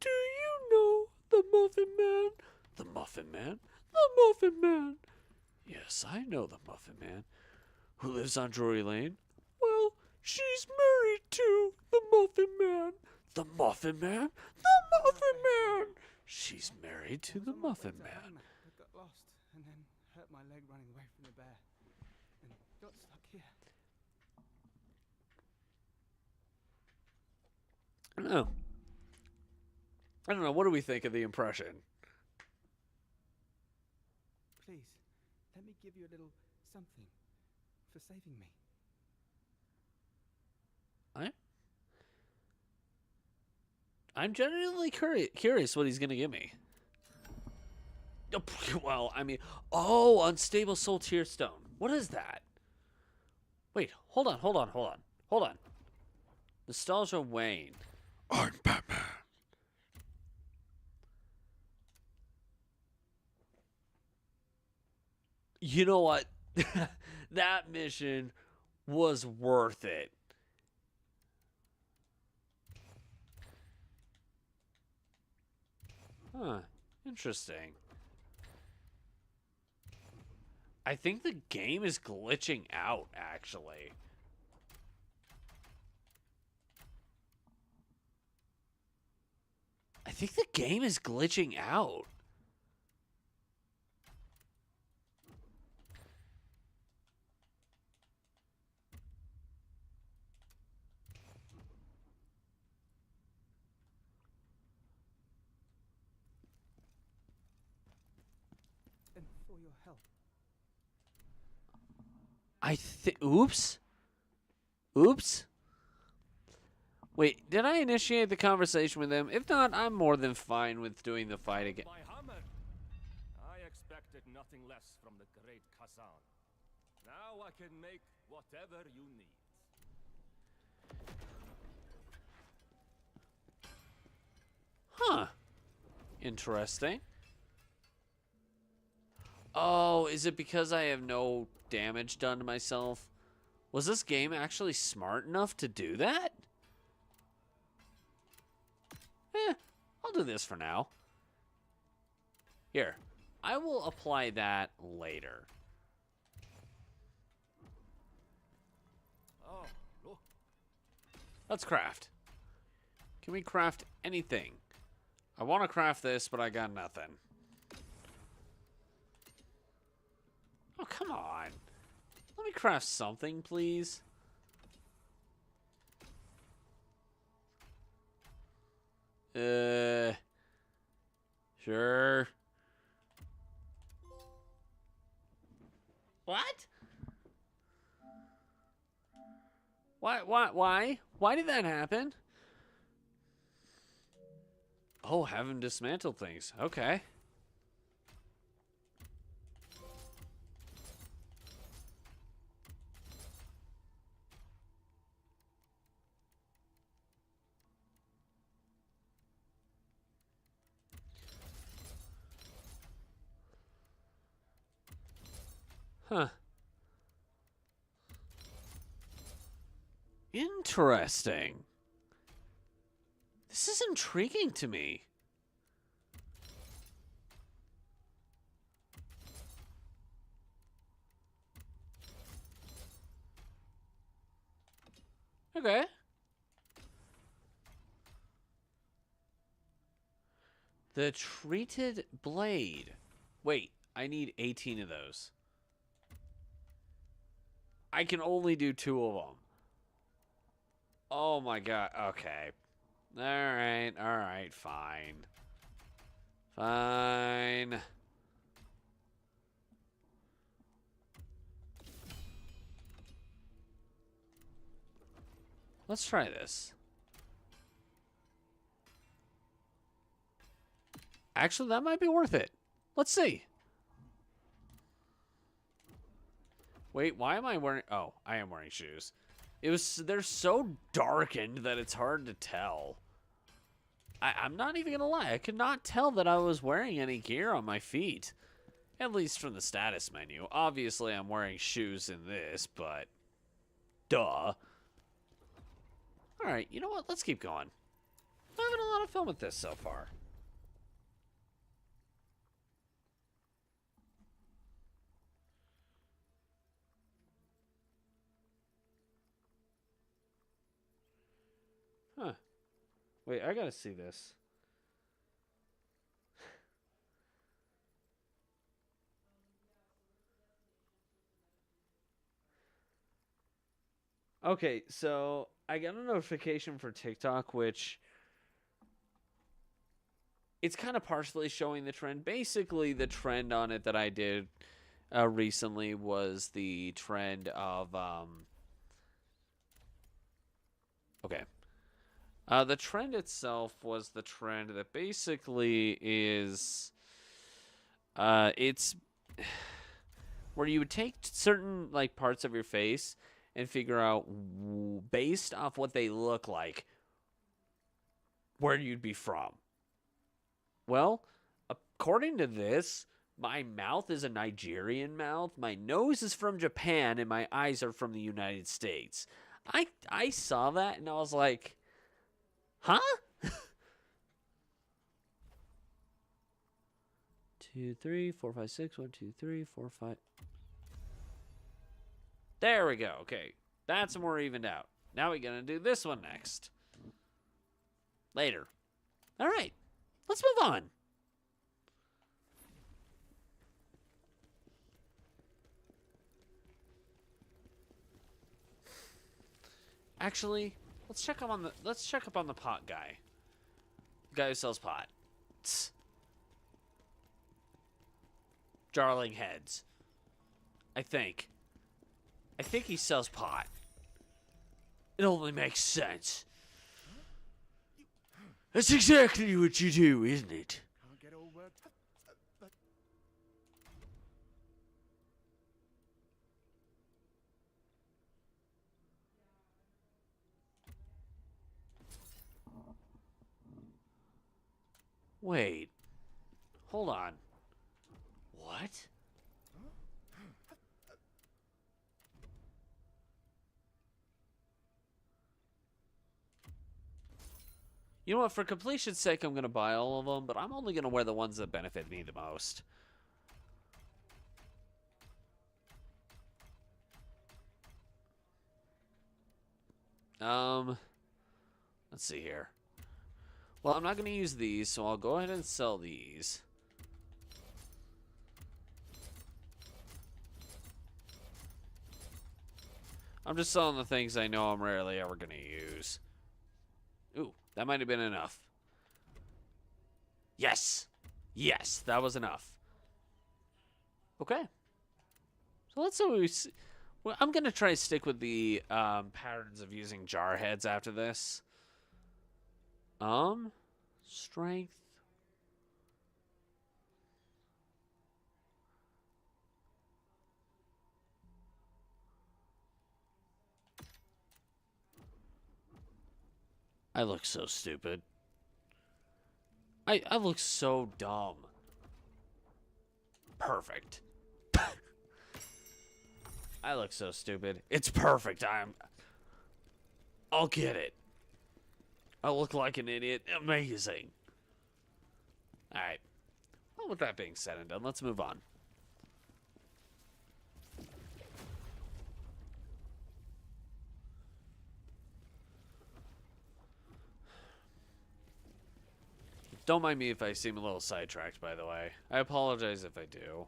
Do you know the Muffin Man? The Muffin Man? The Muffin Man. Yes, I know the Muffin Man. Who lives on Drury Lane? Well, she's married to the Muffin Man. The Muffin Man? The Muffin Man! She's married to the Muffin Man. I got lost and then hurt my leg running away from the bear and got stuck here. I don't know. I don't know. What do we think of the impression? Please, let me give you a little something for saving me. I'm genuinely curious what he's going to give me. Well, I mean, oh, unstable soul tear stone. What is that? Wait, hold on. Nostalgia Wayne. I'm Batman. You know what? That mission was worth it. Huh. Interesting. I think the game is glitching out, actually. I think the game is glitching out. And for your help. Oops. Oops. Wait, did I initiate the conversation with him? If not, I'm more than fine with doing the fight again. My hammer. I expected nothing less from the great Khazan. Now I can make whatever you need. Huh. Interesting. Oh, is it because I have no damage done to myself? Was this game actually smart enough to do that? I'll do this for now. Here, I will apply that later. Oh, look. Let's craft. Can we craft anything? I want to craft this, but I got nothing. Oh, come on. Let me craft something, please. Sure. What? Why? Why did that happen? Oh, have him dismantle things. Okay. Huh. Interesting. This is intriguing to me. Okay. The treated blade. Wait, I need 18 of those. I can only do 2 of them. Oh my god. Okay. Alright, fine. Fine. Let's try this. Actually, that might be worth it. Let's see. Wait, why am I wearing... Oh, I am wearing shoes. They're so darkened that it's hard to tell. I'm not even gonna lie. I could not tell that I was wearing any gear on my feet. At least from the status menu. Obviously, I'm wearing shoes in this, but... Duh. Alright, you know what? Let's keep going. I'm having a lot of fun with this so far. Huh. Wait, I gotta see this. Okay, so I got a notification for TikTok, which it's kind of partially showing the trend. Basically, the trend on it that I did recently was the trend of okay. The trend itself was the trend that basically is it's where you would take certain like parts of your face and figure out, based off what they look like, where you'd be from. Well, according to this, my mouth is a Nigerian mouth, my nose is from Japan, and my eyes are from the United States. I saw that and I was like, huh? 2, 3, 4, 5, 6. 1, 2, 3, 4, 5. There we go. Okay. That's more evened out. Now we're going to do this one next. Later. All right. Let's move on. Actually, let's check up on the pot guy. The guy who sells pot. Tss. Jarling heads. I think he sells pot. It only makes sense. That's exactly what you do, isn't it? Can't get all worked up. But Wait. Hold on. What? You know what? For completion's sake, I'm going to buy all of them, but I'm only going to wear the ones that benefit me the most. Let's see here. Well, I'm not going to use these, so I'll go ahead and sell these. I'm just selling the things I know I'm rarely ever going to use. Ooh, that might have been enough. Yes! Yes, that was enough. Okay. So let's see. Well, I'm going to try to stick with the patterns of using jar heads after this. Strength. I look so stupid. I look so dumb. Perfect. I look so stupid. It's perfect. I'll get it. I look like an idiot. Amazing. Alright. Well, with that being said and done, let's move on. Don't mind me if I seem a little sidetracked, by the way. I apologize if I do.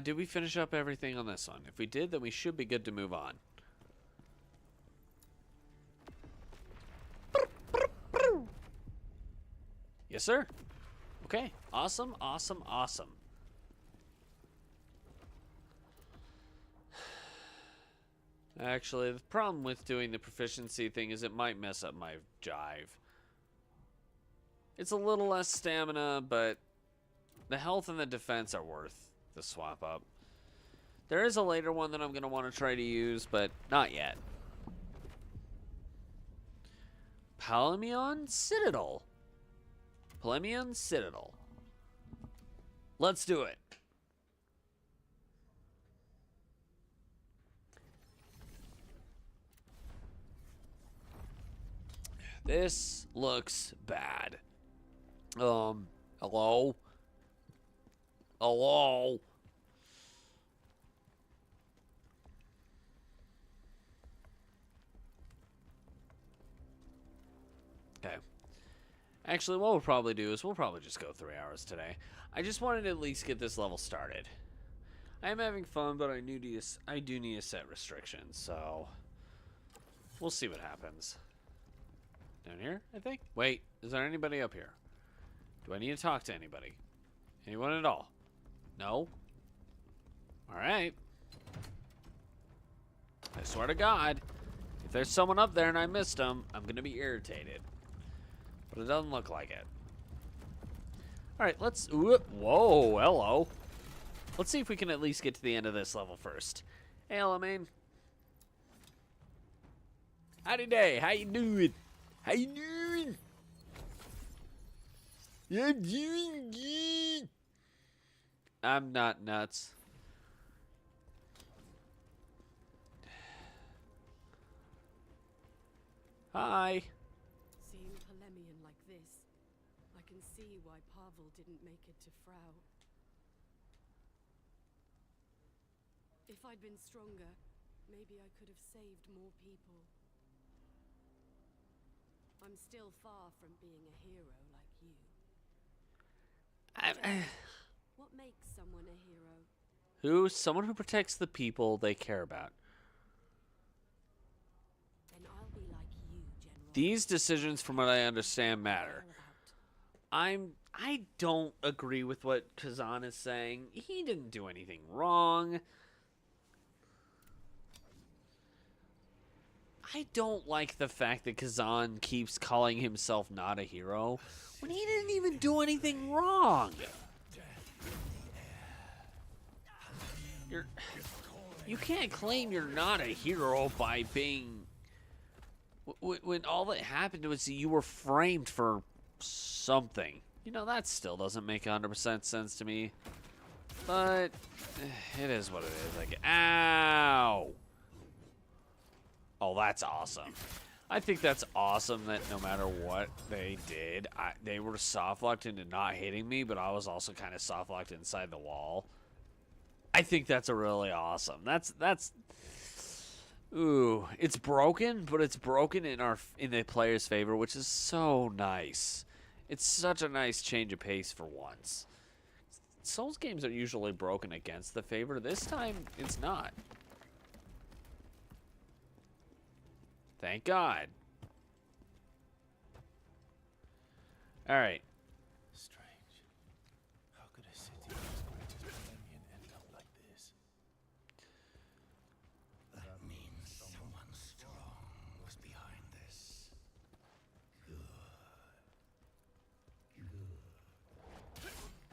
Did we finish up everything on this one? If we did, then we should be good to move on. Yes, sir. Okay. Awesome, awesome, awesome. Actually, the problem with doing the proficiency thing is it might mess up my jive. It's a little less stamina, but the health and the defense are worth the swap up. There is a later one that I'm going to want to try to use, but not yet. Palemion Citadel. Palemion Citadel. Let's do it. This looks bad. Hello? Hello? Okay. Actually, what we'll probably do is we'll probably just go 3 hours today. I just wanted to at least get this level started. I am having fun, but I do need to set restrictions, so we'll see what happens. Down here, I think? Wait, is there anybody up here? Do I need to talk to anybody? Anyone at all? No? Alright. I swear to God, if there's someone up there and I missed them, I'm going to be irritated. But it doesn't look like it. Alright, let's... Whoa, hello. Let's see if we can at least get to the end of this level first. Hey, Alamane. Howdy day, how you doing? How you doing? I'm doing good. I'm not nuts. Hi. Seeing Palemion like this, I can see why Pavel didn't make it to Frau. If I'd been stronger, maybe I could have saved more people. I'm still far from being a hero like you. What makes someone a hero? Someone who protects the people they care about. Then I'll be like you, General. These decisions, from what I understand, matter. I don't agree with what Khazan is saying. He didn't do anything wrong. I don't like the fact that Khazan keeps calling himself not a hero when he didn't even do anything wrong. You can't claim you're not a hero by being... When all that happened was you were framed for something. You know, that still doesn't make 100% sense to me. But it is what it is. Like, ow! Oh, that's awesome. I think that's awesome that no matter what they did, they were soft-locked into not hitting me, but I was also kind of soft-locked inside the wall. I think that's a really awesome. That's ooh, it's broken, but it's broken in the player's favor, which is so nice. It's such a nice change of pace for once. Souls games are usually broken against the favor. This time, it's not. Thank God. All right. Strange. How could a city as great as Palemion end up like this? That means someone strong was behind this.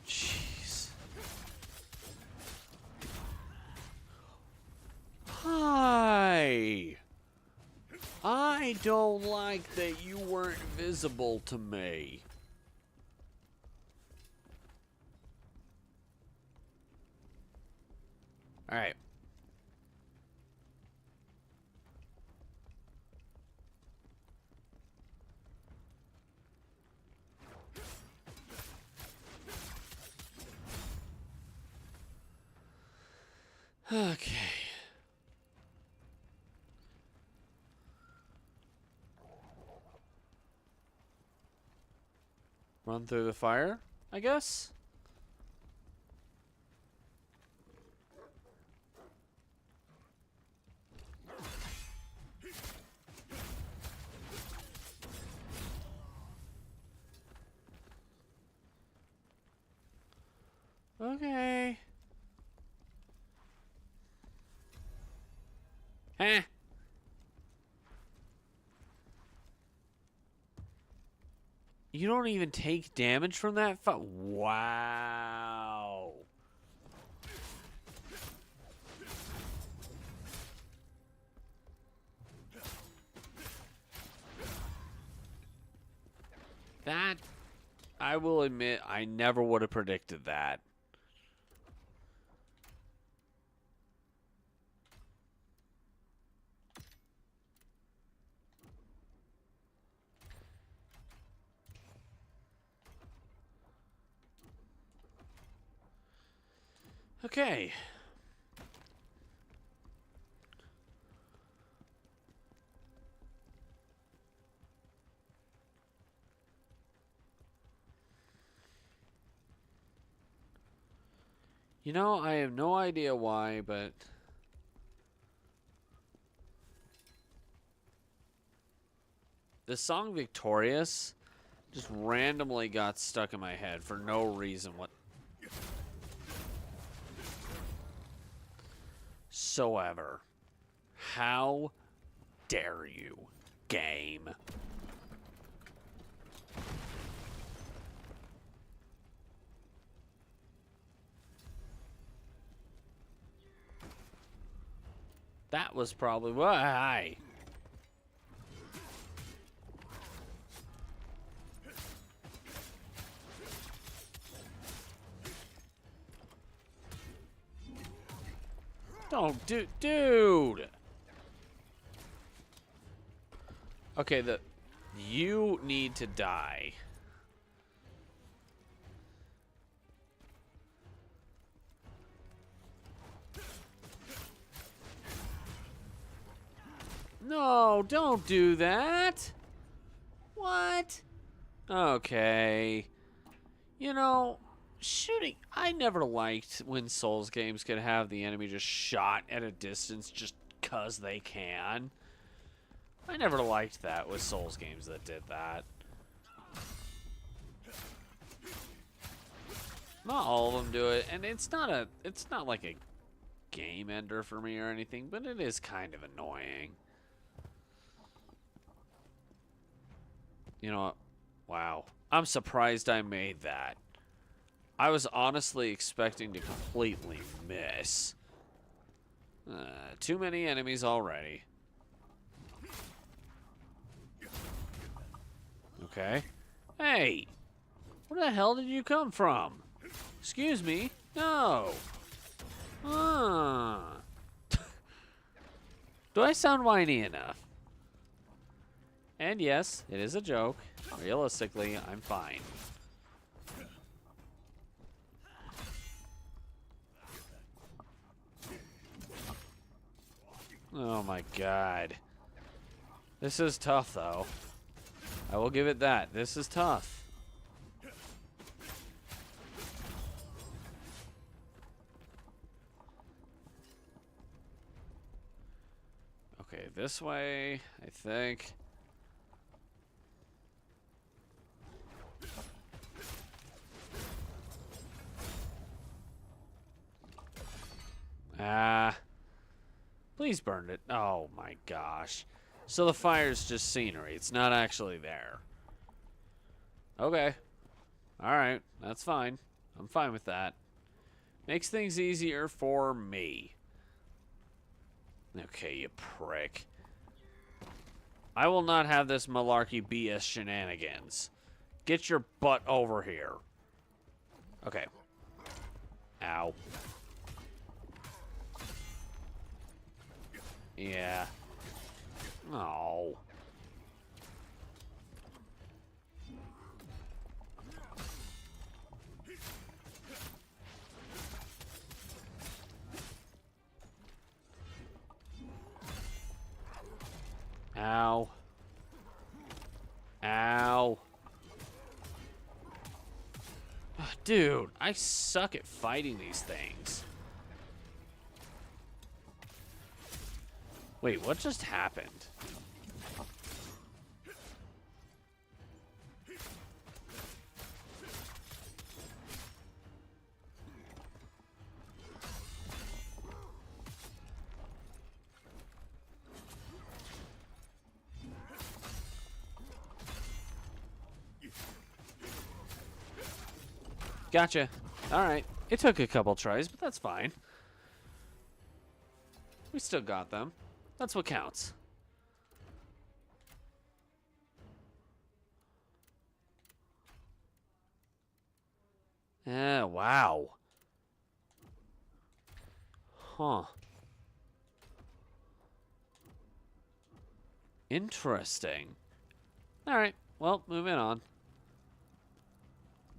Jeez. Hi. I don't like that you weren't visible to me. All right. Okay. Run through the fire, I guess? Okay. Huh? You don't even take damage from that? Wow. That, I will admit, I never would have predicted that. Okay. You know, I have no idea why, but the song Victorious just randomly got stuck in my head for no reason whatsoever. How dare you, game? That was probably why. Don't, dude. Okay, you need to die. No, don't do that. What? Okay. You know, shooting. I never liked when Souls games could have the enemy just shot at a distance just because they can. I never liked that with Souls games that did that. Not all of them do it, and it's not like a game ender for me or anything, but it is kind of annoying. You know what? Wow. I'm surprised I made that. I was honestly expecting to completely miss. Too many enemies already. Okay. Hey! Where the hell did you come from? Excuse me? No! Do I sound whiny enough? And yes, it is a joke. Realistically, I'm fine. Oh my god. This is tough, though. I will give it that. This is tough. Okay, this way, I think. Please burn it. Oh my gosh. So the fire's just scenery. It's not actually there. Okay. Alright. That's fine. I'm fine with that. Makes things easier for me. Okay, you prick. I will not have this malarkey BS shenanigans. Get your butt over here. Okay. Ow. Yeah. Oh. Ow. Ow. Dude, I suck at fighting these things. Wait, what just happened? Gotcha. Alright. It took a couple tries, but that's fine. We still got them. That's what counts. Yeah, wow. Huh. Interesting. Alright, well, moving on.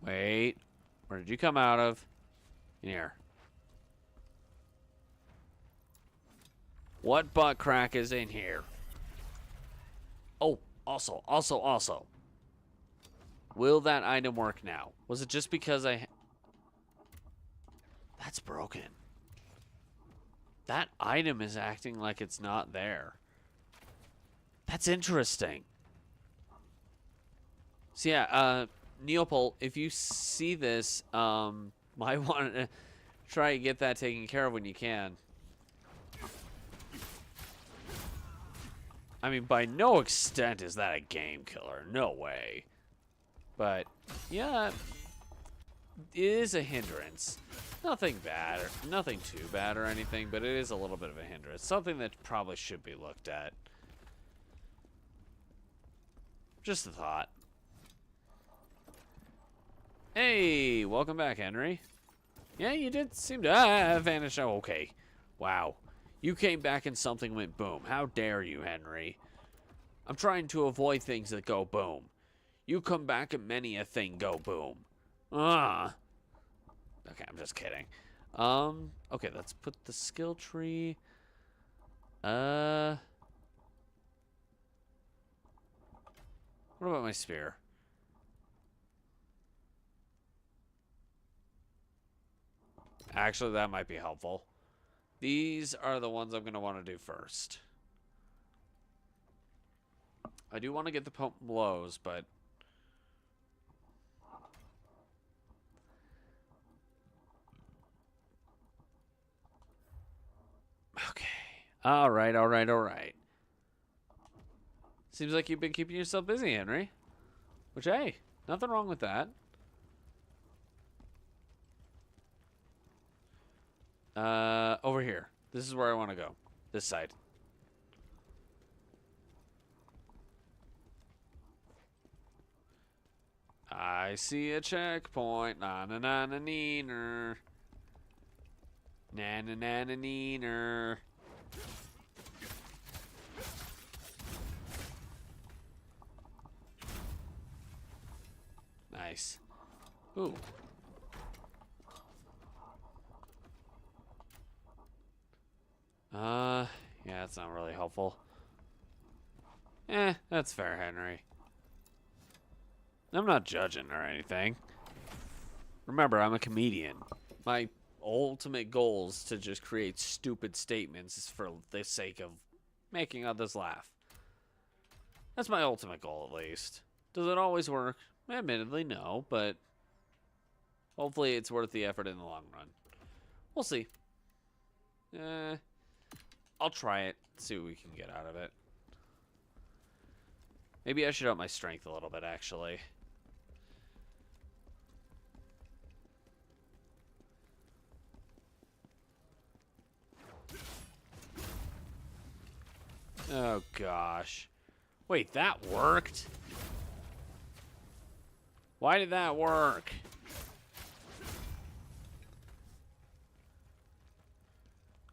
Wait. Where did you come out of? In here. What butt crack is in here? Oh, also. Will that item work now? Was it just because That's broken. That item is acting like it's not there. That's interesting. So yeah, Neopol, if you see this, might want to try to get that taken care of when you can. I mean, by no extent is that a game killer. No way. But, yeah, it is a hindrance. Nothing bad, or nothing too bad or anything, but it is a little bit of a hindrance. Something that probably should be looked at. Just a thought. Hey, welcome back, Henry. Yeah, you did seem to vanish. Oh, okay. Wow. You came back and something went boom. How dare you, Henry? I'm trying to avoid things that go boom. You come back and many a thing go boom. Okay, I'm just kidding. Okay, let's put the skill tree. What about my spear? Actually, that might be helpful. These are the ones I'm going to want to do first. I do want to get the potent blows, but... Okay. Alright. Seems like you've been keeping yourself busy, Henry. Which, hey, nothing wrong with that. Over here. This is where I want to go. This side. I see a checkpoint. Na-na-na-na-neener. Na-na-na-na-neener. Nice. Ooh. Yeah, that's not really helpful. That's fair, Henry. I'm not judging or anything. Remember, I'm a comedian. My ultimate goal is to just create stupid statements for the sake of making others laugh. That's my ultimate goal, at least. Does it always work? Admittedly, no, but hopefully it's worth the effort in the long run. We'll see. I'll try it, see what we can get out of it. Maybe I should up my strength a little bit, actually. Oh, gosh. Wait, that worked? Why did that work?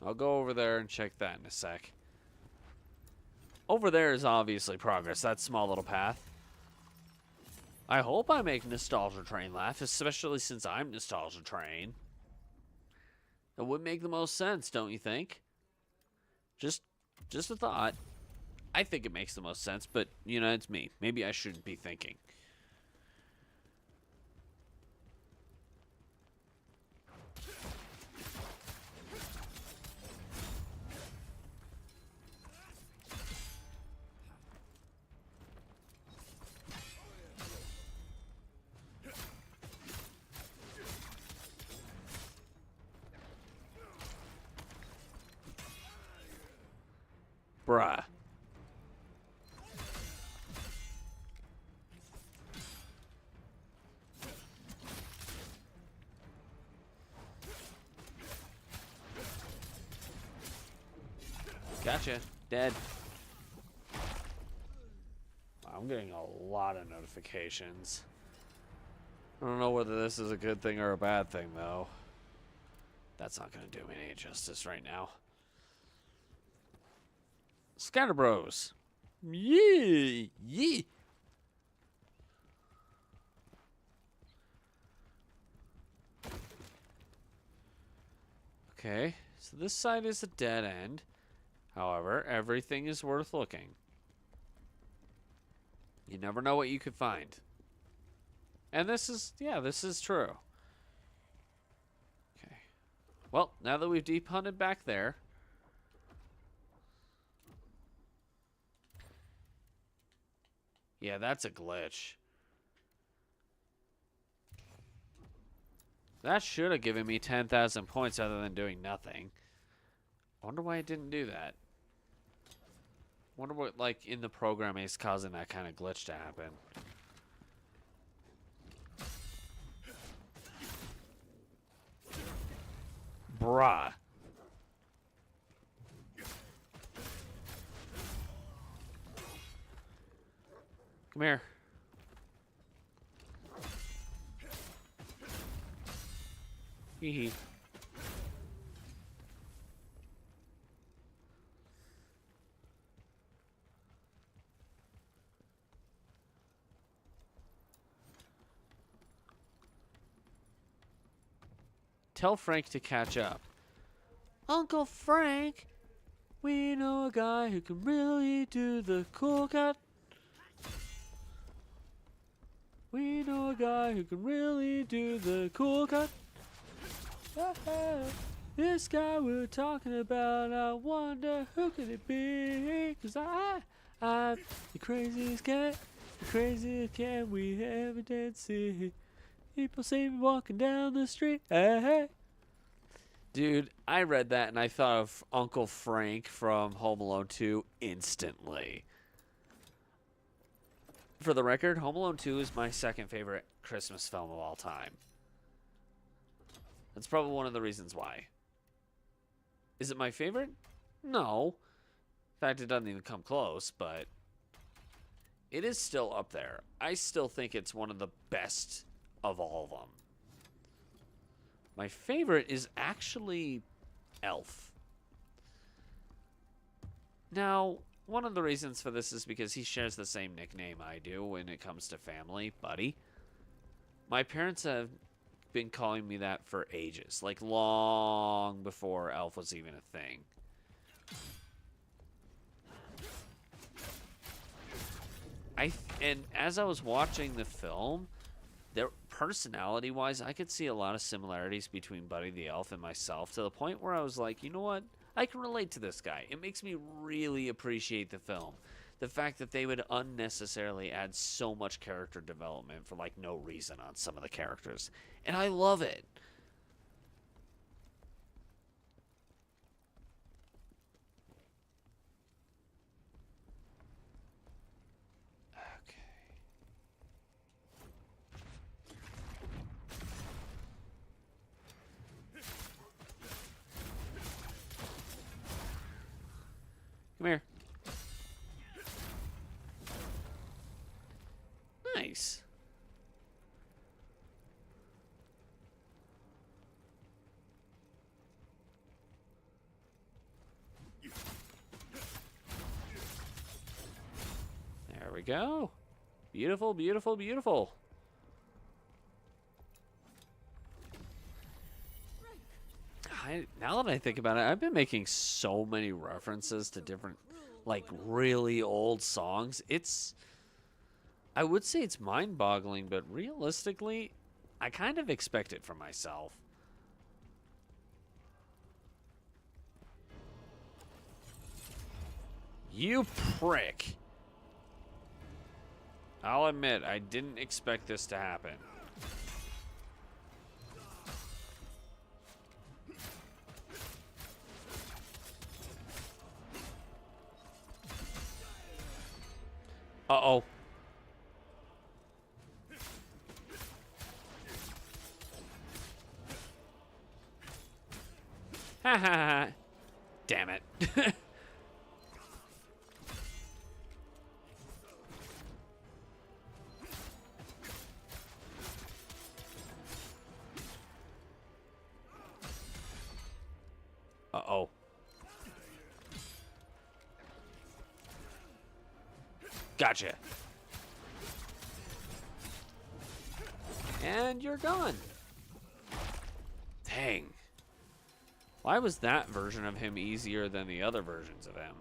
I'll go over there and check that in a sec. Over there is obviously progress, that small little path. I hope I make Nostalgia Train laugh, especially since I'm Nostalgia Train. It would make the most sense, don't you think? Just a thought. I think it makes the most sense, but, you know, it's me. Maybe I shouldn't be thinking. Bruh. Gotcha. Dead. I'm getting a lot of notifications. I don't know whether this is a good thing or a bad thing, though. That's not going to do me any justice right now. Scatter Bros. Yeah, yeah. Okay, so this side is a dead end. However, everything is worth looking. You never know what you could find. And this is, yeah, this is true. Okay. Well, now that we've deep hunted back there. Yeah, that's a glitch. That should have given me 10,000 points other than doing nothing. I wonder why it didn't do that. Wonder what, like, in the program is causing that kind of glitch to happen. Bruh. Come here. Hee hee. Tell Frank to catch up. Uncle Frank, we know a guy who can really do the cool cut. We know a guy who can really do the cool cut. This guy we're talking about, I wonder who could it be? 'Cause I'm the craziest cat we ever did see. People see me walking down the street. Hey. Dude, I read that and I thought of Uncle Frank from Home Alone 2 instantly. For the record, Home Alone 2 is my second favorite Christmas film of all time. That's probably one of the reasons why. Is it my favorite? No. In fact, it doesn't even come close, but it is still up there. I still think it's one of the best of all of them. My favorite is actually Elf. Now, one of the reasons for this is because he shares the same nickname I do when it comes to family, Buddy. My parents have been calling me that for ages, like long before Elf was even a thing. And as I was watching the film, their personality-wise, I could see a lot of similarities between Buddy the Elf and myself, to the point where I was like, you know what? I can relate to this guy. It makes me really appreciate the film. The fact that they would unnecessarily add so much character development for, like, no reason on some of the characters. And I love it. Come here. Nice. There we go. Beautiful, beautiful, beautiful. Now that I think about it, I've been making so many references to different, like, really old songs. I would say it's mind-boggling, but realistically, I kind of expect it from myself. You prick. I'll admit, I didn't expect this to happen. Uh-oh. Ha ha ha. Damn it. Uh-oh. Gotcha. And you're gone. Dang. Why was that version of him easier than the other versions of him?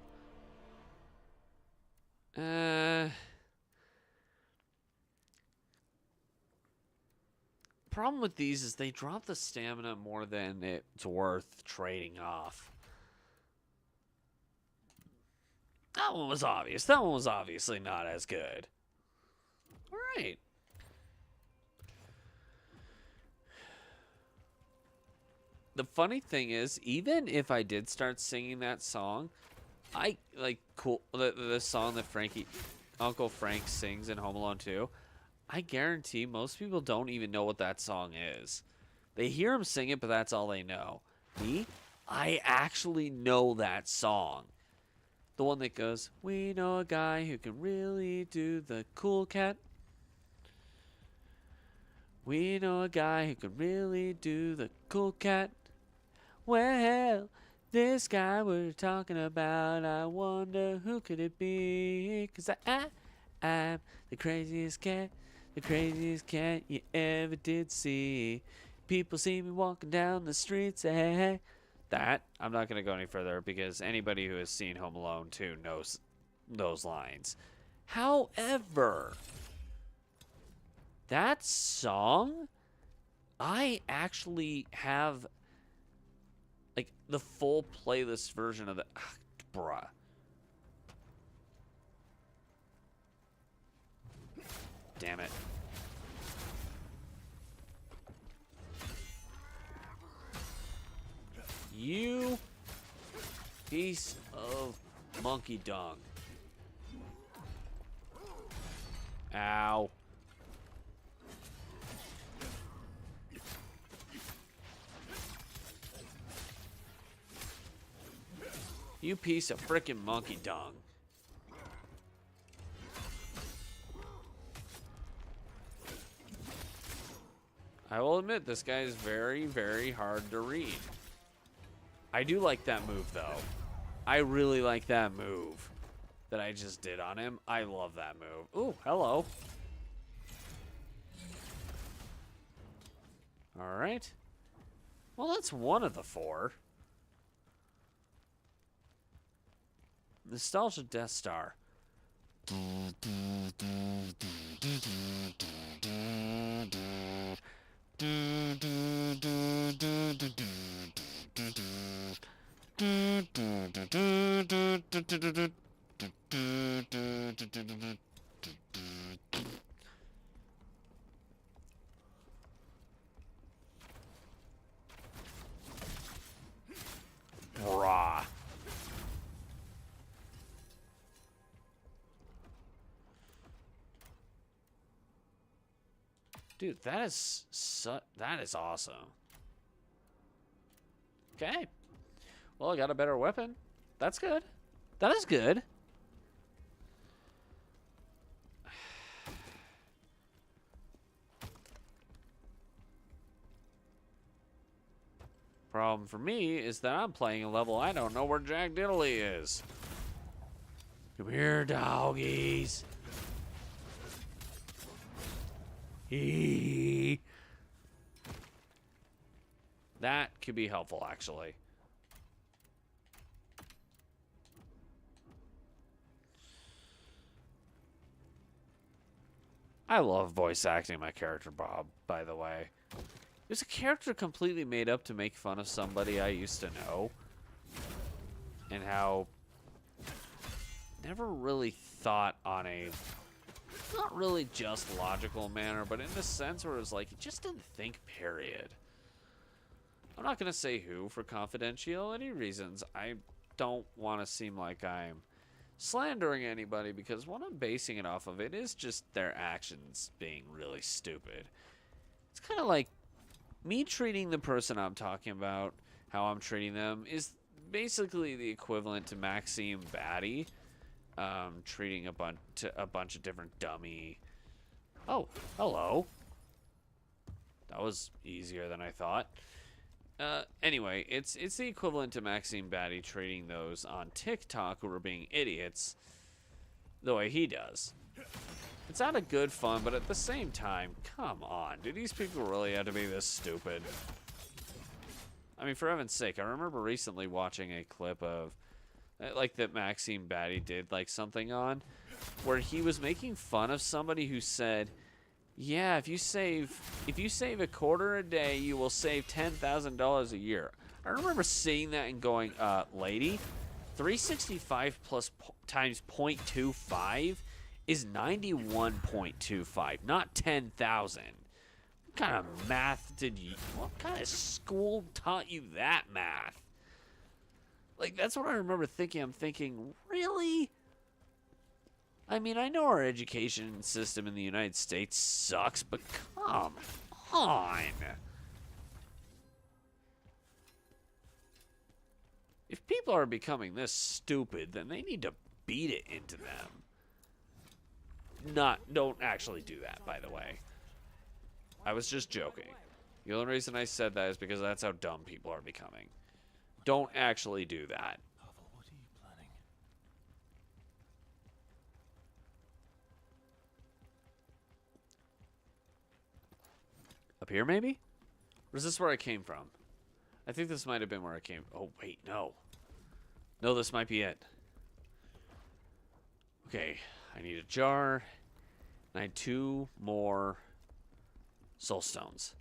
Problem with these is they drop the stamina more than it's worth trading off. That one was obvious. That one was obviously not as good. All right. The funny thing is, even if I did start singing that song, I like the song that Uncle Frank sings in Home Alone 2. I guarantee most people don't even know what that song is. They hear him sing it, but that's all they know. Me, I actually know that song. The one that goes, "We know a guy who can really do the cool cat. We know a guy who can really do the cool cat. Well, this guy we're talking about, I wonder who could it be? 'Cause I'm the craziest cat you ever did see. People see me walking down the streets, hey. That, I'm not going to go any further because anybody who has seen Home Alone 2 knows those lines. However, that song, I actually have like the full playlist version of the bruh. Damn it. You piece of monkey dung. Ow. You piece of frickin' monkey dung. I will admit, this guy is very, very hard to read. I do like that move, though. I really like that move that I just did on him. I love that move. Ooh, hello. All right. Well, that's one of the 4. Nostalgia Death Star. Brah. Dude, that is awesome. Okay. Well, I got a better weapon. That's good. That is good. Problem for me is that I'm playing a level I don't know where Jack Diddley is. Come here, doggies. That could be helpful, actually. I love voice acting my character Bob, by the way. There's a character completely made up to make fun of somebody I used to know. And how never really thought on a not really just logical manner, but in the sense where it was like, he just didn't think, period. I'm not going to say who for confidentiality reasons. I don't want to seem like I'm slandering anybody, because what I'm basing it off of it is just their actions being really stupid. It's kind of like me treating the person I'm talking about, how I'm treating them, is basically the equivalent to Maxime Batty treating a bunch of different dummy... Oh, hello. That was easier than I thought. Anyway, it's the equivalent to Maxine Batty treating those on TikTok who are being idiots the way he does. It's out of good fun, but at the same time, come on. Do these people really have to be this stupid? I mean, for heaven's sake, I remember recently watching a clip of, like, that Maxime Batty did, like, something on, where he was making fun of somebody who said, yeah, if you save a quarter a day, you will save $10,000 a year. I remember seeing that and going, lady, 365 plus times 0.25 is 91.25, not 10,000. What kind of math did you... What kind of school taught you that math? Like, that's what I remember thinking. I'm thinking, really? I mean, I know our education system in the United States sucks, but come on. If people are becoming this stupid, then they need to beat it into them. Don't actually do that, by the way. I was just joking. The only reason I said that is because that's how dumb people are becoming. Don't actually do that. Pavel, what are you planning? Up here, maybe? Or is this where I came from? I think this might have been where I came. Oh, wait, no. No, this might be it. Okay, I need a jar. And I need 2 more soul stones.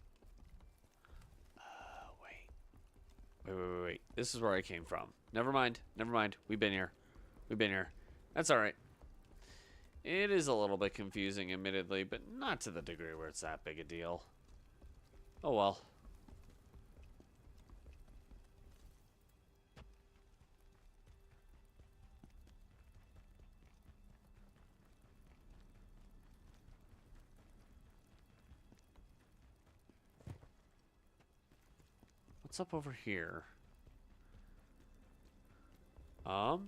Wait. This is where I came from. Never mind. We've been here. That's alright. It is a little bit confusing, admittedly, but not to the degree where it's that big a deal. Oh well. What's up over here? I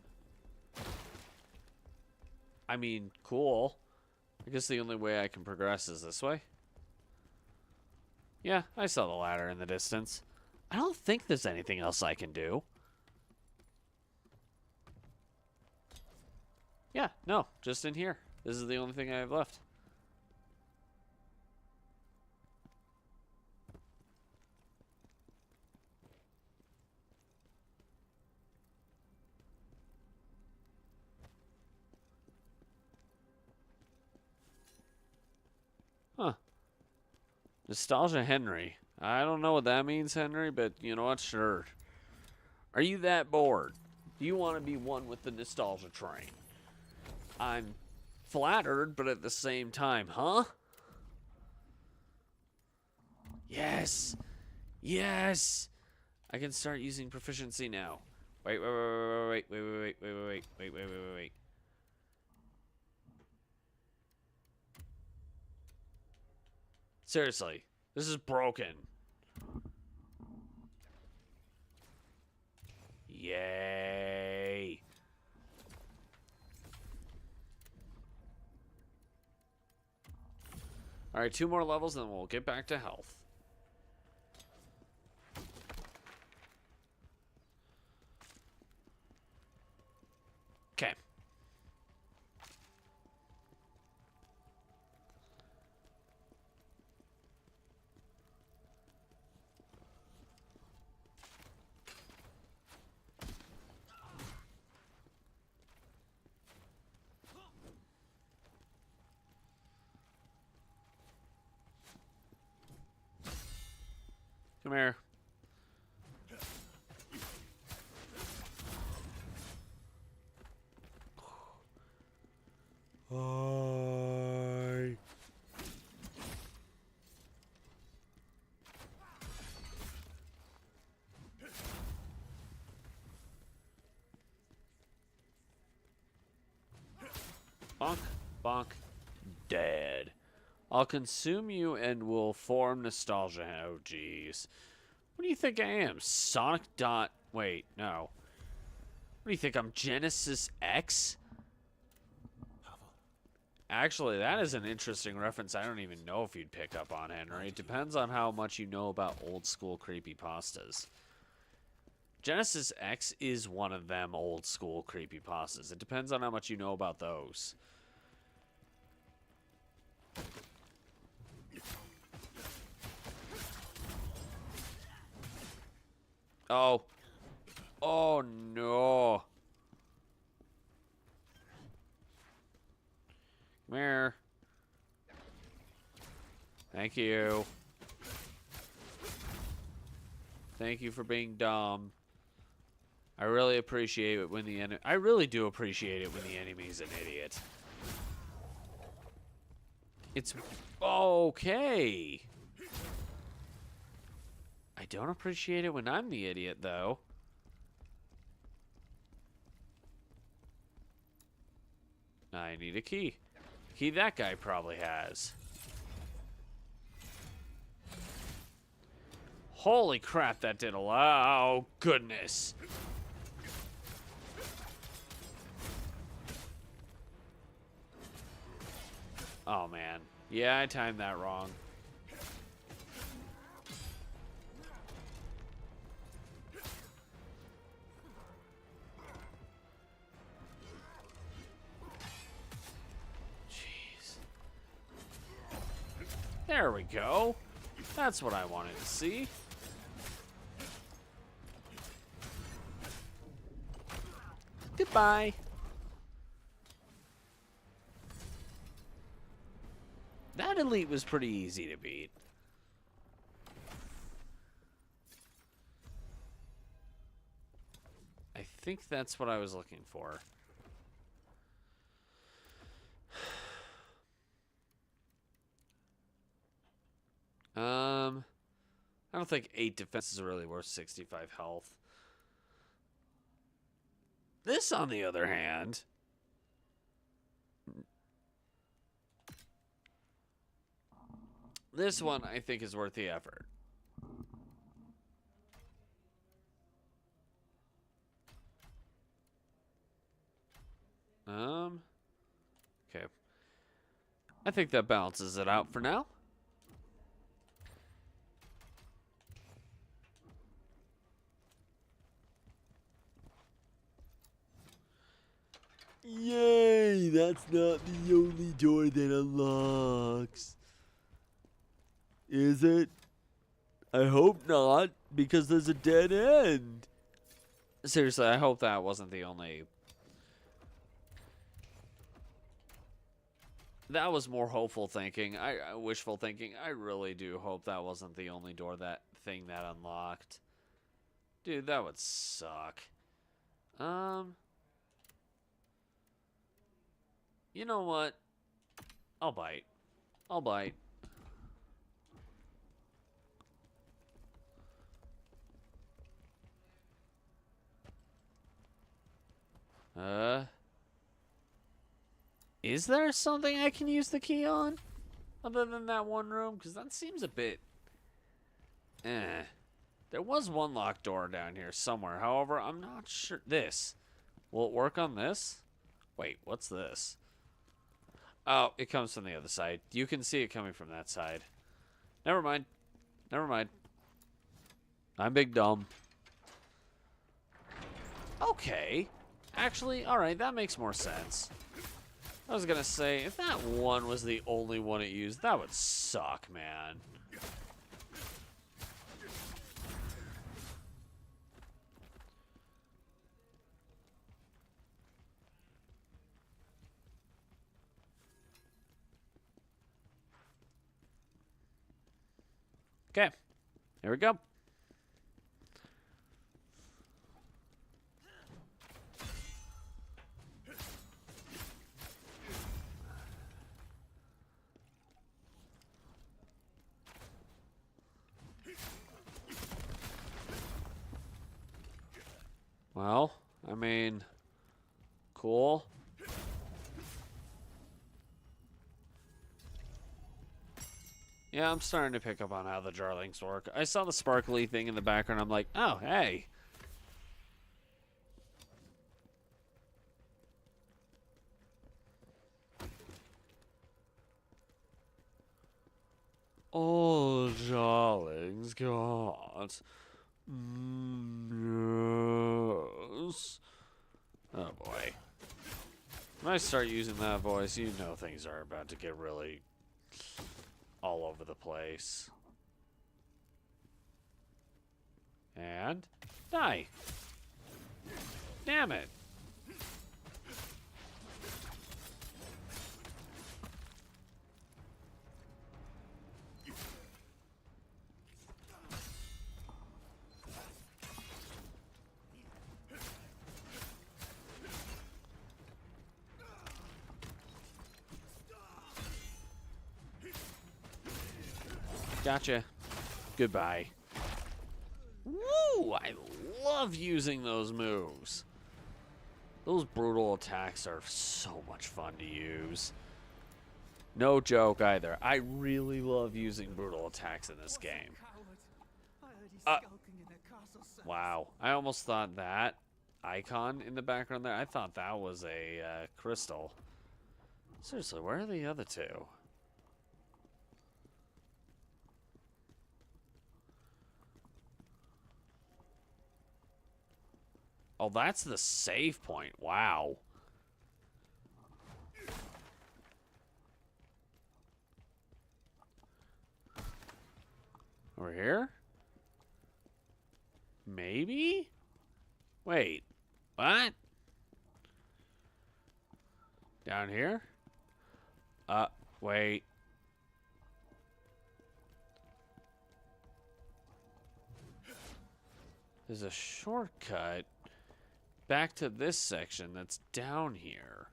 mean, cool. I guess the only way I can progress is this way. Yeah, I saw the ladder in the distance. I don't think there's anything else I can do. Yeah, no, just in here. This is the only thing I have left. Huh. Nostalgia Henry. I don't know what that means, Henry, but you know what? Sure. Are you that bored? Do you want to be one with the nostalgia train? I'm flattered, but at the same time, huh? Yes! Yes! I can start using proficiency now. Wait. Seriously, this is broken. Yay. Alright, 2 more levels, then we'll get back to health. Okay. Come here. Hi. Bonk, bonk, dead. I'll consume you and will form nostalgia. Oh, jeez. What do you think I am? Sonic dot... Wait, no. What do you think? I'm Genesis X? Pavel, Actually, that is an interesting reference. I don't even know if you'd pick up on, Henry. It depends on how much you know about old school creepypastas. Genesis X is one of them old school creepypastas. It depends on how much you know about those. Oh. Oh, no. Come here. Thank you. Thank you for being dumb. I really appreciate it when the enemy... I really do appreciate it when the enemy's an idiot. It's... okay. I don't appreciate it when I'm the idiot, though. I need a key. Key that guy probably has. Holy crap, that did a lot. Oh, goodness. Oh, man. Yeah, I timed that wrong. Jeez. There we go. That's what I wanted to see. Goodbye. That elite was pretty easy to beat. I think that's what I was looking for. I don't think 8 defense is really worth 65 health. This, on the other hand... this one, I think, is worth the effort. Okay. I think that balances it out for now. Yay! That's not the only door that unlocks. Is it? I hope not, because there's a dead end. Seriously, I hope that wasn't the only... that was more hopeful thinking. Wishful thinking. I really do hope that wasn't the only door that unlocked. Dude, that would suck. You know what? I'll bite. I'll bite. Is there something I can use the key on? Other than that one room? Because that seems a bit... There was one locked door down here somewhere. However, I'm not sure... this. Will it work on this? Wait, what's this? Oh, it comes from the other side. You can see it coming from that side. Never mind. Never mind. I'm big dumb. Okay. Actually, alright, that makes more sense. I was gonna say, if that one was the only one it used, that would suck, man. Okay, here we go. Well, I mean, cool. Yeah, I'm starting to pick up on how the Jarlings work. I saw the sparkly thing in the background. I'm like, oh, hey. God. Yes. Oh boy. When I start using that voice, you know things are about to get really all over the place. And die. Damn it. Gotcha. Goodbye. Woo! I love using those moves. Those brutal attacks are so much fun to use. No joke either. I really love using brutal attacks in this game. Wow. I almost thought that icon in the background there, I thought that was a crystal. Seriously, where are the other two? Oh, that's the save point. Wow. Over here? Maybe? Wait. What? Down here? Wait. There's a shortcut back to this section that's down here.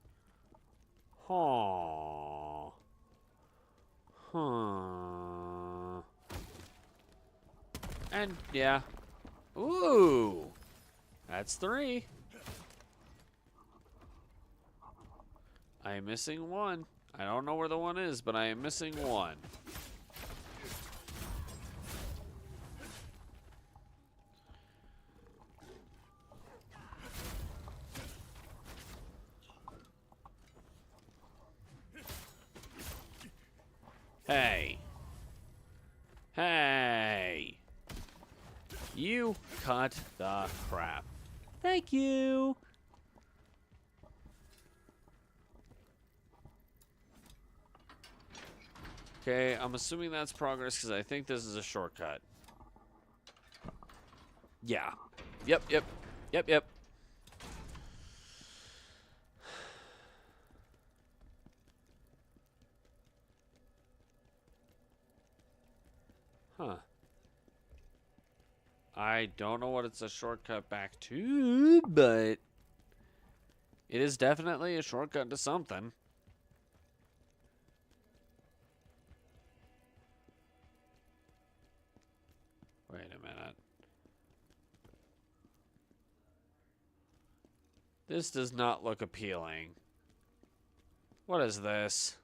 Huh. Huh. And, yeah. Ooh. That's 3. I am missing 1. I don't know where the 1 is, but I am missing 1. Hey. Hey. You cut the crap. Thank you. Okay, I'm assuming that's progress because I think this is a shortcut. Yeah. Yep. Huh. I don't know what it's a shortcut back to, but it is definitely a shortcut to something. Wait a minute. This does not look appealing. What is this?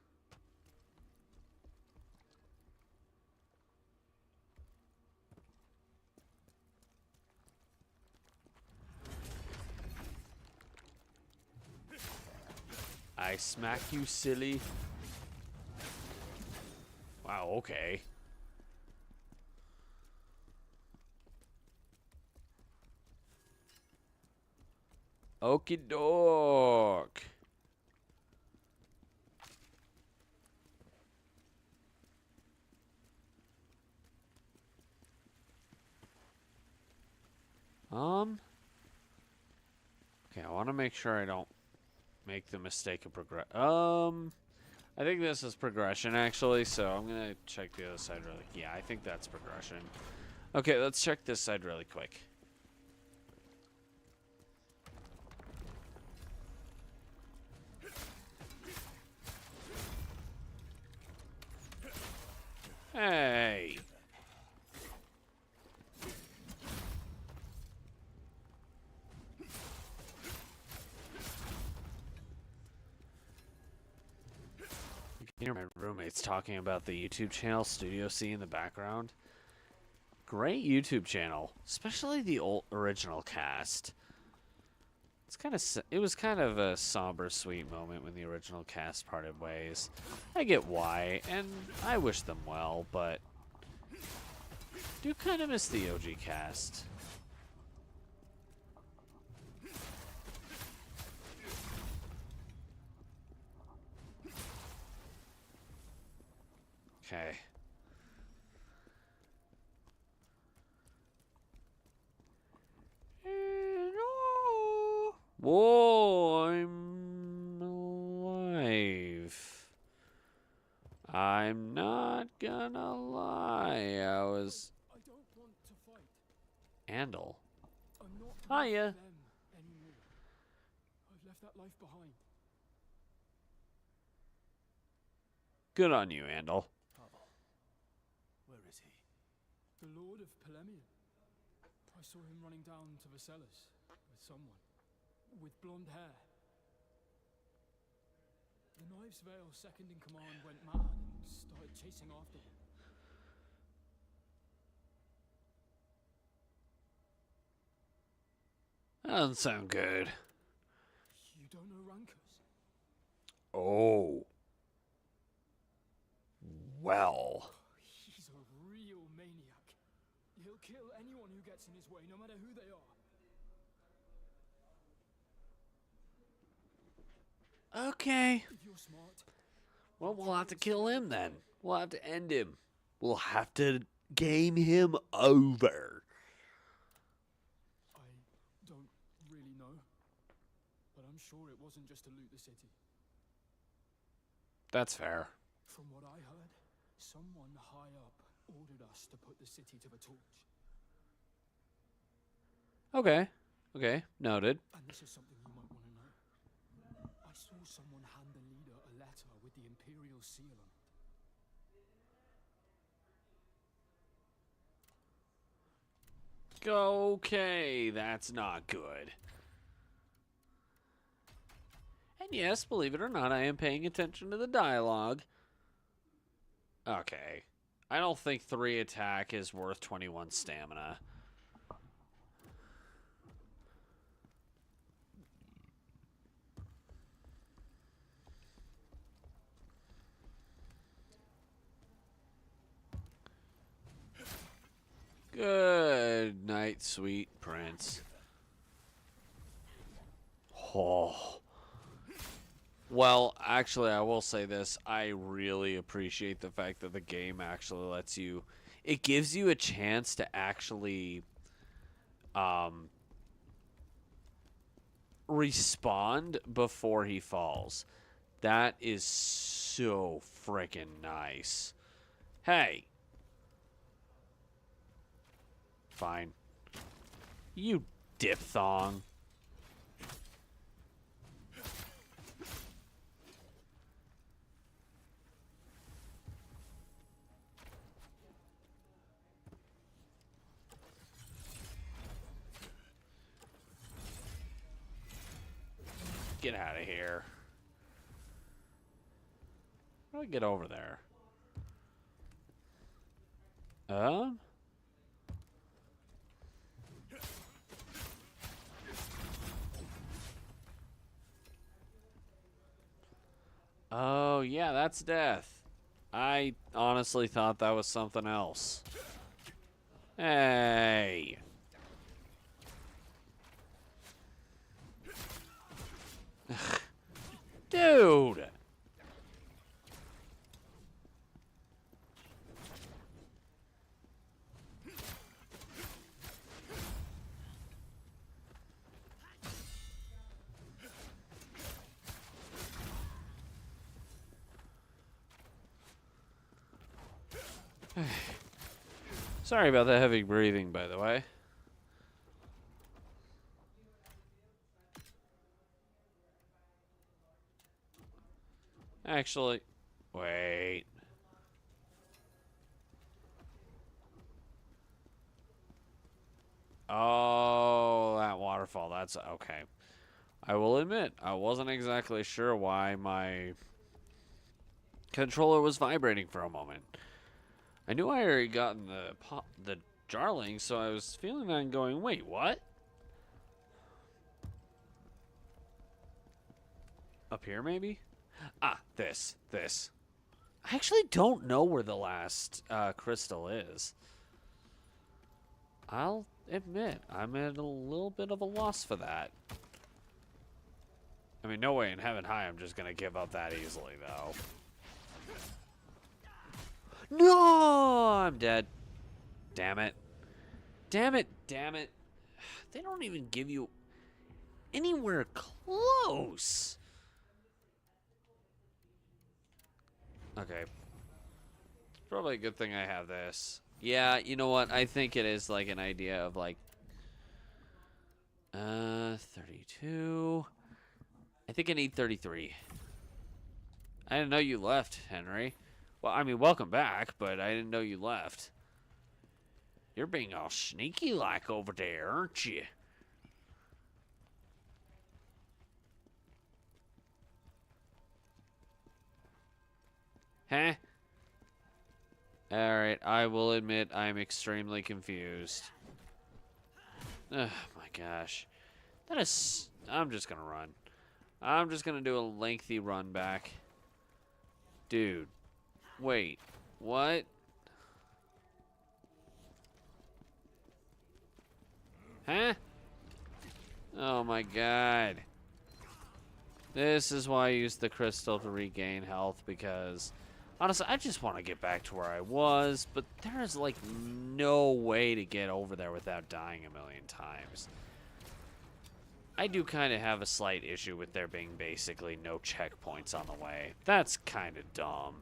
I smack you, silly. Wow, okay. Okie doke. Okay, I want to make sure I don't make the mistake of progress. I think this is progression actually, so I'm gonna check the other side really. Yeah, I think that's progression. Okay, let's check this side really quick. Hey. You hear my roommates talking about the YouTube channel Studio C in the background. Great YouTube channel, especially the old original cast. It's kind of it was kind of a somber, sweet moment when the original cast parted ways. I get why, and I wish them well, but Do kind of miss the OG cast. Okay. Whoa, I'm alive. I'm not gonna lie. I was I don't want to fight. Andal. I'm not Hiya. with them anymore. I've left that life behind. Good on you, Andal. Pavel, where is he? The Lord of Polemian. I saw him running down to Vercellus with someone with blonde hair. The Knives Vale second in command went mad and started chasing after him. That doesn't sound good. You don't know Rankers? Oh. Well. He's a real maniac. He'll kill anyone who gets in his way, no matter who they are. Okay. If you're smart, Well, we'll have to kill him then. We'll have to end him. We'll have to game him over. I don't really know, but I'm sure it wasn't just to loot the city. That's fair. From what I heard, someone high up ordered us to put the city to the torch. Okay. Okay. Noted. And this is something you might want to know. I saw someone hand the leader a letter with the Imperial seal on it. Okay, that's not good. And yes, believe it or not, I am paying attention to the dialogue. Okay. I don't think 3 attack is worth 21 stamina. Good night, sweet prince. Oh. Well, actually, I will say this. I really appreciate the fact that the game actually lets you... It gives you a chance to actually... respond before he falls. That is so freaking nice. Hey. Fine. You diphthong. Get out of here. How do I get over there? Oh, yeah, that's death. I honestly thought that was something else. Hey. Dude. Sorry about the heavy breathing, by the way. Actually, wait. Oh, that waterfall. That's okay. I will admit, I wasn't exactly sure why my controller was vibrating for a moment. I knew I already gotten the Jarling, so I was feeling that and going, wait, what? Up here, maybe? Ah, this. I actually don't know where the last crystal is. I'll admit, I'm at a little bit of a loss for that. I mean, no way in heaven high I'm just gonna give up that easily, though. No! I'm dead. Damn it. Damn it, damn it. They don't even give you anywhere close. Okay. Probably a good thing I have this. Yeah, you know what? I think it is like an idea of like 32. I think I need 33. I didn't know you left, Henry. Well, I mean, welcome back, but I didn't know you left. You're being all sneaky like over there, aren't you? Huh? Alright, I will admit I'm extremely confused. Oh my gosh. That is... I'm just gonna run. I'm just gonna do a lengthy run back. Dude. Wait. What? Huh? Oh my god. This is why I use the crystal to regain health, because... honestly, I just want to get back to where I was, but there is, like, no way to get over there without dying a million times. I do kind of have a slight issue with there being basically no checkpoints on the way. That's kind of dumb.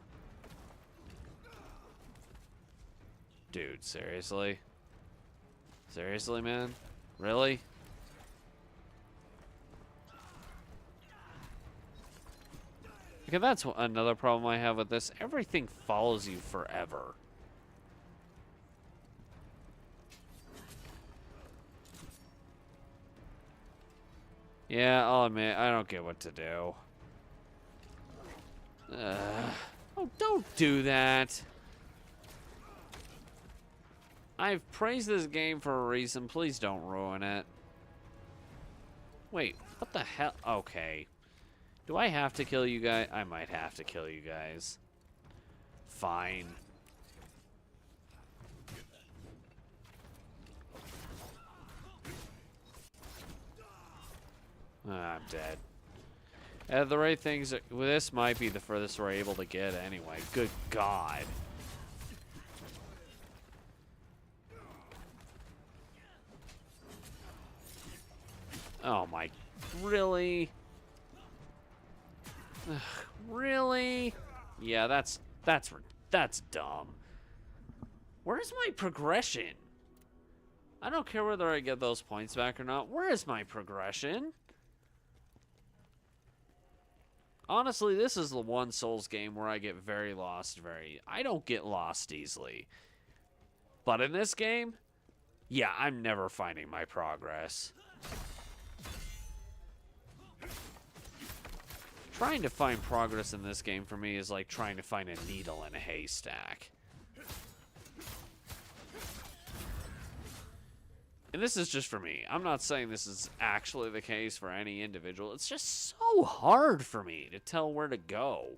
Dude, seriously? Seriously, man? Really? Okay, that's another problem I have with this. Everything follows you forever. Yeah, I'll admit, I don't get what to do. Oh, don't do that. I've praised this game for a reason. Please don't ruin it. Wait, what the hell? Okay. Do I have to kill you guys? I might have to kill you guys. Fine. I'm dead. The right things... well, this might be the furthest we're able to get anyway. Good God. Oh my... really? Ugh, really? Yeah, that's dumb. Where's my progression? I don't care whether I get those points back or not. Where is my progression? Honestly, this is the one Souls game where I get very lost I don't get lost easily. But in this game, yeah, I'm never finding my progress. Trying to find progress in this game for me is like trying to find a needle in a haystack. And this is just for me. I'm not saying this is actually the case for any individual. It's just so hard for me to tell where to go.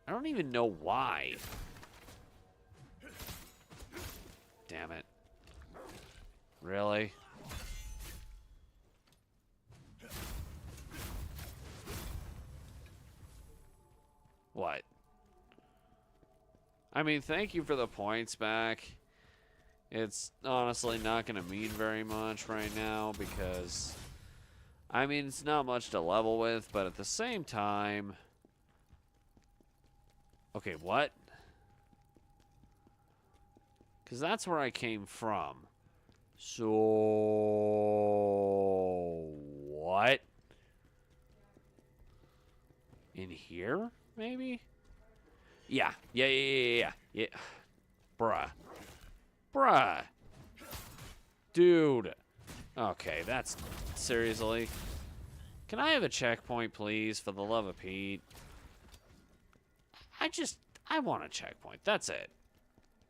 I don't even know why. Damn it. Really? What? I mean, thank you for the points back. It's honestly not going to mean very much right now because, I mean, it's not much to level with, but at the same time... Okay, what? Because that's where I came from. So... what? In here, maybe? Yeah. Yeah. Bruh. Bruh. Dude. Okay, that's... seriously? Can I have a checkpoint, please, for the love of Pete? I want a checkpoint. That's it.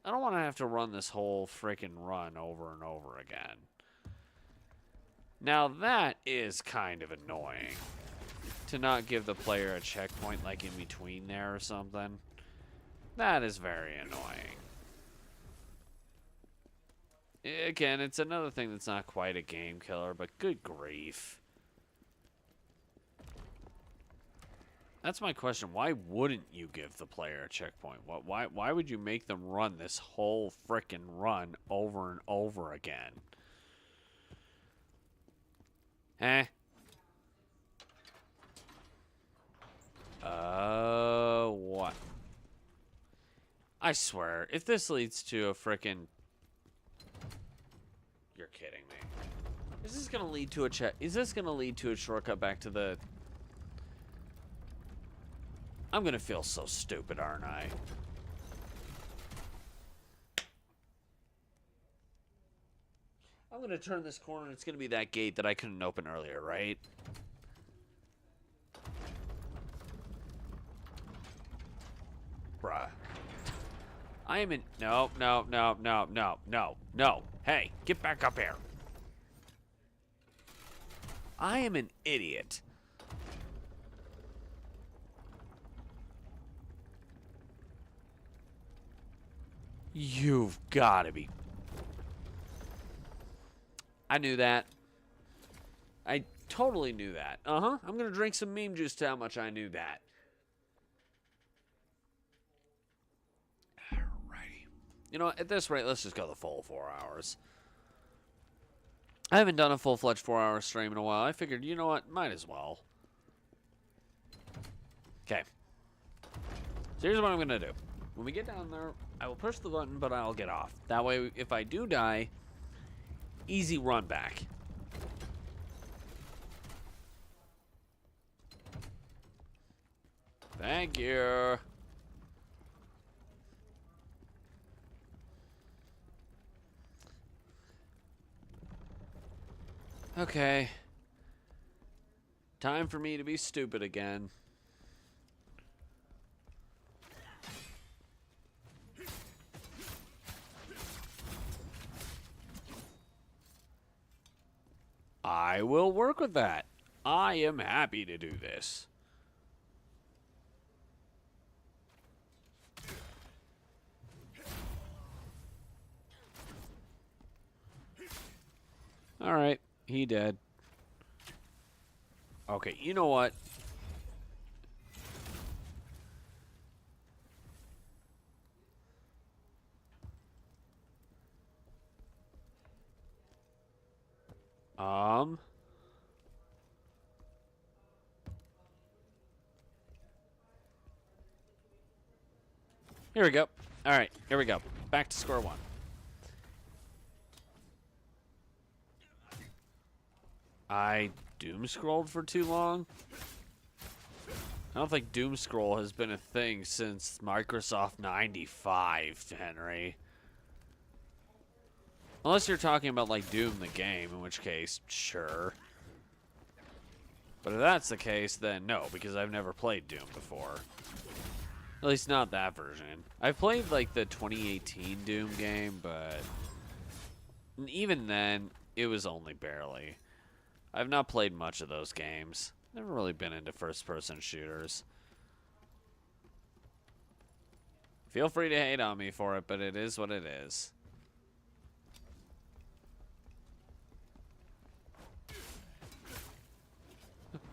I don't want to have to run this whole freaking run over and over again. Now, that is kind of annoying. To not give the player a checkpoint, like, in between there or something. That is very annoying. Again, it's another thing that's not quite a game killer, but good grief. That's my question. Why wouldn't you give the player a checkpoint? Why would you make them run this whole frickin' run over and over again? Eh? What? I swear, if this leads to a frickin'... You're kidding me. Is this gonna lead to a Is this gonna lead to a shortcut back to the... I'm gonna feel so stupid, aren't I? I'm gonna turn this corner and it's gonna be that gate that I couldn't open earlier, right? Bruh. I am in... No. Hey, get back up here. I am an idiot. You've got to be... I knew that. I totally knew that. Uh-huh. I'm going to drink some meme juice to how much I knew that. Alrighty. You know what? At this rate, let's just go the full 4 hours. I haven't done a full-fledged 4-hour stream in a while. I figured, you know what? Might as well. Okay. So here's what I'm going to do. When we get down there, I will push the button, but I'll get off. That way, if I do die, easy run back. Thank you. Okay. Time for me to be stupid again. I will work with that. I am happy to do this. Alright, he dead. Okay, you know what? Here we go. Alright, here we go. Back to square one. I doom scrolled for too long? I don't think doom scroll has been a thing since Microsoft 95, Henry. Unless you're talking about, like, Doom the game, in which case, sure. But if that's the case, then no, because I've never played Doom before. At least not that version. I've played, like, the 2018 Doom game, but even then, it was only barely. I've not played much of those games. Never really been into first-person shooters. Feel free to hate on me for it, but it is what it is.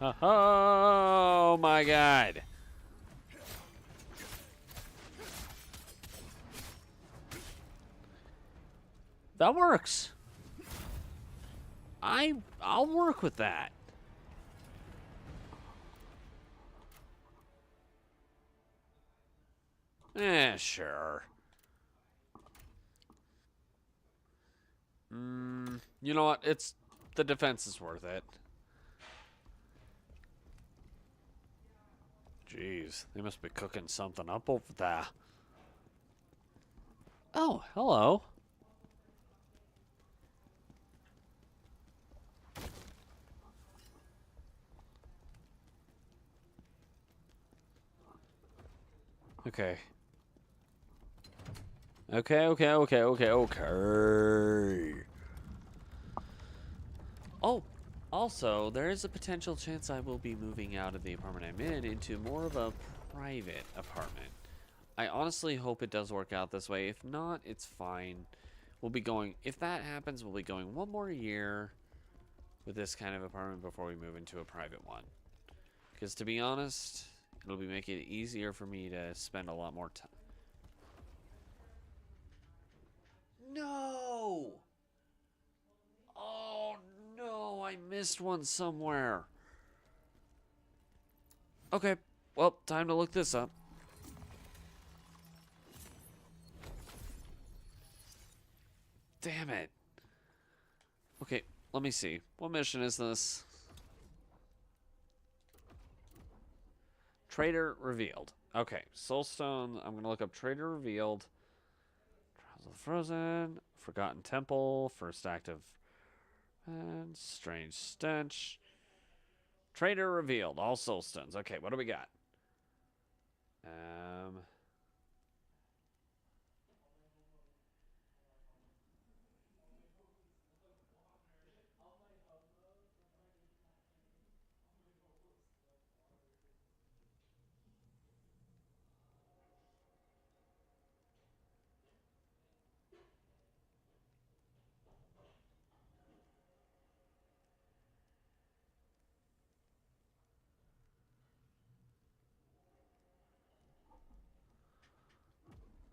Oh my god. That works. I'll work with that. Sure. You know what? The defense is worth it. Jeez, they must be cooking something up over there. Oh, hello. Okay. Okay. Oh, also, there is a potential chance I will be moving out of the apartment I'm in into more of a private apartment. I honestly hope it does work out this way. If not, it's fine. we'll be going, if that happens, we'll be going one more year with this kind of apartment before we move into a private one. Because to be honest, it'll be making it easier for me to spend a lot more time. No! Oh no, I missed one somewhere. Okay, well, time to look this up. Damn it. Okay, let me see. What mission is this? Trader revealed. Okay, Soulstone. I'm going to look up Trader revealed. Trials of the Frozen. Forgotten Temple. First active. And Strange Stench. Trader revealed. All Soulstones. Okay, what do we got?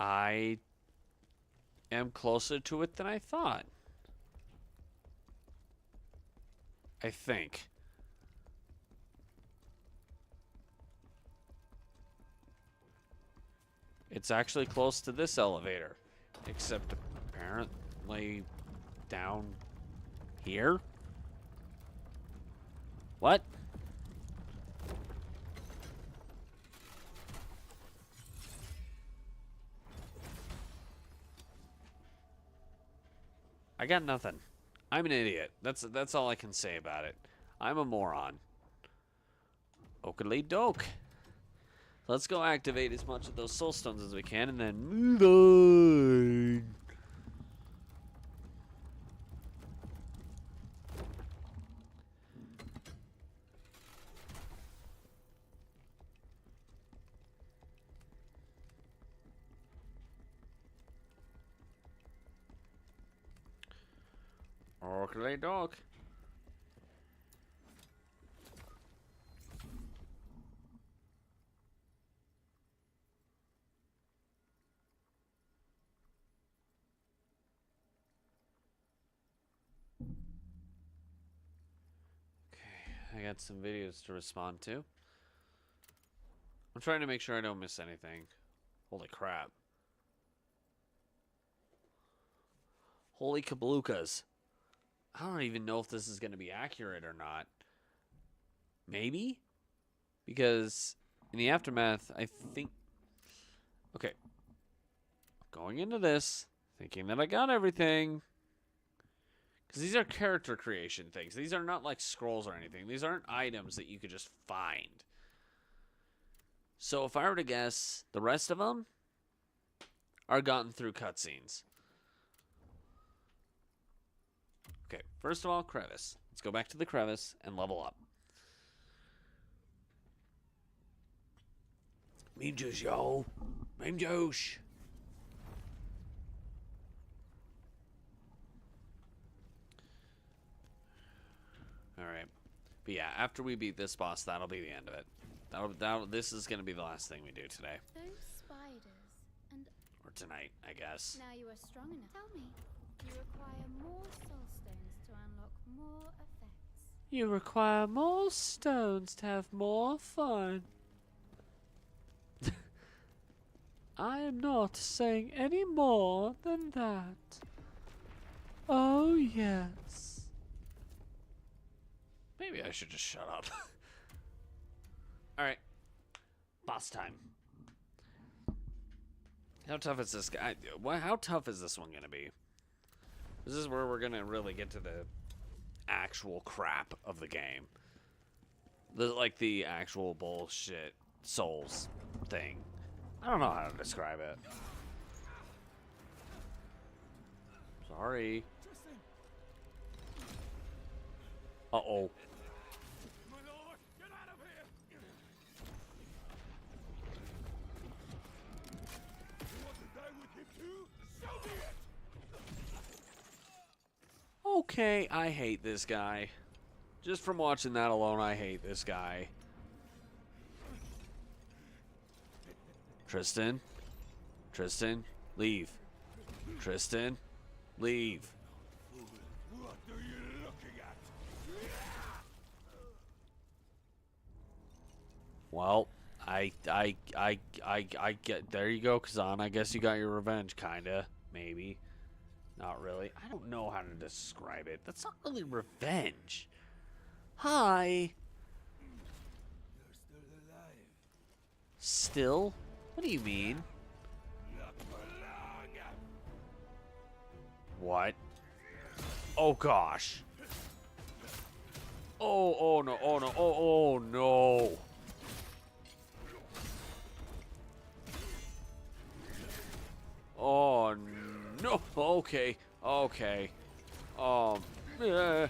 I am closer to it than I thought. I think. It's actually close to this elevator. Except apparently down here? What? I got nothing. I'm an idiot. That's all I can say about it. I'm a moron. Oakley doke. Let's go activate as much of those soul stones as we can and then move on. Oakley doke. I got some videos to respond to. I'm trying to make sure I don't miss anything. Holy crap. Holy kablukas. I don't even know if this is going to be accurate or not. Maybe? Because in the aftermath, I think... Okay. Going into this, thinking that I got everything... Because these are character creation things. These are not like scrolls or anything. These aren't items that you could just find. So if I were to guess, the rest of them are gotten through cutscenes. Okay, first of all, crevice. Let's go back to the crevice and level up. Meme juice, yo. Meme juice. Alright. But yeah, after we beat this boss, that'll be the end of it. This is going to be the last thing we do today. Those spiders and... Or tonight, I guess. Now you are strong enough. Tell me, you require more soul stones to unlock more effects. You require more stones to have more fun. I am not saying any more than that. Oh, yes. Maybe I should just shut up. Alright. Boss time. How tough is this guy? How tough is this one going to be? This is where we're going to really get to the actual crap of the game. Like the actual bullshit Souls thing. I don't know how to describe it. Sorry. Uh-oh. My lord, get out of here! You want to die with him too? So be it! Okay, I hate this guy. Just from watching that alone, I hate this guy. Tristan? Tristan, leave. Tristan, leave. What are you looking at? Well, I get, there you go, Khazan. I guess you got your revenge, kinda. Maybe. Not really. I don't know how to describe it. That's not really revenge. Hi. You're still alive. Still? What do you mean? Not for long. What? Oh gosh. Oh no, oh no, oh no. Oh no. Okay. Okay. Yeah.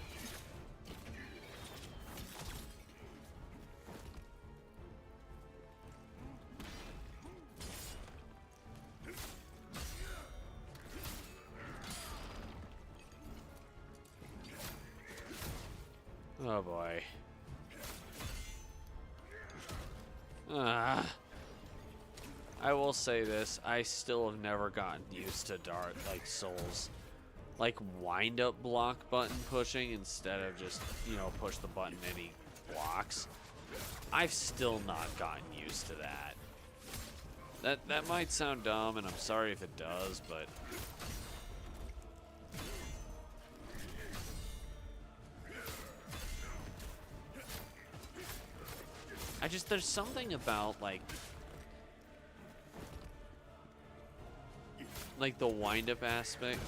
Oh boy. I will say this, I still have never gotten used to Dark like Souls. Like wind up block button pushing instead of just, you know, push the button and he blocks. I've still not gotten used to that. That might sound dumb and I'm sorry if it does, but there's something about like the wind-up aspect.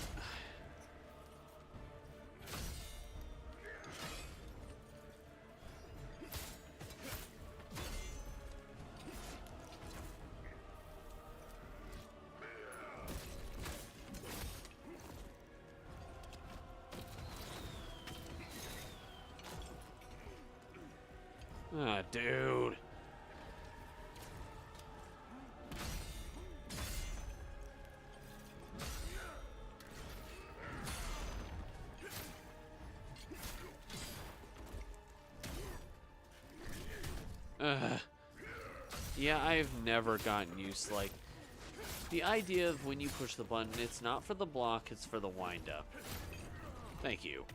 Ah, dude. Yeah, I've never gotten used to, like, the idea of when you push the button, it's not for the block, it's for the wind-up. Thank you.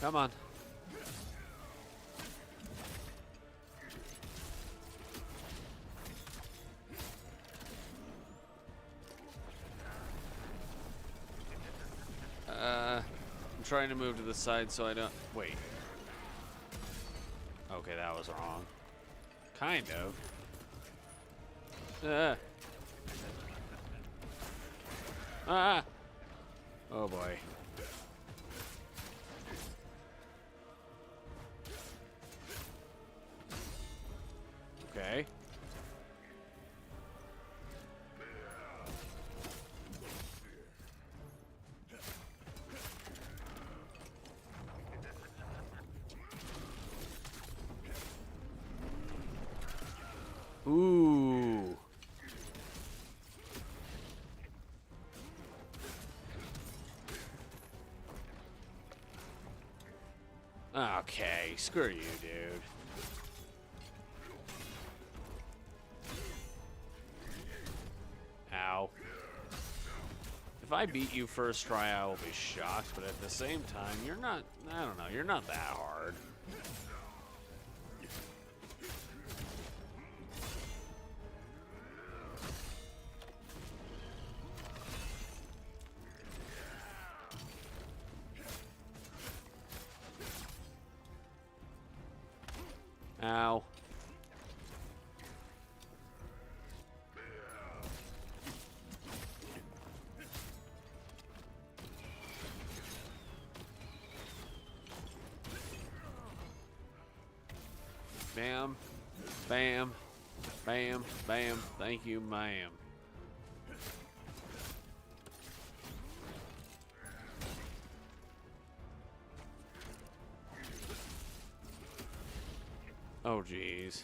Come on. I'm trying to move to the side so I don't... Wait. Okay, that was wrong. Kind of. Ah! Oh boy. Okay. Ooh. Okay, screw you, dude. Ow. If I beat you first try, I will be shocked, but at the same time, you're not, I don't know, you're not that hard. Ow. Bam. Bam. Bam. Bam. Thank you, ma'am. Oh, jeez.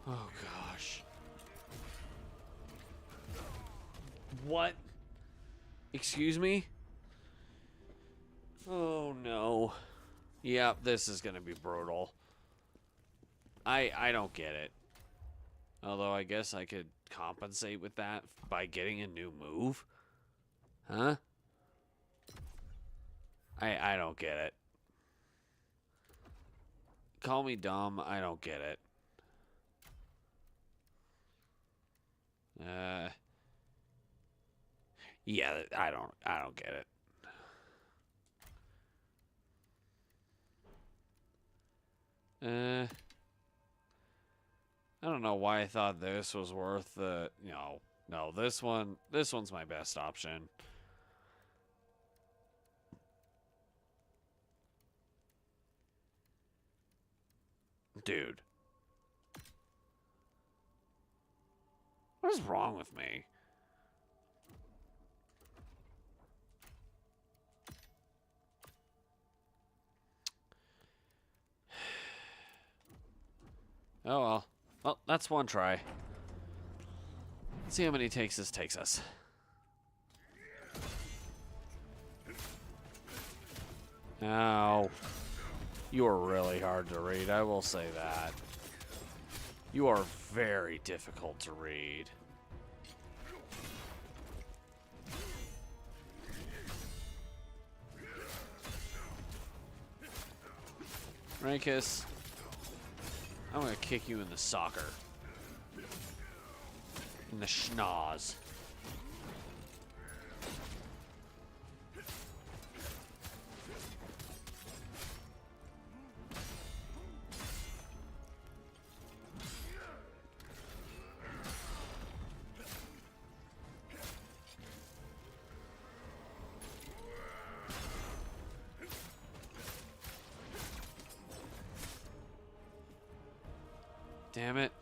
Oh, gosh. What? Excuse me? Oh, no. Yep, this is gonna be brutal. I don't get it. Although I guess I could compensate with that by getting a new move. Huh? I don't get it. Call me dumb, I don't get it. Yeah, I don't get it. I don't know why I thought this was worth the, no, this one's my best option. Dude. What is wrong with me? Oh well. Well, that's one try. Let's see how many takes this takes us. Ow. You are really hard to read, I will say that. You are very difficult to read. Rankus, I'm gonna kick you in the soccer. In the schnoz. Damn it.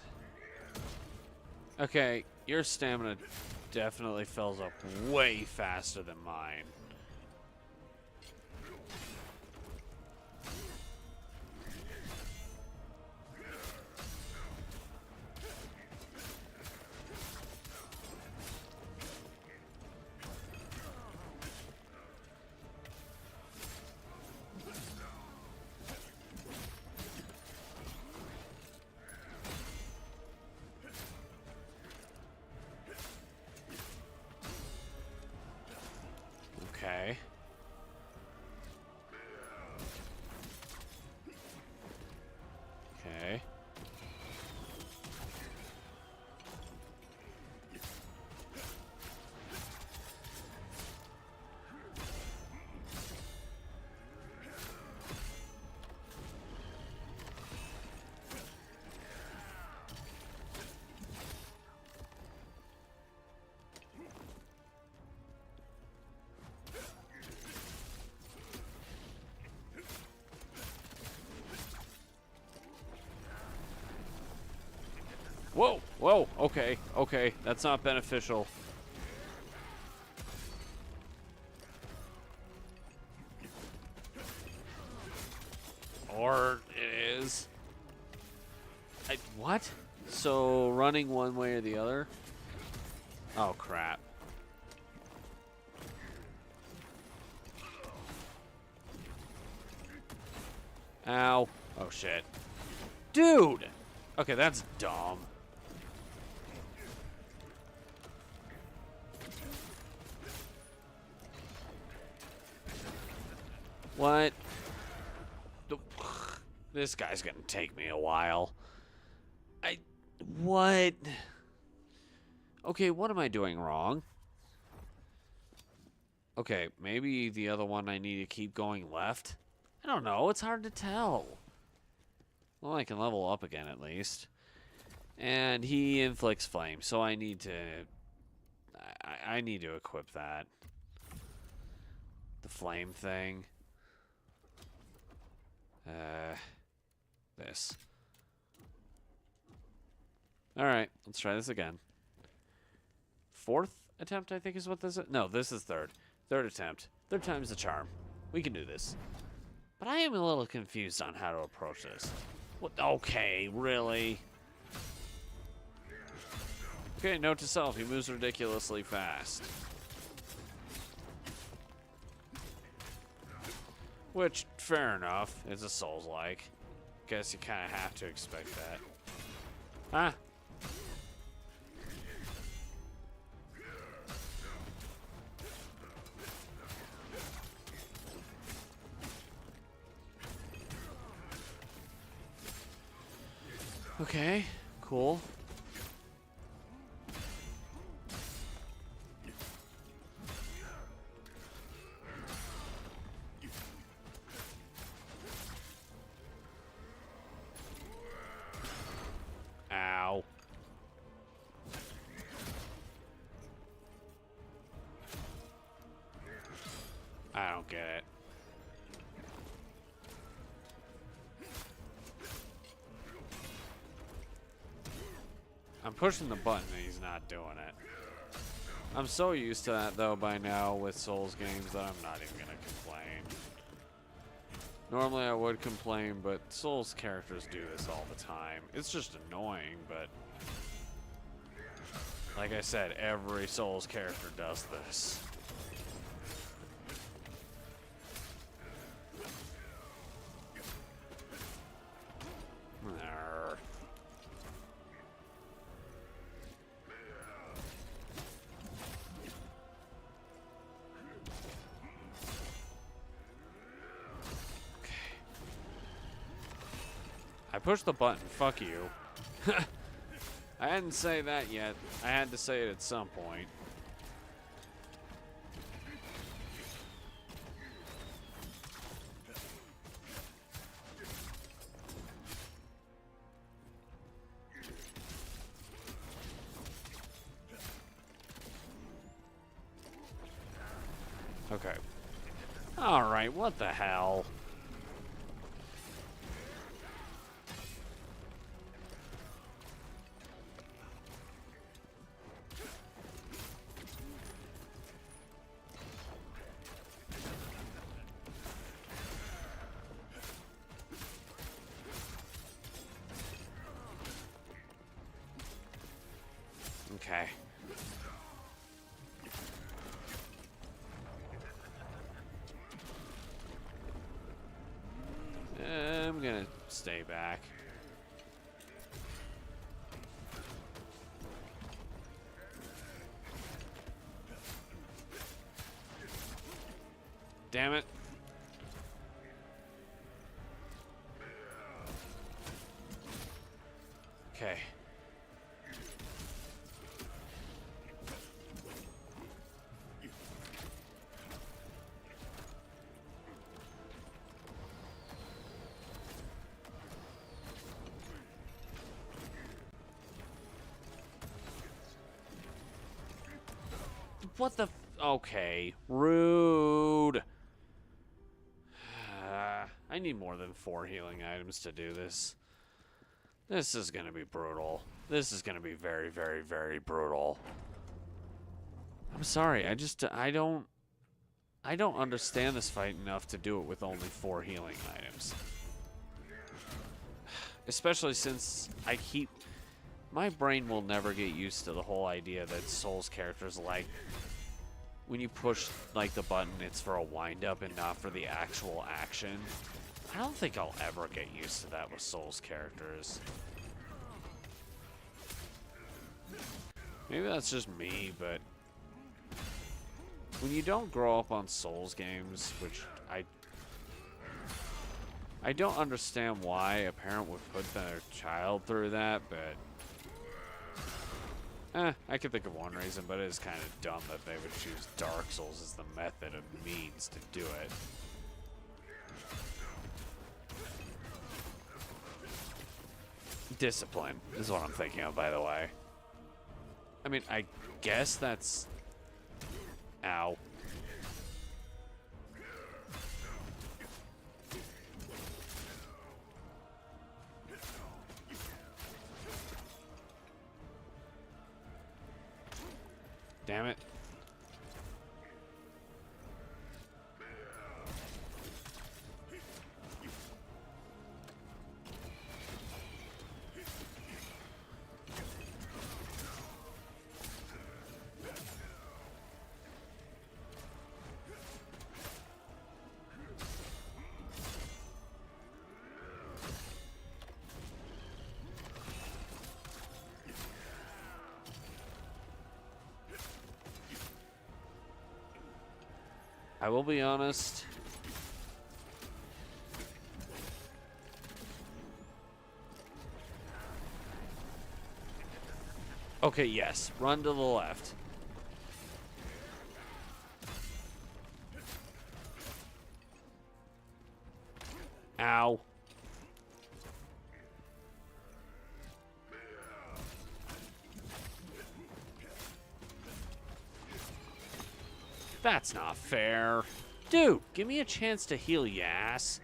Okay, your stamina definitely fills up way faster than mine. Okay. Okay. Whoa, whoa, okay, okay, that's not beneficial. Or it is. What? So running one way or the other? Oh, crap. Ow. Oh, shit. Dude! Okay, that's dumb. What? This guy's gonna take me a while. What? Okay, what am I doing wrong? Okay, maybe the other one I need to keep going left? I don't know, it's hard to tell. Well, I can level up again at least. And he inflicts flame, so I need to... I need to equip that. The flame thing. This. Alright, let's try this again. Fourth attempt, I think is what this is. No, this is third. Third attempt. Third time's the charm. We can do this. But I am a little confused on how to approach this. What? Okay, really? Okay, note to self, he moves ridiculously fast. Which, fair enough, it's a Souls-like. Guess you kind of have to expect that. Huh? Okay, cool. Ow. I don't get it. I'm pushing the button and he's not doing it. I'm so used to that though by now with Souls games that I'm not even gonna complain. Normally I would complain, but Souls characters do this all the time. It's just annoying, but like I said, every Souls character does this. Arr. I pushed the button. Fuck you. I hadn't say that yet. I had to say it at some point. Okay. Alright, what the hell? Okay. I'm gonna stay back. Damn it. Okay. What the f— okay. Rude. I need more than 4 healing items to do this. This is gonna be brutal. This is gonna be very, very, very brutal. I'm sorry, I don't understand this fight enough to do it with only 4 healing items. Especially since my brain will never get used to the whole idea that Souls characters, like, when you push, like, the button, it's for a wind-up and not for the actual action. I don't think I'll ever get used to that with Souls characters. Maybe that's just me, but when you don't grow up on Souls games, which I don't understand why a parent would put their child through that, but I can think of one reason, but it is kind of dumb that they would choose Dark Souls as the method of means to do it. Discipline is what I'm thinking of, by the way. I mean, I guess that's... Ow. Damn it. I will be honest. Okay, yes. Run to the left. Ow. That's not fair. Dude, give me a chance to heal, you ass.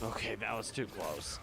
Okay, that was too close.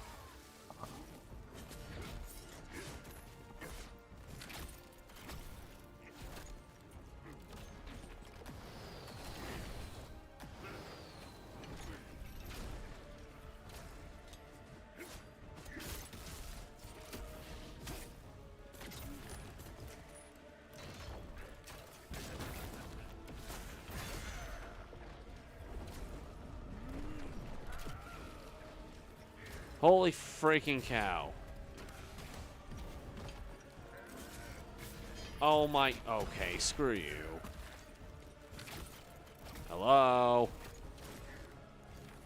Holy freaking cow. Oh my... Okay, screw you. Hello?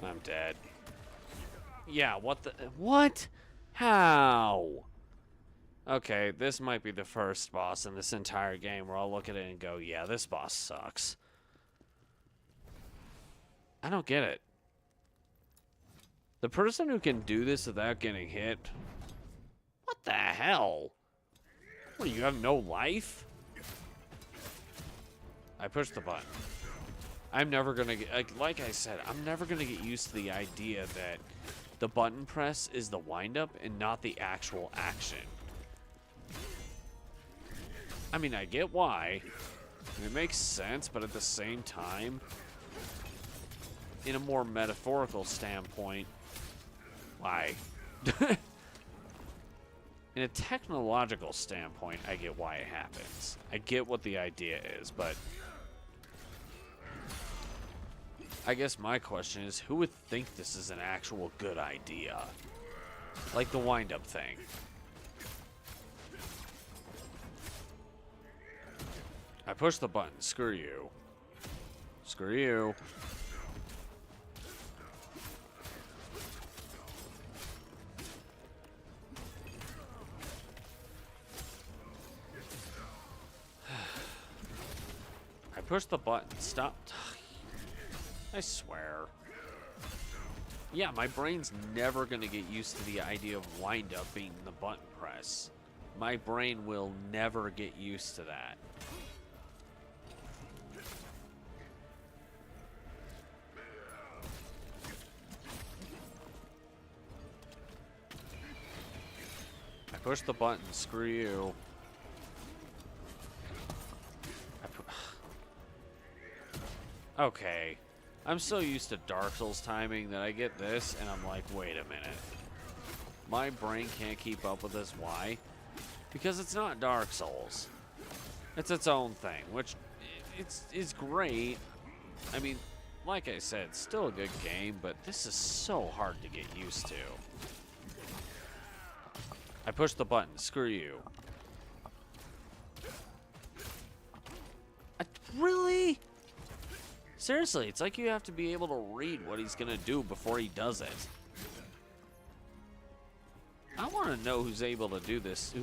I'm dead. Yeah, what the... What? How? Okay, this might be the first boss in this entire game where I'll look at it and go, yeah, this boss sucks. I don't get it. The person who can do this without getting hit? What the hell? What, do you have no life? I pushed the button. I'm never gonna get, like I said, I'm never gonna get used to the idea that the button press is the wind-up and not the actual action. I mean, I get why. It makes sense, but at the same time, in a more metaphorical standpoint, why? In a technological standpoint, I get why it happens. I get what the idea is, but I guess my question is, who would think this is an actual good idea? Like the wind-up thing. I pushed the button. Screw you. Screw you. Push the button. Stop. I swear. Yeah, my brain's never going to get used to the idea of wind-up being the button press. My brain will never get used to that. I pushed the button. Screw you. Okay, I'm so used to Dark Souls timing that I get this and I'm like, wait a minute. My brain can't keep up with this. Why? Because it's not Dark Souls. It's its own thing, which it's great. I mean, like I said, it's still a good game, but this is so hard to get used to. I pushed the button. Screw you. Really? Seriously, it's like you have to be able to read what he's gonna do before he does it. I want to know who's able to do this.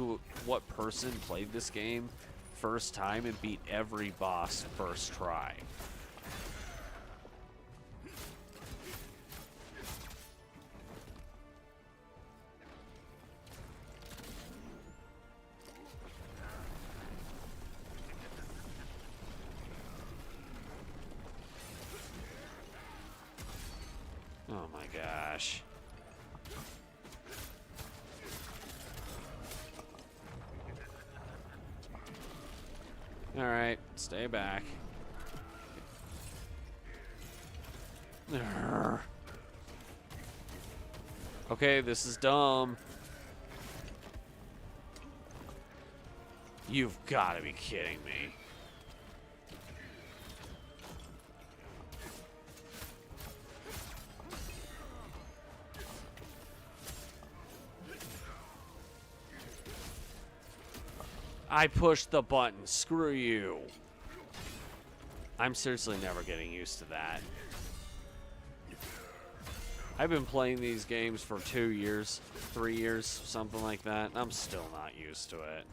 What person played this game first time and beat every boss first try. gosh. Alright, stay back. Urgh. Okay, this is dumb. You've got to be kidding me. I pushed the button. Screw you. I'm seriously never getting used to that. I've been playing these games for 2 years, 3 years, something like that. I'm still not used to it.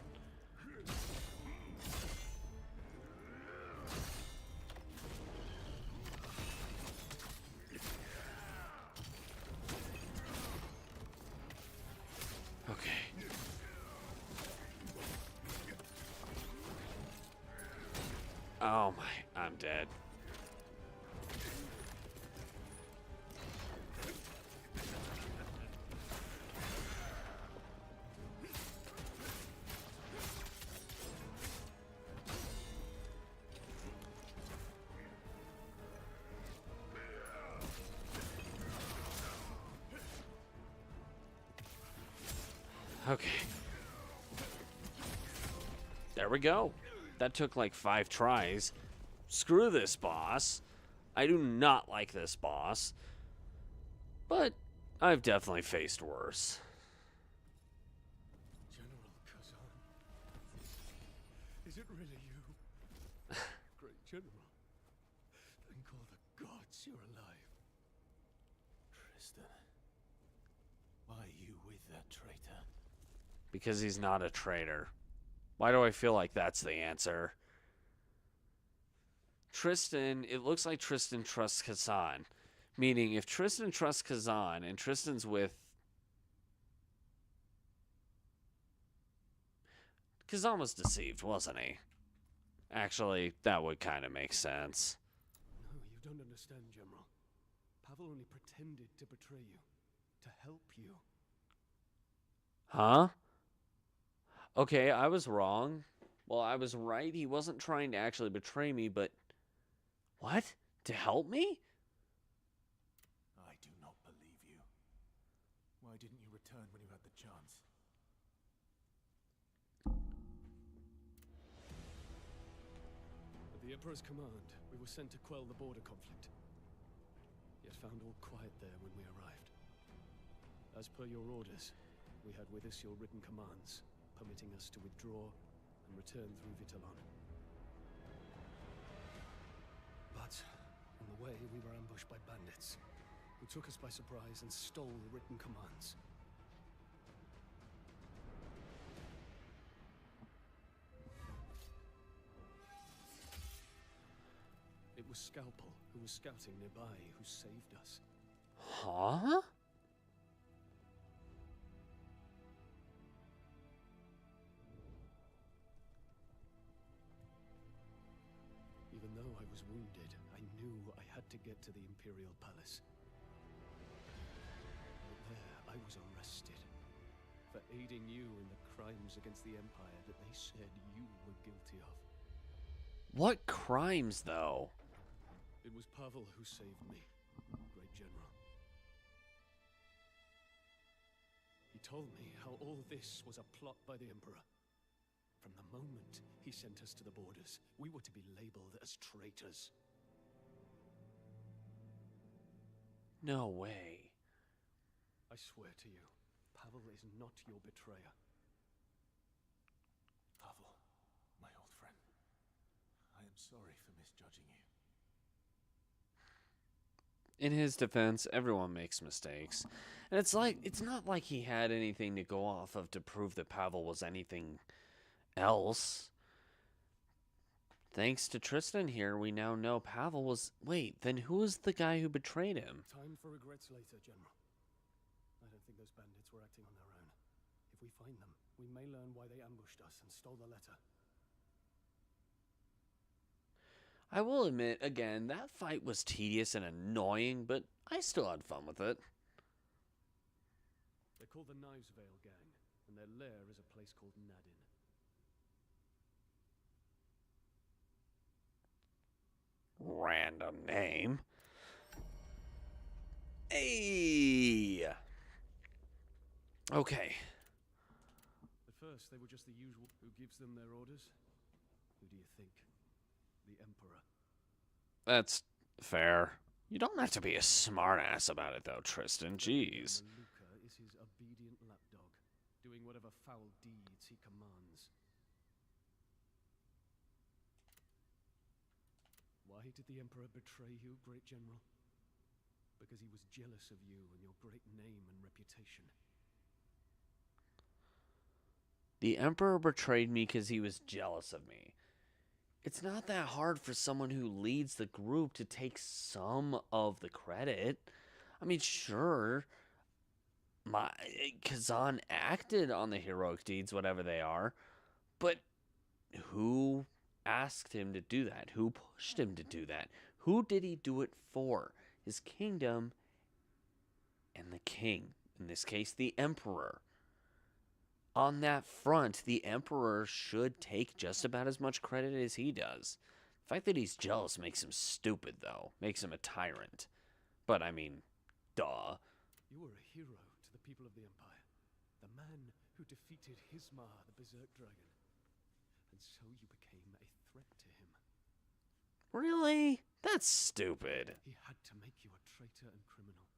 Okay. Oh my, I'm dead. Okay. There we go. That took like 5 tries. Screw this boss. I do not like this boss. But I've definitely faced worse. General Khazan. Is it really you? Great General. Thank all the gods you're alive. Tristan. Why are you with that traitor? Because he's not a traitor. Why do I feel like that's the answer? Tristan, it looks like Tristan trusts Khazan. Meaning, if Tristan trusts Khazan and Tristan's with... Khazan was deceived, wasn't he? Actually, that would kind of make sense. No, you don't understand, General. Pavel only pretended to betray you. To help you. Huh? Okay, I was wrong. Well, I was right. He wasn't trying to actually betray me, but... What? To help me? I do not believe you. Why didn't you return when you had the chance? At the Emperor's command, we were sent to quell the border conflict. Yet found all quiet there when we arrived. As per your orders, we had with us your written commands, permitting us to withdraw and return through Vitalan. But on the way, we were ambushed by bandits, who took us by surprise and stole the written commands. It was Scalpel, who was scouting nearby, who saved us. Huh? Even though I was wounded, I knew I had to get to the Imperial Palace. But there, I was arrested for aiding you in the crimes against the Empire that they said you were guilty of. What crimes, though? It was Pavel who saved me, Great General. He told me how all this was a plot by the Emperor. From the moment he sent us to the borders, we were to be labeled as traitors. No way. I swear to you, Pavel is not your betrayer. Pavel, my old friend. I am sorry for misjudging you. In his defense, everyone makes mistakes. And it's not like he had anything to go off of to prove that Pavel was anything else. Thanks to Tristan here, we now know Pavel was... Wait, then who was the guy who betrayed him? Time for regrets later, General. I don't think those bandits were acting on their own. If we find them, we may learn why they ambushed us and stole the letter. I will admit, again, that fight was tedious and annoying, but I still had fun with it. called the Knivesvale Gang, and their lair is a place called Nadin. Random name. Hey. Okay. At first, they were just the usual. Who gives them their orders? Who do you think? The Emperor. That's fair. You don't have to be a smartass about it, though, Tristan. Jeez. Maluka is his obedient lapdog, doing whatever foul deeds he commands. Why did the Emperor betray you, great general? Because he was jealous of you and your great name and reputation. The Emperor betrayed me because he was jealous of me. It's not that hard for someone who leads the group to take some of the credit. I mean, sure, Khazan acted on the heroic deeds, whatever they are, but who asked him to do that? Who pushed him to do that? Who did he do it for? His kingdom and the king. In this case, the Emperor. On that front, the Emperor should take just about as much credit as he does. The fact that he's jealous makes him stupid, though. Makes him a tyrant. But, I mean, duh. You were a hero to the people of the Empire. The man who defeated Hismar, the Berserk dragon. And so you became a threat to him. Really? That's stupid. He had to make you a traitor and criminal.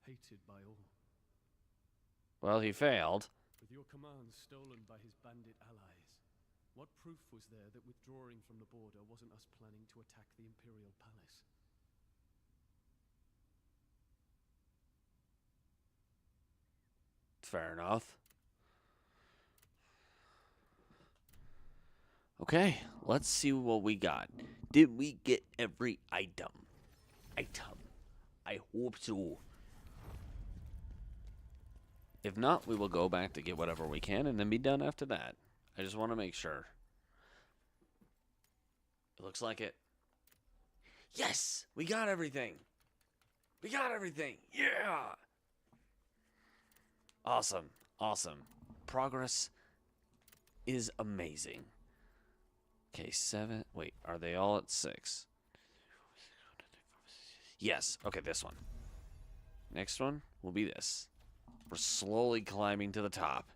Hated by all. Well, he failed. With your commands stolen by his bandit allies, what proof was there that withdrawing from the border wasn't us planning to attack the Imperial Palace? Fair enough. Okay, let's see what we got. Did we get every item? I hope so. If not, we will go back to get whatever we can and then be done after that. I just want to make sure. It looks like it. Yes! We got everything! We got everything! Yeah! Awesome. Awesome. Progress is amazing. Okay, 7. Wait, are they all at 6? Yes. Okay, this one. Next one will be this. We're slowly climbing to the top.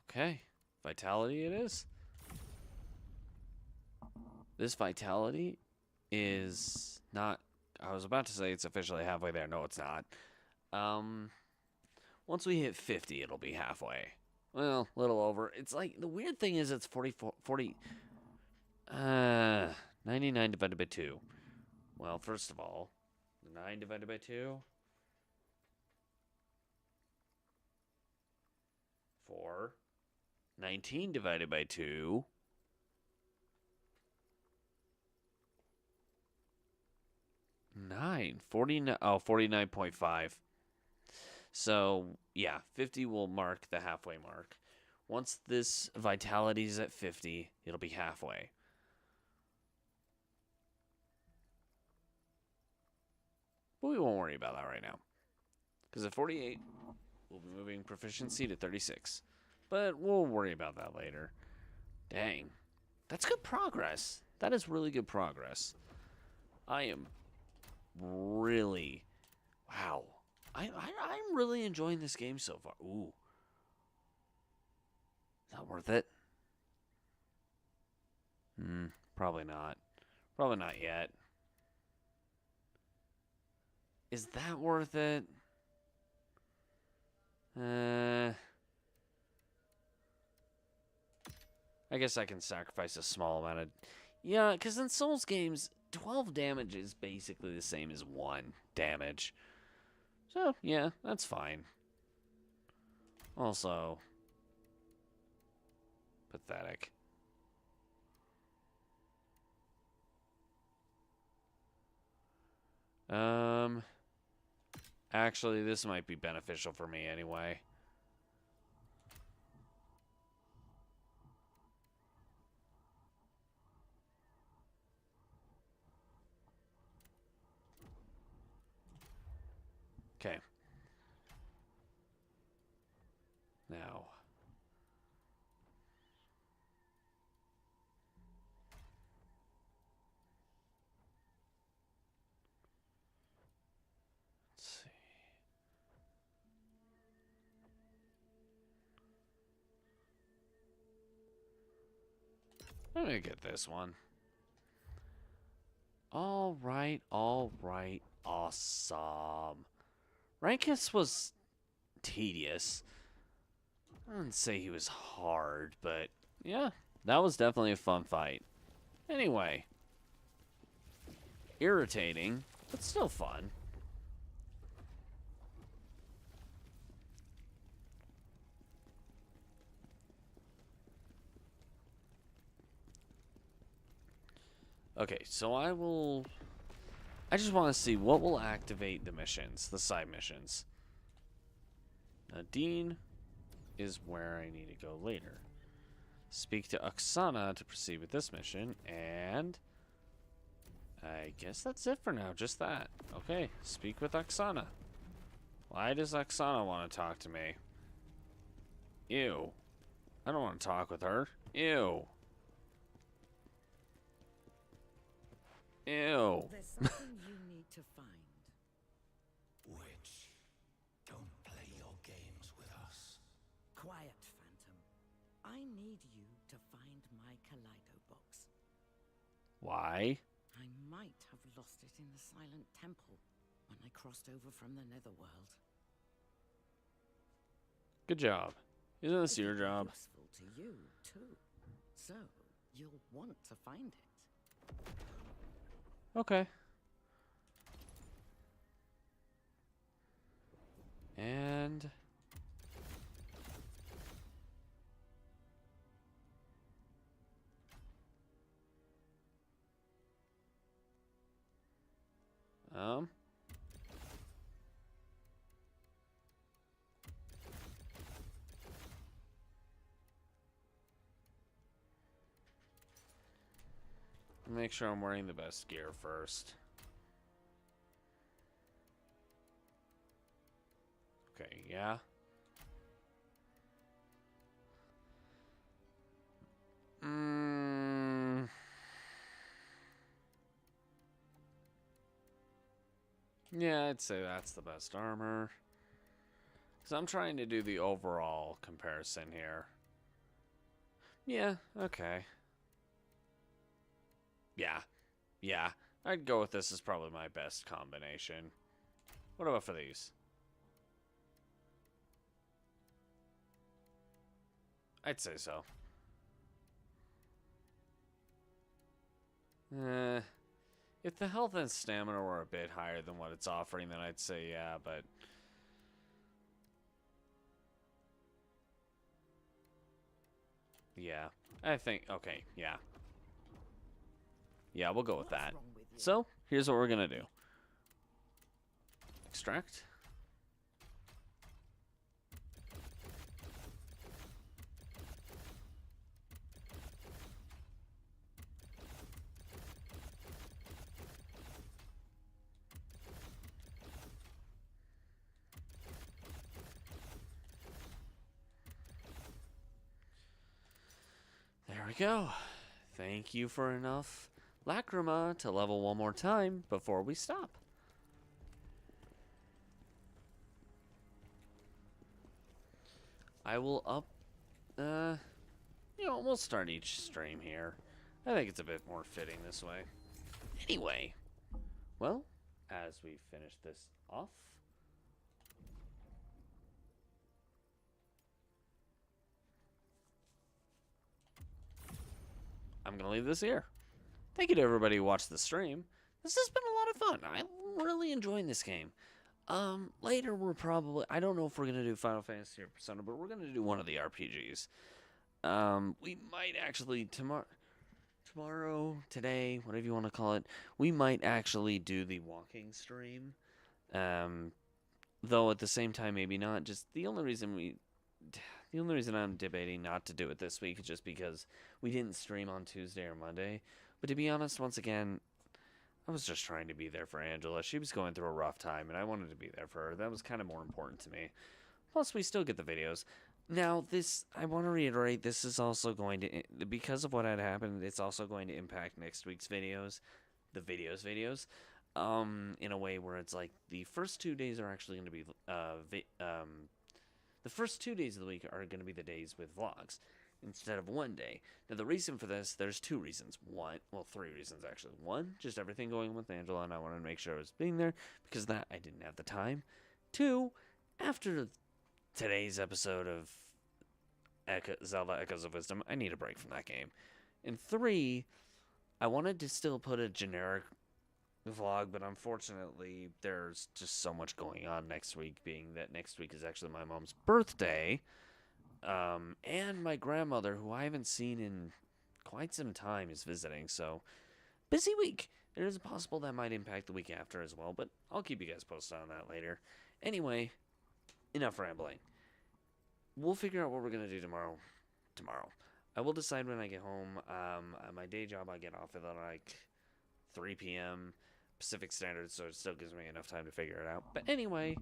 Okay. Vitality it is. This vitality is not... I was about to say it's officially halfway there. No, it's not. Once we hit 50, it'll be halfway. Well, a little over. It's like... The weird thing is it's 99 divided by 2. Well, first of all... 9 divided by 2. 4. 19 divided by 2. 9. 49. Oh, 49.5. So, yeah, 50 will mark the halfway mark. Once this vitality is at 50, it'll be halfway. But we won't worry about that right now. Because at 48, we'll be moving proficiency to 36. But we'll worry about that later. Dang. That's good progress. That is really good progress. I am really... Wow. I'm really enjoying this game so far. Ooh. Is that worth it? Probably not. Probably not yet. Is that worth it? I guess I can sacrifice a small amount of... Yeah, because in Souls games, 12 damage is basically the same as 1 damage. So, yeah, that's fine. Also... pathetic. Actually, this might be beneficial for me anyway. Okay. Now. Let's see. Let me get this one. All right, awesome. Rankus was tedious. I wouldn't say he was hard, but yeah, that was definitely a fun fight. Anyway, irritating, but still fun. Okay, so I just want to see what will activate the missions, the side missions. Nadine is where I need to go later. Speak to Oksana to proceed with this mission, and I guess that's it for now, just that. Okay, speak with Oksana. Why does Oksana want to talk to me? Ew. I don't want to talk with her. Ew. Ew. There's something you need to find. Which? Don't play your games with us. Quiet, Phantom. I need you to find my Kaleido box. Why? I might have lost it in the Silent Temple when I crossed over from the Netherworld. Good job. Isn't this your It'll be job? useful to you, too. So, you'll want to find it. Okay. And make sure I'm wearing the best gear first. Okay, yeah. Yeah, I'd say that's the best armor. Because I'm trying to do the overall comparison here. Yeah, okay. Yeah. I'd go with this as probably my best combination. What about for these? I'd say so. If the health and stamina were a bit higher than what it's offering, then I'd say yeah, but... Yeah, I think, okay, yeah. Yeah, we'll go with that. So, here's what we're gonna do. Extract. There we go. Thank you for enough Lacrima to level one more time before we stop. I will we'll start each stream here. I think it's a bit more fitting this way. Anyway, well, as we finish this off, I'm going to leave this here. Thank you to everybody who watched the stream. This has been a lot of fun. I'm really enjoying this game. Later we're probably... I don't know if we're going to do Final Fantasy or Persona, but we're going to do one of the RPGs. We might actually... Tomorrow, today, whatever you want to call it, we might actually do the walking stream. Though at the same time, maybe not. Just the only reason I'm debating not to do it this week is just because we didn't stream on Tuesday or Monday. But to be honest, once again, I was just trying to be there for Angela. She was going through a rough time, and I wanted to be there for her. That was kind of more important to me. Plus, we still get the videos. Now, I want to reiterate, this is also going to, because of what had happened, it's also going to impact next week's videos, the videos, in a way where it's like the first 2 days are actually going to be, the first 2 days of the week are going to be the days with vlogs instead of one day. Now, the reason for this, there's two reasons. Three reasons actually. One, just everything going on with Angela, and I wanted to make sure I was being there because of that I didn't have the time. Two, after today's episode of Zelda Echoes of Wisdom, I need a break from that game. And three, I wanted to still put a generic vlog, but unfortunately there's just so much going on next week, being that next week is actually my mom's birthday, and my grandmother, who I haven't seen in quite some time, is visiting, so busy week. It is possible that might impact the week after as well, but I'll keep you guys posted on that later. Anyway, enough rambling. We'll figure out what we're going to do tomorrow. I will decide when I get home. At my day job, I get off at like 3 p.m. Pacific Standard, so it still gives me enough time to figure it out. But anyway,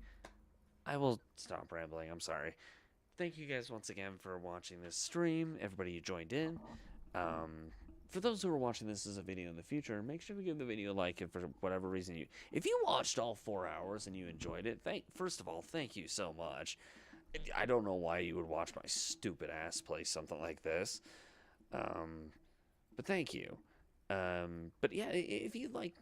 I will stop rambling. I'm sorry. Thank you guys once again for watching this stream. Everybody who joined in. For those who are watching this as a video in the future, make sure to give the video a like, and for whatever reason if you watched all 4 hours and you enjoyed it, first of all, thank you so much. I don't know why you would watch my stupid ass play something like this. But thank you. But yeah, if you like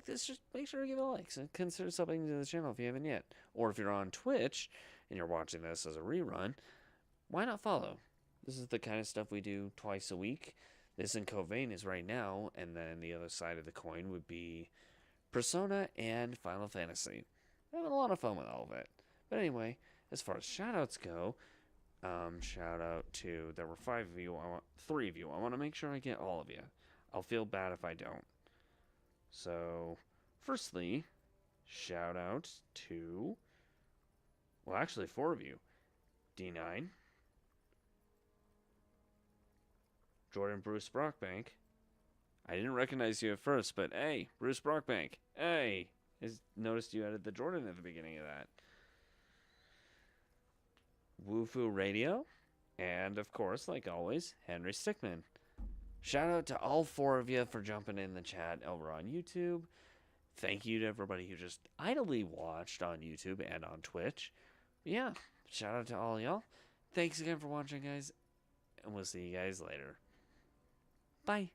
this, just make sure to give it a like. So consider subbing to the channel if you haven't yet. Or if you're on Twitch and you're watching this as a rerun, why not follow? This is the kind of stuff we do twice a week. This in Khazan is right now, and then the other side of the coin would be Persona and Final Fantasy. Having a lot of fun with all of it. But anyway, as far as shoutouts go, shout out to, there were 3 of you. I want to make sure I get all of you. I'll feel bad if I don't. So, firstly, shout out to, well, actually 4 of you. D9, Jordan Bruce Brockbank. I didn't recognize you at first, but hey, Bruce Brockbank. Hey, noticed you added the Jordan at the beginning of that. Woofu Radio, and of course, like always, Henry Stickman. Shout out to all 4 of you for jumping in the chat over on YouTube. Thank you to everybody who just idly watched on YouTube and on Twitch. Yeah, shout out to all y'all. Thanks again for watching, guys, and we'll see you guys later. Bye.